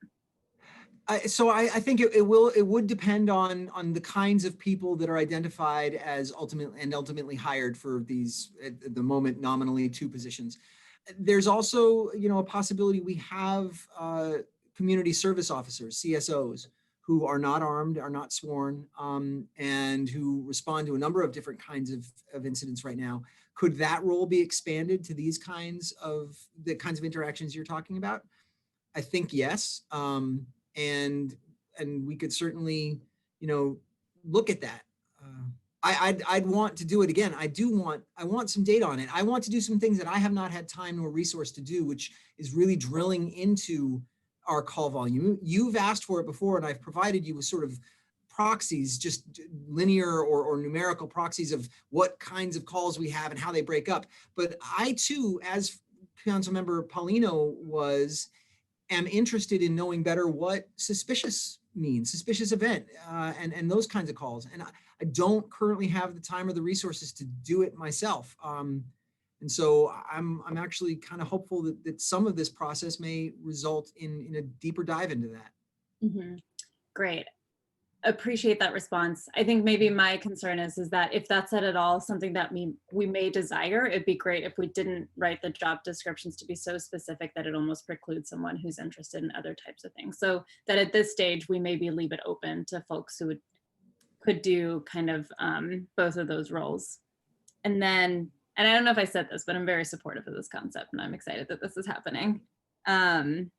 [SPEAKER 17] So I think it would depend on the kinds of people that are identified as ultimately hired for these, at the moment, nominally 2 positions. There's also, you know, a possibility we have community service officers, CSOs, who are not armed, are not sworn, and who respond to a number of different kinds of incidents right now. Could that role be expanded to these kinds of interactions you're talking about? I think yes. And we could certainly, you know, look at that. I'd want to do it again. I want some data on it. I want to do some things that I have not had time nor resource to do, which is really drilling into our call volume. You've asked for it before, and I've provided you with sort of proxies, just linear or numerical proxies of what kinds of calls we have and how they break up. But I too, as Councilmember Paulino am interested in knowing better what suspicious means, suspicious event, and those kinds of calls. And I don't currently have the time or the resources to do it myself. And so I'm actually kind of hopeful that some of this process may result in a deeper dive into that.
[SPEAKER 5] Mm-hmm. Great. Appreciate that response. I think maybe my concern is that if that's at all something that we may desire, it'd be great if we didn't write the job descriptions to be so specific that it almost precludes someone who's interested in other types of things. So that at this stage, we maybe leave it open to folks who could do kind of both of those roles. And then, and I don't know if I said this, but I'm very supportive of this concept, and I'm excited that this is happening. And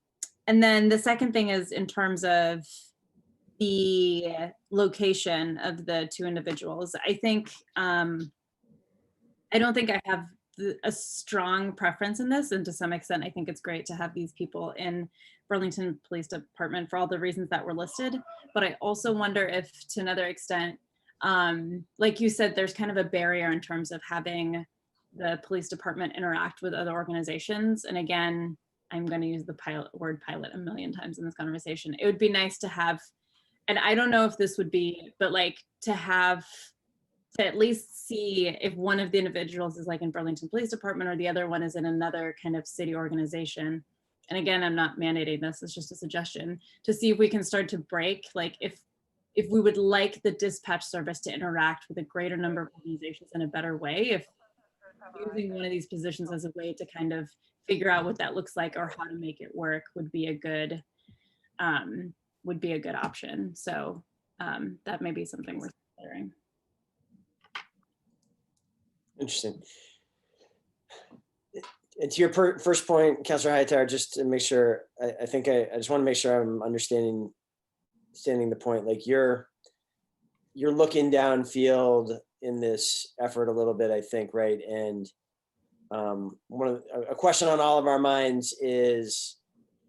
[SPEAKER 5] then the second thing is in terms of the location of the 2 individuals. I think, I don't think I have a strong preference in this, and to some extent, I think it's great to have these people in Burlington Police Department for all the reasons that were listed. But I also wonder if, to another extent, like you said, there's kind of a barrier in terms of having the police department interact with other organizations. And again, I'm going to use the word pilot a million times in this conversation. It would be nice to have, and I don't know if this would be, but like to at least see if one of the individuals is like in Burlington Police Department or the other one is in another kind of city organization. And again, I'm not mandating this, it's just a suggestion to see if we can start to break, like if we would like the dispatch service to interact with a greater number of organizations in a better way, if using one of these positions as a way to kind of figure out what that looks like or how to make it work would be a good option. So that may be something worth considering.
[SPEAKER 15] Interesting. And to your first point, Councilor Hightower, just to make sure, I think I just want to make sure I'm understanding the point. Like you're looking downfield in this effort a little bit, I think, right? And a question on all of our minds is,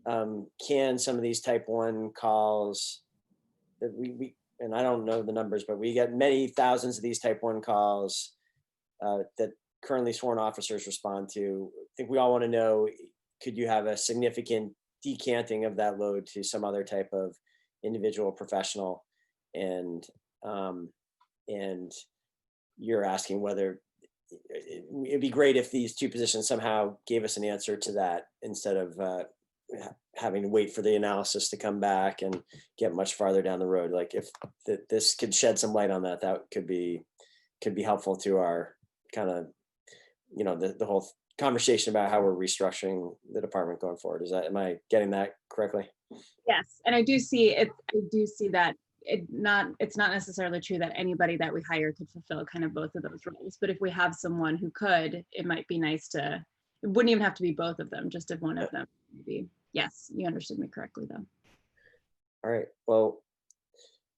[SPEAKER 15] can some of these type 1 calls that we and I don't know the numbers, but we get many thousands of these type 1 calls that currently sworn officers respond to. I think we all want to know, could you have a significant decanting of that load to some other type of individual professional? And you're asking whether it'd be great if these 2 positions somehow gave us an answer to that instead of having to wait for the analysis to come back and get much farther down the road. Like if this could shed some light on that, that could be helpful to our kind of, the whole conversation about how we're restructuring the department going forward. Am I getting that correctly?
[SPEAKER 5] Yes, and I do see it. I do see that it's not necessarily true that anybody that we hire could fulfill kind of both of those roles. But if we have someone who could, it might be nice to. It wouldn't even have to be both of them, just if one of them maybe. Yes, you understood me correctly, though.
[SPEAKER 15] All right. Well,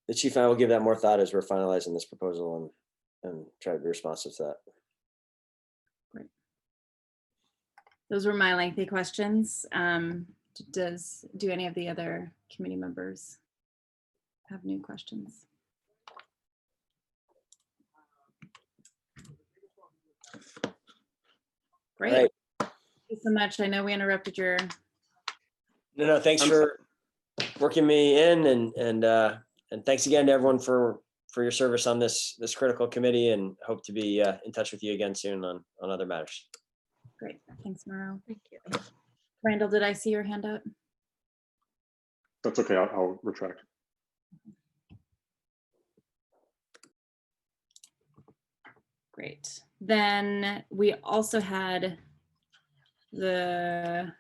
[SPEAKER 15] the chief and I will give that more thought as we're finalizing this proposal and try to be responsive to that.
[SPEAKER 5] Great. Those were my lengthy questions. Do any of the other committee members have new questions? Great.
[SPEAKER 15] Right.
[SPEAKER 5] Thank you so much. I know we interrupted your.
[SPEAKER 15] No, thanks for working me in, and thanks again to everyone for your service on this critical committee, and hope to be in touch with you again soon on other matters.
[SPEAKER 5] Great. Thanks, Mauro. Thank you. Randall, did I see your hand up?
[SPEAKER 13] That's okay. I'll retract.
[SPEAKER 5] Great. Then we also had the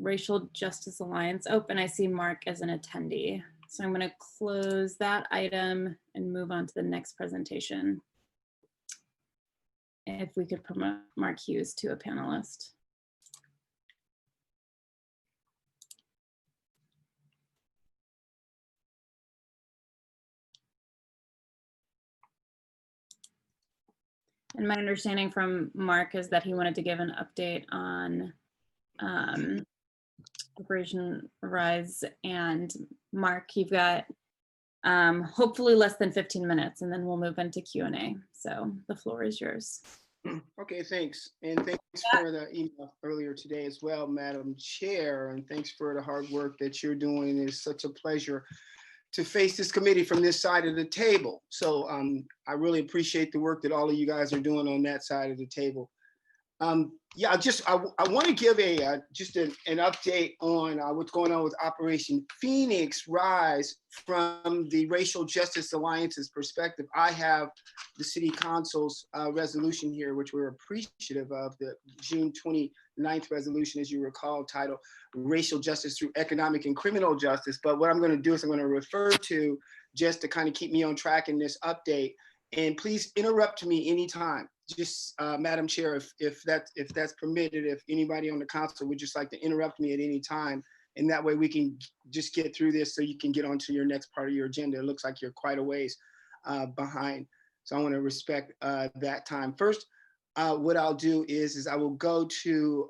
[SPEAKER 5] Racial Justice Alliance open. I see Mark as an attendee. So I'm going to close that item and move on to the next presentation. If we could promote Mark Hughes to a panelist. And my understanding from Mark is that he wanted to give an update on Operation Rise. And Mark, you've got hopefully less than 15 minutes, and then we'll move into Q&A. So the floor is yours.
[SPEAKER 19] Okay, thanks. And thanks for the email earlier today as well, Madam Chair. And thanks for the hard work that you're doing. It's such a pleasure to face this committee from this side of the table. So I really appreciate the work that all of you guys are doing on that side of the table. Yeah, I want to give just an update on what's going on with Operation Phoenix Rise from the Racial Justice Alliance's perspective. I have the City Council's resolution here, which we're appreciative of, the June 29th resolution, as you recall, titled Racial Justice Through Economic and Criminal Justice. But what I'm going to do is I'm going to refer to, just to kind of keep me on track in this update, and please interrupt me anytime. Just Madam Chair, if that's permitted, if anybody on the council would just like to interrupt me at any time, and that way we can just get through this so you can get on to your next part of your agenda. It looks like you're quite a ways behind. So I want to respect that time. First, what I'll do is I will go to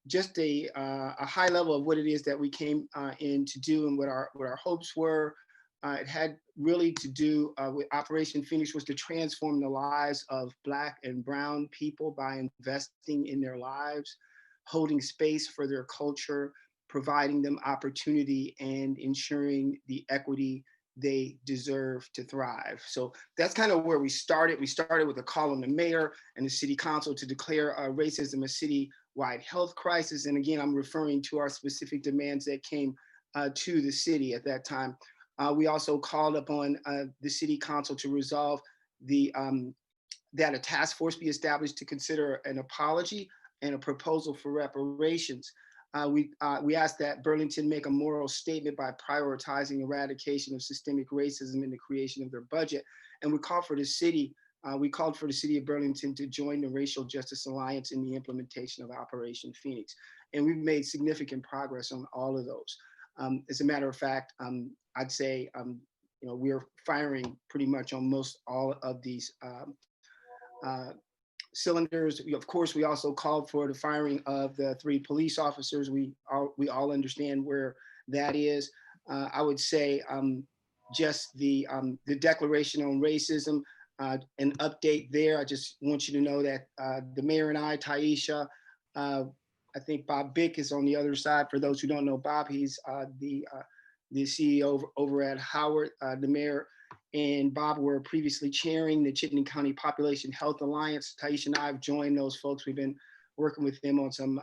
[SPEAKER 19] just a high level of what it is that we came in to do and what our hopes were. It had really to do with Operation Phoenix, was to transform the lives of Black and Brown people by investing in their lives, holding space for their culture, providing them opportunity, and ensuring the equity they deserve to thrive. So that's kind of where we started. We started with a call on the mayor and the city council to declare racism a city-wide health crisis. And again, I'm referring to our specific demands that came to the city at that time. We also called upon the city council to resolve that a task force be established to consider an apology and a proposal for reparations. We asked that Burlington make a moral statement by prioritizing eradication of systemic racism in the creation of their budget. And we call for the city we called for the city of Burlington to join the Racial Justice Alliance in the implementation of Operation Phoenix. And we've made significant progress on all of those. As a matter of fact, I'd say, we're firing pretty much on most all of these cylinders. Of course, we also called for the firing of the 3 police officers. We all understand where that is. I would say just the declaration on racism, an update there. I just want you to know that the mayor and I, Taisha, I think Bob Bick is on the other side. For those who don't know Bob, he's the CEO over at Howard. The mayor and Bob were previously chairing the Chittenden County Population Health Alliance. Taisha and I have joined those folks. We've been working with them on some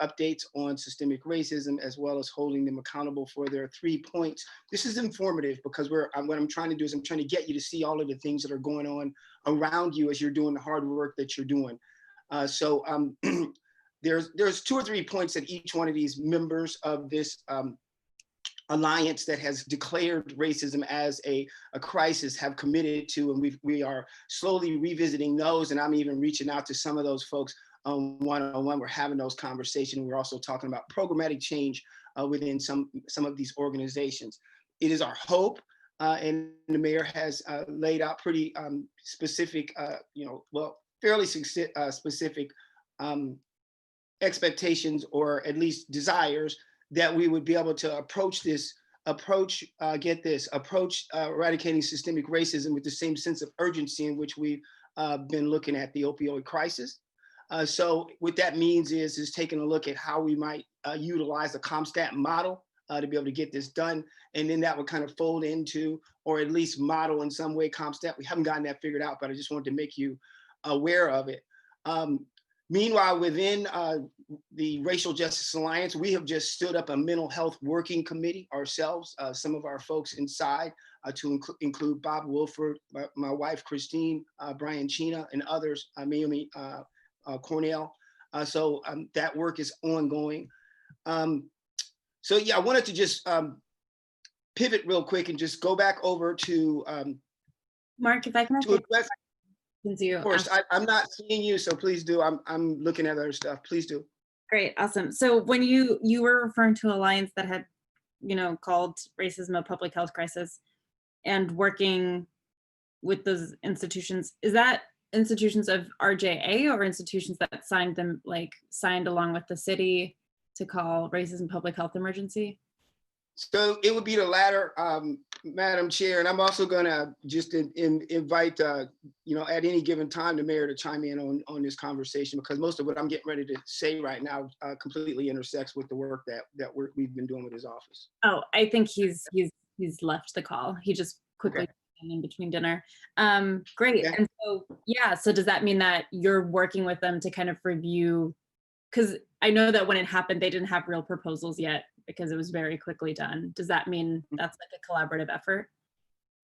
[SPEAKER 19] updates on systemic racism, as well as holding them accountable for their 3 points. This is informative because what I'm trying to do is I'm trying to get you to see all of the things that are going on around you as you're doing the hard work that you're doing. There's 2 or 3 points that each one of these members of this alliance that has declared racism as a crisis have committed to, and we are slowly revisiting those. And I'm even reaching out to some of those folks one-on-one. We're having those conversations. We're also talking about programmatic change within some of these organizations. It is our hope, and the mayor has laid out pretty specific, fairly specific expectations, or at least desires, that we would be able to approach eradicating systemic racism with the same sense of urgency in which we've been looking at the opioid crisis. So what that means is taking a look at how we might utilize the CompStat model to be able to get this done. And then that would kind of fold into, or at least model in some way, CompStat. We haven't gotten that figured out, but I just wanted to make you aware of it. Meanwhile, within the Racial Justice Alliance, we have just stood up a mental health working committee ourselves, some of our folks inside, to include Bob Wilford, my wife, Christine, Brian Chena, and others, Naomi Cornell. So that work is ongoing. So yeah, I wanted to just pivot real quick and just go back over to
[SPEAKER 5] Mark, if I can
[SPEAKER 19] address.
[SPEAKER 5] You
[SPEAKER 19] of course, I'm not seeing you, so please do. I'm looking at other stuff. Please do.
[SPEAKER 5] Great, awesome. So when you were referring to an alliance that had, called racism a public health crisis, and working with those institutions, is that institutions of RJA or institutions that signed along with the city to call racism public health emergency?
[SPEAKER 19] So it would be the latter, Madam Chair, and I'm also going to just invite, at any given time, the mayor to chime in on this conversation, because most of what I'm getting ready to say right now completely intersects with the work that we've been doing with his office.
[SPEAKER 5] Oh, I think he's left the call. He just quickly came in between dinner. Great. Yeah. And so does that mean that you're working with them to kind of review? Because I know that when it happened, they didn't have real proposals yet, because it was very quickly done. Does that mean that's like a collaborative effort?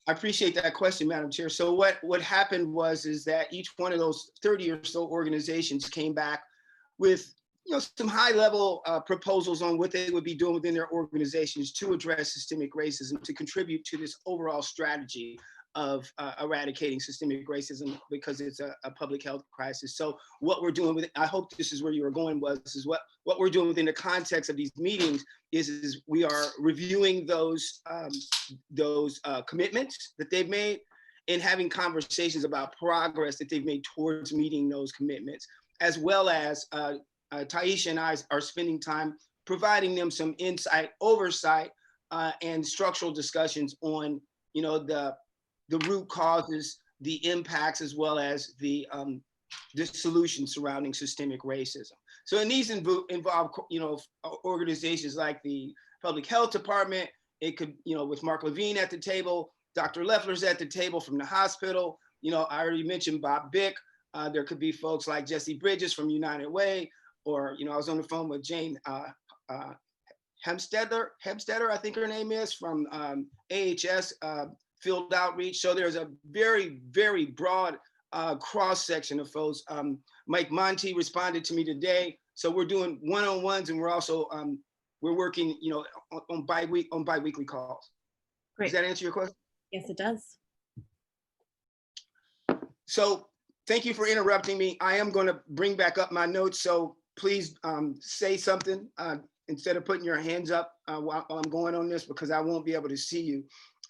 [SPEAKER 19] I appreciate that question, Madam Chair. So what happened is that each one of those 30 or so organizations came back with some high level proposals on what they would be doing within their organizations to address systemic racism, to contribute to this overall strategy of eradicating systemic racism, because it's a public health crisis. So what we're doing with it, I hope this is where you were going, is what we're doing within the context of these meetings is we are reviewing those commitments that they've made, and having conversations about progress that they've made towards meeting those commitments, as well as Taisha and I are spending time providing them some insight, oversight, and structural discussions on the root causes, the impacts, as well as the solutions surrounding systemic racism. So, and these involve, organizations like the Public Health Department. It could, with Mark Levine at the table, Dr. Leffler's at the table from the hospital. I already mentioned Bob Bick. There could be folks like Jesse Bridges from United Way, or, I was on the phone with Jane Hemstetter, I think her name is, from AHS. Field outreach. So there's a very, very broad cross-section of folks. Mike Monty responded to me today. So we're doing one-on-ones, and we're also we're working, on bi-weekly calls.
[SPEAKER 5] Great.
[SPEAKER 19] Does that answer your question?
[SPEAKER 5] Yes, it does.
[SPEAKER 19] So thank you for interrupting me. I am going to bring back up my notes. So please say something instead of putting your hands up while I'm going on this, because I won't be able to see you.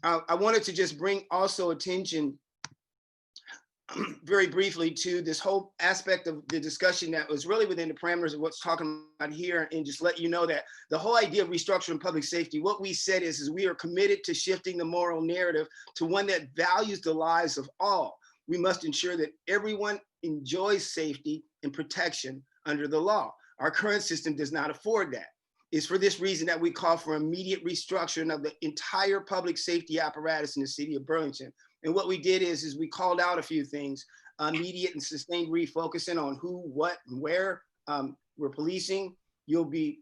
[SPEAKER 19] I wanted to just bring also attention very briefly to this whole aspect of the discussion that was really within the parameters of what's talking about here, and just let you know that the whole idea of restructuring public safety, what we said is we are committed to shifting the moral narrative to one that values the lives of all. We must ensure that everyone enjoys safety and protection under the law. Our current system does not afford that. It's for this reason that we call for immediate restructuring of the entire public safety apparatus in the city of Burlington. And what we did is we called out a few things: immediate and sustained refocusing on who, what, and where we're policing.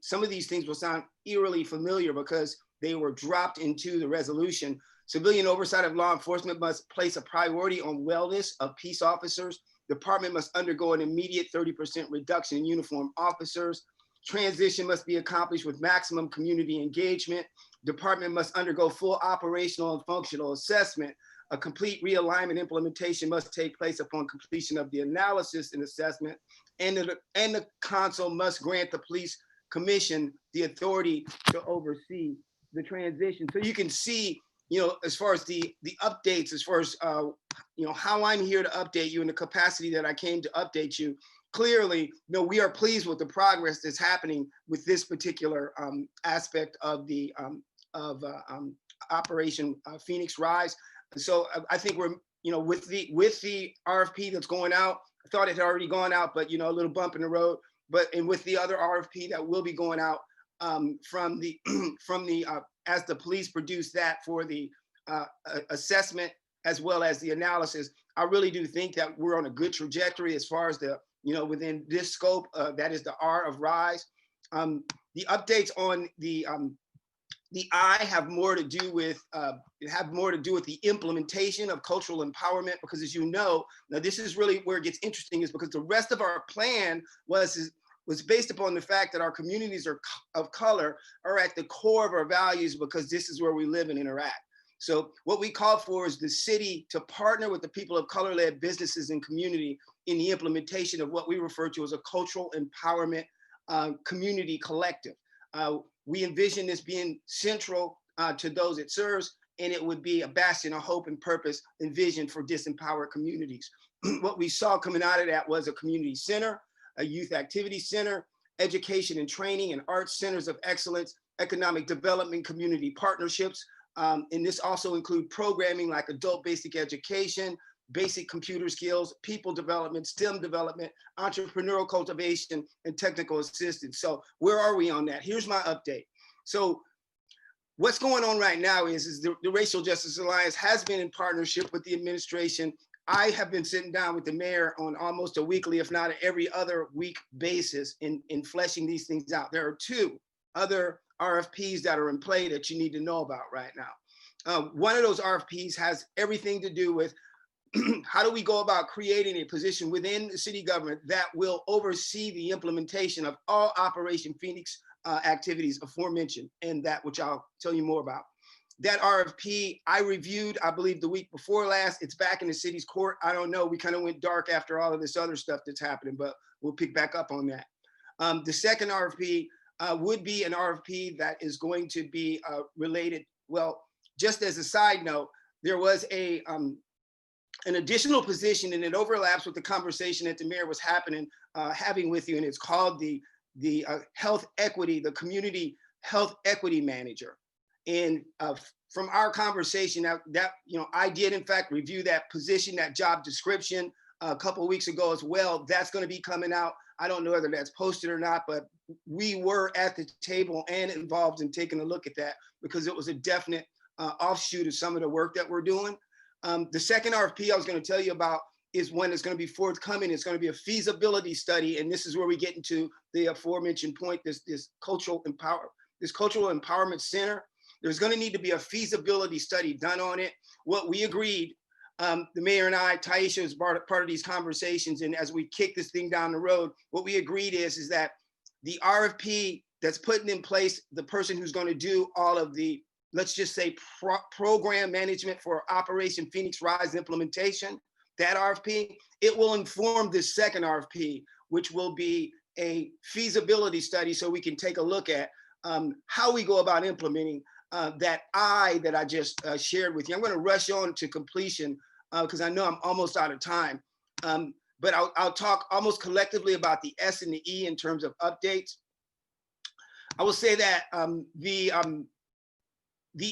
[SPEAKER 19] Some of these things will sound eerily familiar because they were dropped into the resolution. Civilian oversight of law enforcement must place a priority on wellness of peace officers. Department must undergo an immediate 30% reduction in uniformed officers. Transition must be accomplished with maximum community engagement. Department must undergo full operational and functional assessment. A complete realignment implementation must take place upon completion of the analysis and assessment. And the council must grant the police commission the authority to oversee the transition. So you can see, as far as the updates, as far as, how I'm here to update you in the capacity that I came to update you. Clearly, we are pleased with the progress that's happening with this particular aspect of the Operation Phoenix Rise. So I think we're, with the RFP that's going out, I thought it had already gone out, but a little bump in the road. And with the other RFP that will be going out from the as the police produce that for the assessment as well as the analysis, I really do think that we're on a good trajectory as far as the, within this scope, that is the R of Rise. The updates on the I have more to do with the implementation of cultural empowerment, because as you know, now this is really where it gets interesting, is because the rest of our plan was based upon the fact that our communities of color are at the core of our values, because this is where we live and interact. So what we call for is the city to partner with the people of color-led businesses and community in the implementation of what we refer to as a cultural empowerment community collective. We envision this being central to those it serves, and it would be a bastion of hope and purpose and vision for disempowered communities. What we saw coming out of that was a community center, a youth activity center, education and training and arts centers of excellence, economic development, community partnerships. And this also include programming like adult basic education, basic computer skills, people development, STEM development, entrepreneurial cultivation, and technical assistance. So where are we on that? Here's my update. So what's going on right now is the Racial Justice Alliance has been in partnership with the administration. I have been sitting down with the mayor on almost a weekly, if not every other week basis in fleshing these things out. There are 2 other RFPs that are in play that you need to know about right now. One of those RFPs has everything to do with how do we go about creating a position within the city government that will oversee the implementation of all Operation Phoenix activities aforementioned, and that which I'll tell you more about. That RFP I reviewed, I believe the week before last. It's back in the city's court. I don't know, we kind of went dark after all of this other stuff that's happening, but we'll pick back up on that. The second RFP would be an RFP that is going to be related. Well, just as a side note, there was an additional position, and it overlaps with the conversation that the mayor was having with you, and it's called the health equity, the community health equity manager. And from our conversation, I did in fact review that position, that job description a couple of weeks ago as well. That's going to be coming out. I don't know whether that's posted or not, but we were at the table and involved in taking a look at that, because it was a definite offshoot of some of the work that we're doing. The second RFP I was going to tell you about is one that's going to be forthcoming. It's going to be a feasibility study, and this is where we get into the aforementioned point. This cultural empowerment center. There's going to need to be a feasibility study done on it. What we agreed, the mayor and I, Taisha is part of these conversations, and as we kick this thing down the road, what we agreed is that the RFP that's putting in place the person who's going to do all of the, let's just say, program management for Operation Phoenix Rise implementation, that RFP, it will inform this second RFP, which will be a feasibility study so we can take a look at how we go about implementing that I just shared with you. I'm going to rush on to completion because I know I'm almost out of time. But I'll talk almost collectively about the S and the E in terms of updates. I will say that the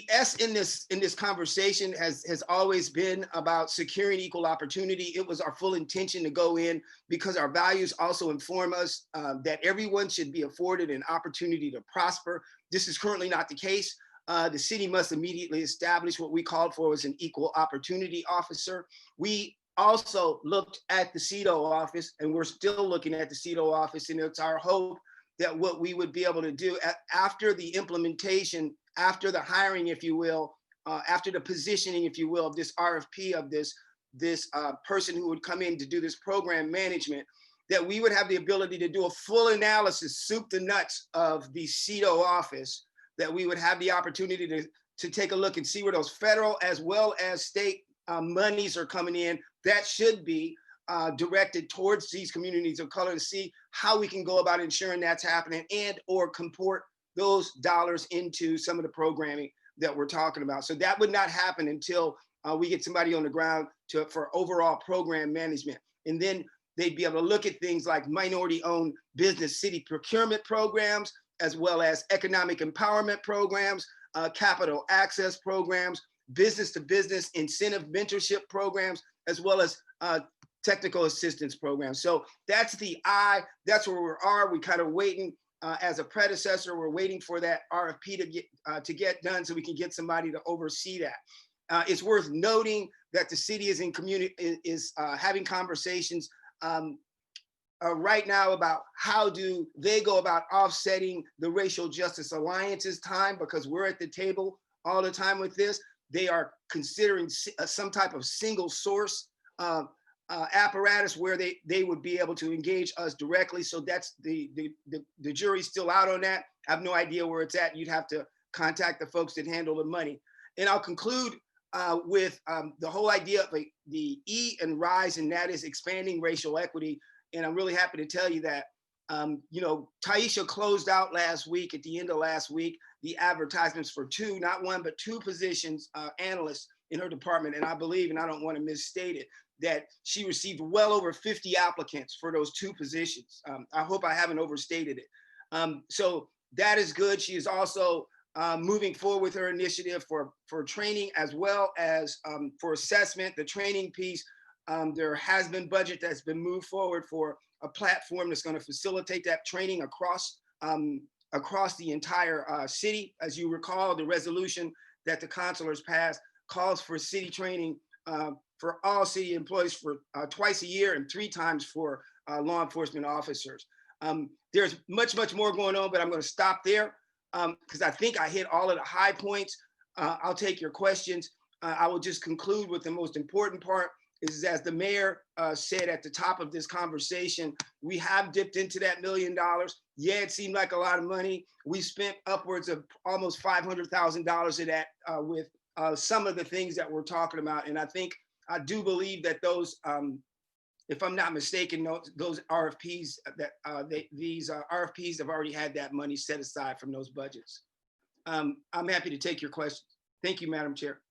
[SPEAKER 19] S in this conversation has always been about securing equal opportunity. It was our full intention to go in because our values also inform us that everyone should be afforded an opportunity to prosper. This is currently not the case. The city must immediately establish what we called for as an equal opportunity officer. We also looked at the CEDO office, and we're still looking at the CEDO office, and it's our hope that what we would be able to do after the implementation, after the hiring, if you will, after the positioning, if you will, of this RFP of this person who would come in to do this program management, that we would have the ability to do a full analysis, soup to nuts of the CEDO office, that we would have the opportunity to take a look and see where those federal as well as state monies are coming in that should be directed towards these communities of color, to see how we can go about ensuring that's happening and or comport those dollars into some of the programming that we're talking about. So that would not happen until we get somebody on the ground for overall program management. And then they'd be able to look at things like minority-owned business city procurement programs, as well as economic empowerment programs, capital access programs, business-to-business incentive mentorship programs, as well as technical assistance programs. So that's the I, that's where we are. We kind of waiting as a predecessor, we're waiting for that RFP to get done so we can get somebody to oversee that. It's worth noting that the city is having conversations right now about how do they go about offsetting the Racial Justice Alliance's time, because we're at the table all the time with this. They are considering some type of single source apparatus where they would be able to engage us directly. So that's the jury's still out on that. I have no idea where it's at. You'd have to contact the folks that handle the money. And I'll conclude with the whole idea of the E and RISE, and that is expanding racial equity. And I'm really happy to tell you that, Taisha closed out last week, at the end of last week, the advertisements for two, not one, but two positions, analysts in her department. And I believe, and I don't want to misstate it, that she received well over 50 applicants for those two positions. I hope I haven't overstated it. So that is good. She is also moving forward with her initiative for training as well as for assessment, the training piece. There has been budget that's been moved forward for a platform that's going to facilitate that training across the entire city. As you recall, the resolution that the councilors passed calls for city training for all city employees for twice a year and 3 times for law enforcement officers. There's much more going on, but I'm going to stop there because I think I hit all of the high points. I'll take your questions. I will just conclude with the most important part is, as the mayor said at the top of this conversation, we have dipped into that $1 million. Yeah, it seemed like a lot of money. We spent upwards of almost $500,000 of that with some of the things that we're talking about. And I do believe that those, if I'm not mistaken, those RFPs, these RFPs have already had that money set aside from those budgets. I'm happy to take your questions. Thank you, Madam Chair.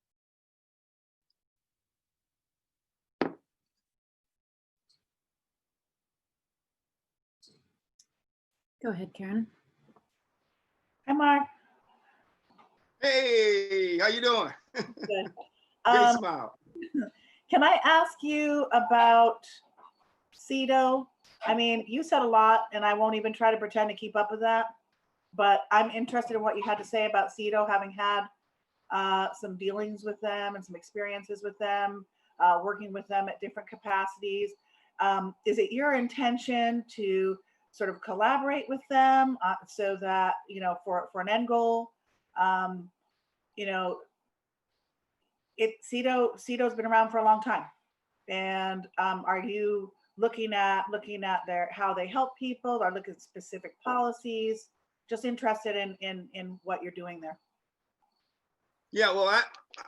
[SPEAKER 5] Go ahead, Karen.
[SPEAKER 10] Hi, Mark.
[SPEAKER 19] Hey, how you doing?
[SPEAKER 10] Good.
[SPEAKER 19] Great smile.
[SPEAKER 10] Can I ask you about CEDO? I mean, you said a lot, and I won't even try to pretend to keep up with that, but I'm interested in what you had to say about CEDO, having had some dealings with them and some experiences with them, working with them at different capacities. Is it your intention to sort of collaborate with them so that, for an end goal, CEDO's been around for a long time, and are you looking at how they help people, or look at specific policies? Just interested in what you're doing there.
[SPEAKER 19] Yeah, well,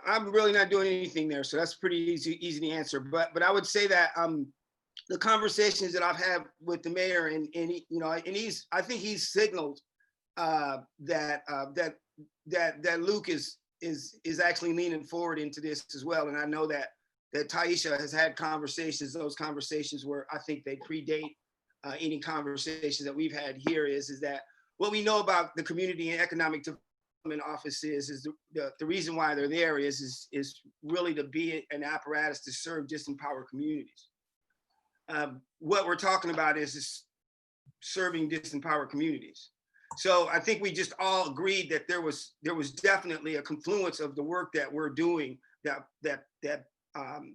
[SPEAKER 19] I'm really not doing anything there, so that's pretty easy to answer. But I would say that the conversations that I've had with the mayor and he, you know, and I think he's signaled that Luke is actually leaning forward into this as well. And I know that Taisha has had conversations. Those conversations where I think they predate any conversations that we've had here. Is that what we know about the community and economic development offices is the reason why they're there is really to be an apparatus to serve disempowered communities. What we're talking about is serving disempowered communities. So I think we just all agreed that there was definitely a confluence of the work that we're doing, the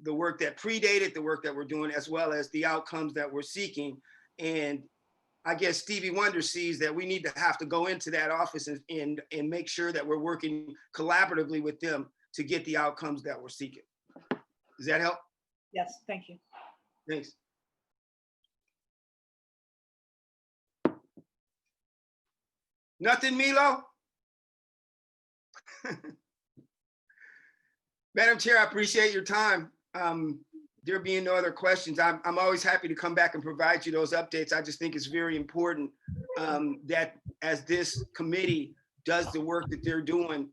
[SPEAKER 19] work that predated the work that we're doing, as well as the outcomes that we're seeking. And I guess Stevie Wonder sees that we need to have to go into that office and make sure that we're working collaboratively with them to get the outcomes that we're seeking. Does that help?
[SPEAKER 10] Yes, thank you.
[SPEAKER 19] Thanks. Nothing, Milo? Madam Chair, I appreciate your time. There being no other questions, I'm always happy to come back and provide you those updates. I just think it's very important that as this committee does the work that they're doing,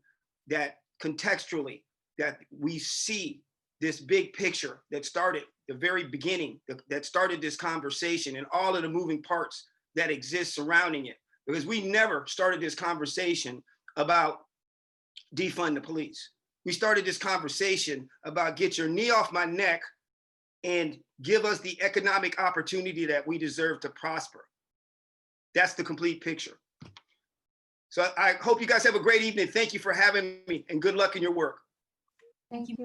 [SPEAKER 19] that contextually, that we see this big picture that started the very beginning, that started this conversation and all of the moving parts that exist surrounding it. Because we never started this conversation about defund the police. We started this conversation about get your knee off my neck and give us the economic opportunity that we deserve to prosper. That's the complete picture. So I hope you guys have a great evening. Thank you for having me and good luck in your work.
[SPEAKER 1] Thank you.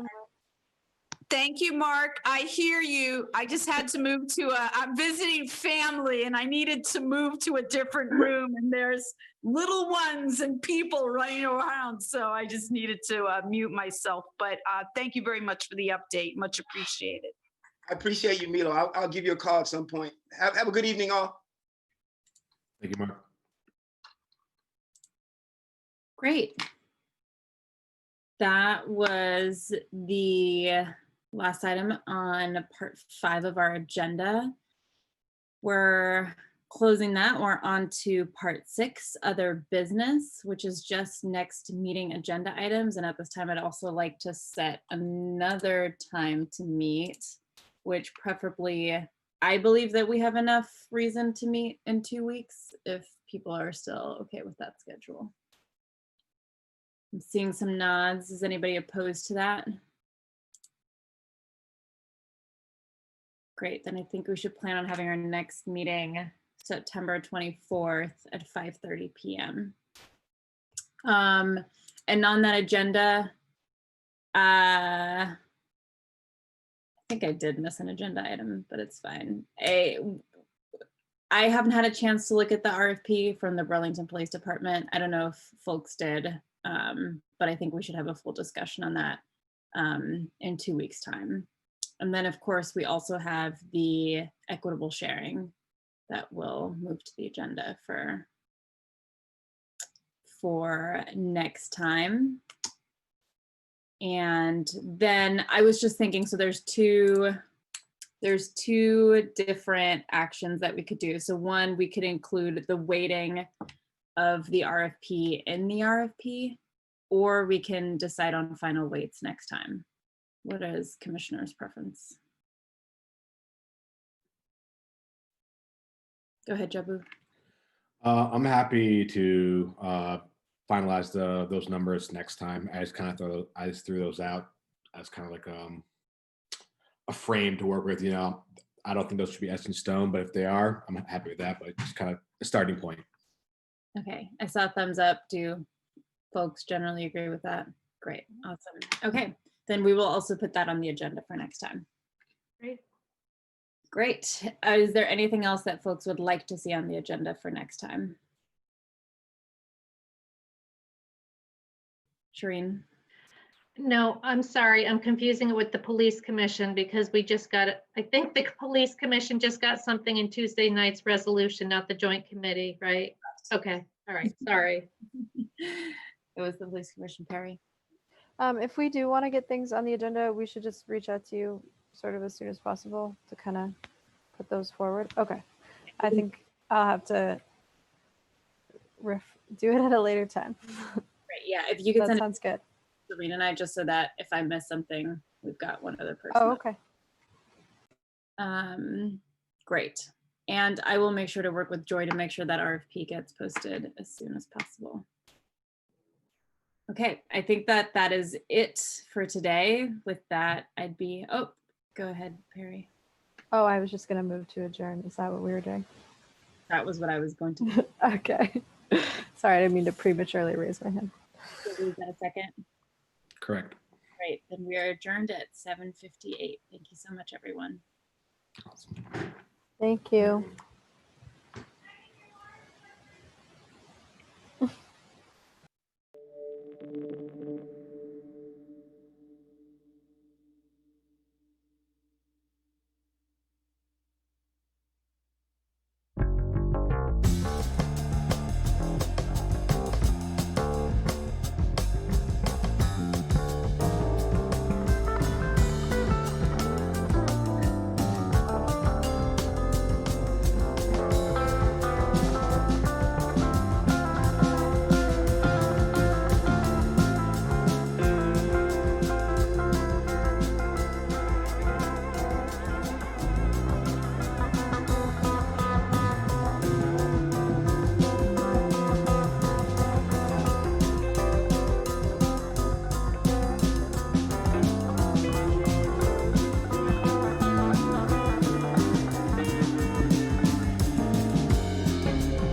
[SPEAKER 11] Thank you, Mark. I hear you. I just had to move to I'm visiting family and I needed to move to a different room and there's little ones and people running around. So I just needed to mute myself, but thank you very much for the update. Much appreciated.
[SPEAKER 19] I appreciate you, Milo. I'll give you a call at some point. Have a good evening, all.
[SPEAKER 4] Thank you, Mark.
[SPEAKER 5] Great. That was the last item on part 5 of our agenda. We're closing that. We're on to part 6, other business, which is just next meeting agenda items. And at this time, I'd also like to set another time to meet, which preferably, I believe that we have enough reason to meet in 2 weeks if people are still okay with that schedule. I'm seeing some nods. Is anybody opposed to that? Great, then I think we should plan on having our next meeting September 24th at 5:30 p.m. And on that agenda, I think I did miss an agenda item, but it's fine. I haven't had a chance to look at the RFP from the Burlington Police Department. I don't know if folks did, but I think we should have a full discussion on that in 2 weeks' time. And then, of course, we also have the equitable sharing that will move to the agenda for next time. And then I was just thinking, so there's two different actions that we could do. So one, we could include the weighting of the RFP in the RFP, or we can decide on final weights next time. What is Commissioner's preference? Go ahead, Jabu.
[SPEAKER 4] I'm happy to finalize those numbers next time. I just threw those out as kind of like a frame to work with. You know, I don't think those should be etched in stone, but if they are, I'm happy with that. But just kind of a starting point.
[SPEAKER 5] Okay, I saw a thumbs up. Do folks generally agree with that? Great, awesome. Okay, then we will also put that on the agenda for next time.
[SPEAKER 14] Great.
[SPEAKER 5] Great. Is there anything else that folks would like to see on the agenda for next time? Shireen?
[SPEAKER 14] No, I'm sorry. I'm confusing it with the police commission because we just got it. I think the police commission just got something in Tuesday night's resolution, not the joint committee, right? Okay. All right. Sorry.
[SPEAKER 5] It was the police commission, Perry.
[SPEAKER 1] If we do want to get things on the agenda, we should just reach out to you sort of as soon as possible to kind of put those forward. Okay. I think I'll have to do it at a later time.
[SPEAKER 5] Great. Yeah, if you could
[SPEAKER 1] That
[SPEAKER 5] send
[SPEAKER 1] sounds good.
[SPEAKER 5] Serena and I, just so that if I miss something, we've got one other person.
[SPEAKER 1] Oh, okay.
[SPEAKER 5] Great. And I will make sure to work with Joy to make sure that RFP gets posted as soon as possible. Okay, I think that that is it for today. With that, I'd be, oh, go ahead, Perry.
[SPEAKER 1] Oh, I was just going to move to adjourn. Is that what we were doing?
[SPEAKER 5] That was what I was going to do.
[SPEAKER 1] Okay. Sorry, I didn't mean to prematurely raise my hand.
[SPEAKER 5] Is that a second?
[SPEAKER 4] Correct.
[SPEAKER 5] Great, then we are adjourned at 7:58. Thank you so much, everyone.
[SPEAKER 1] Thank you.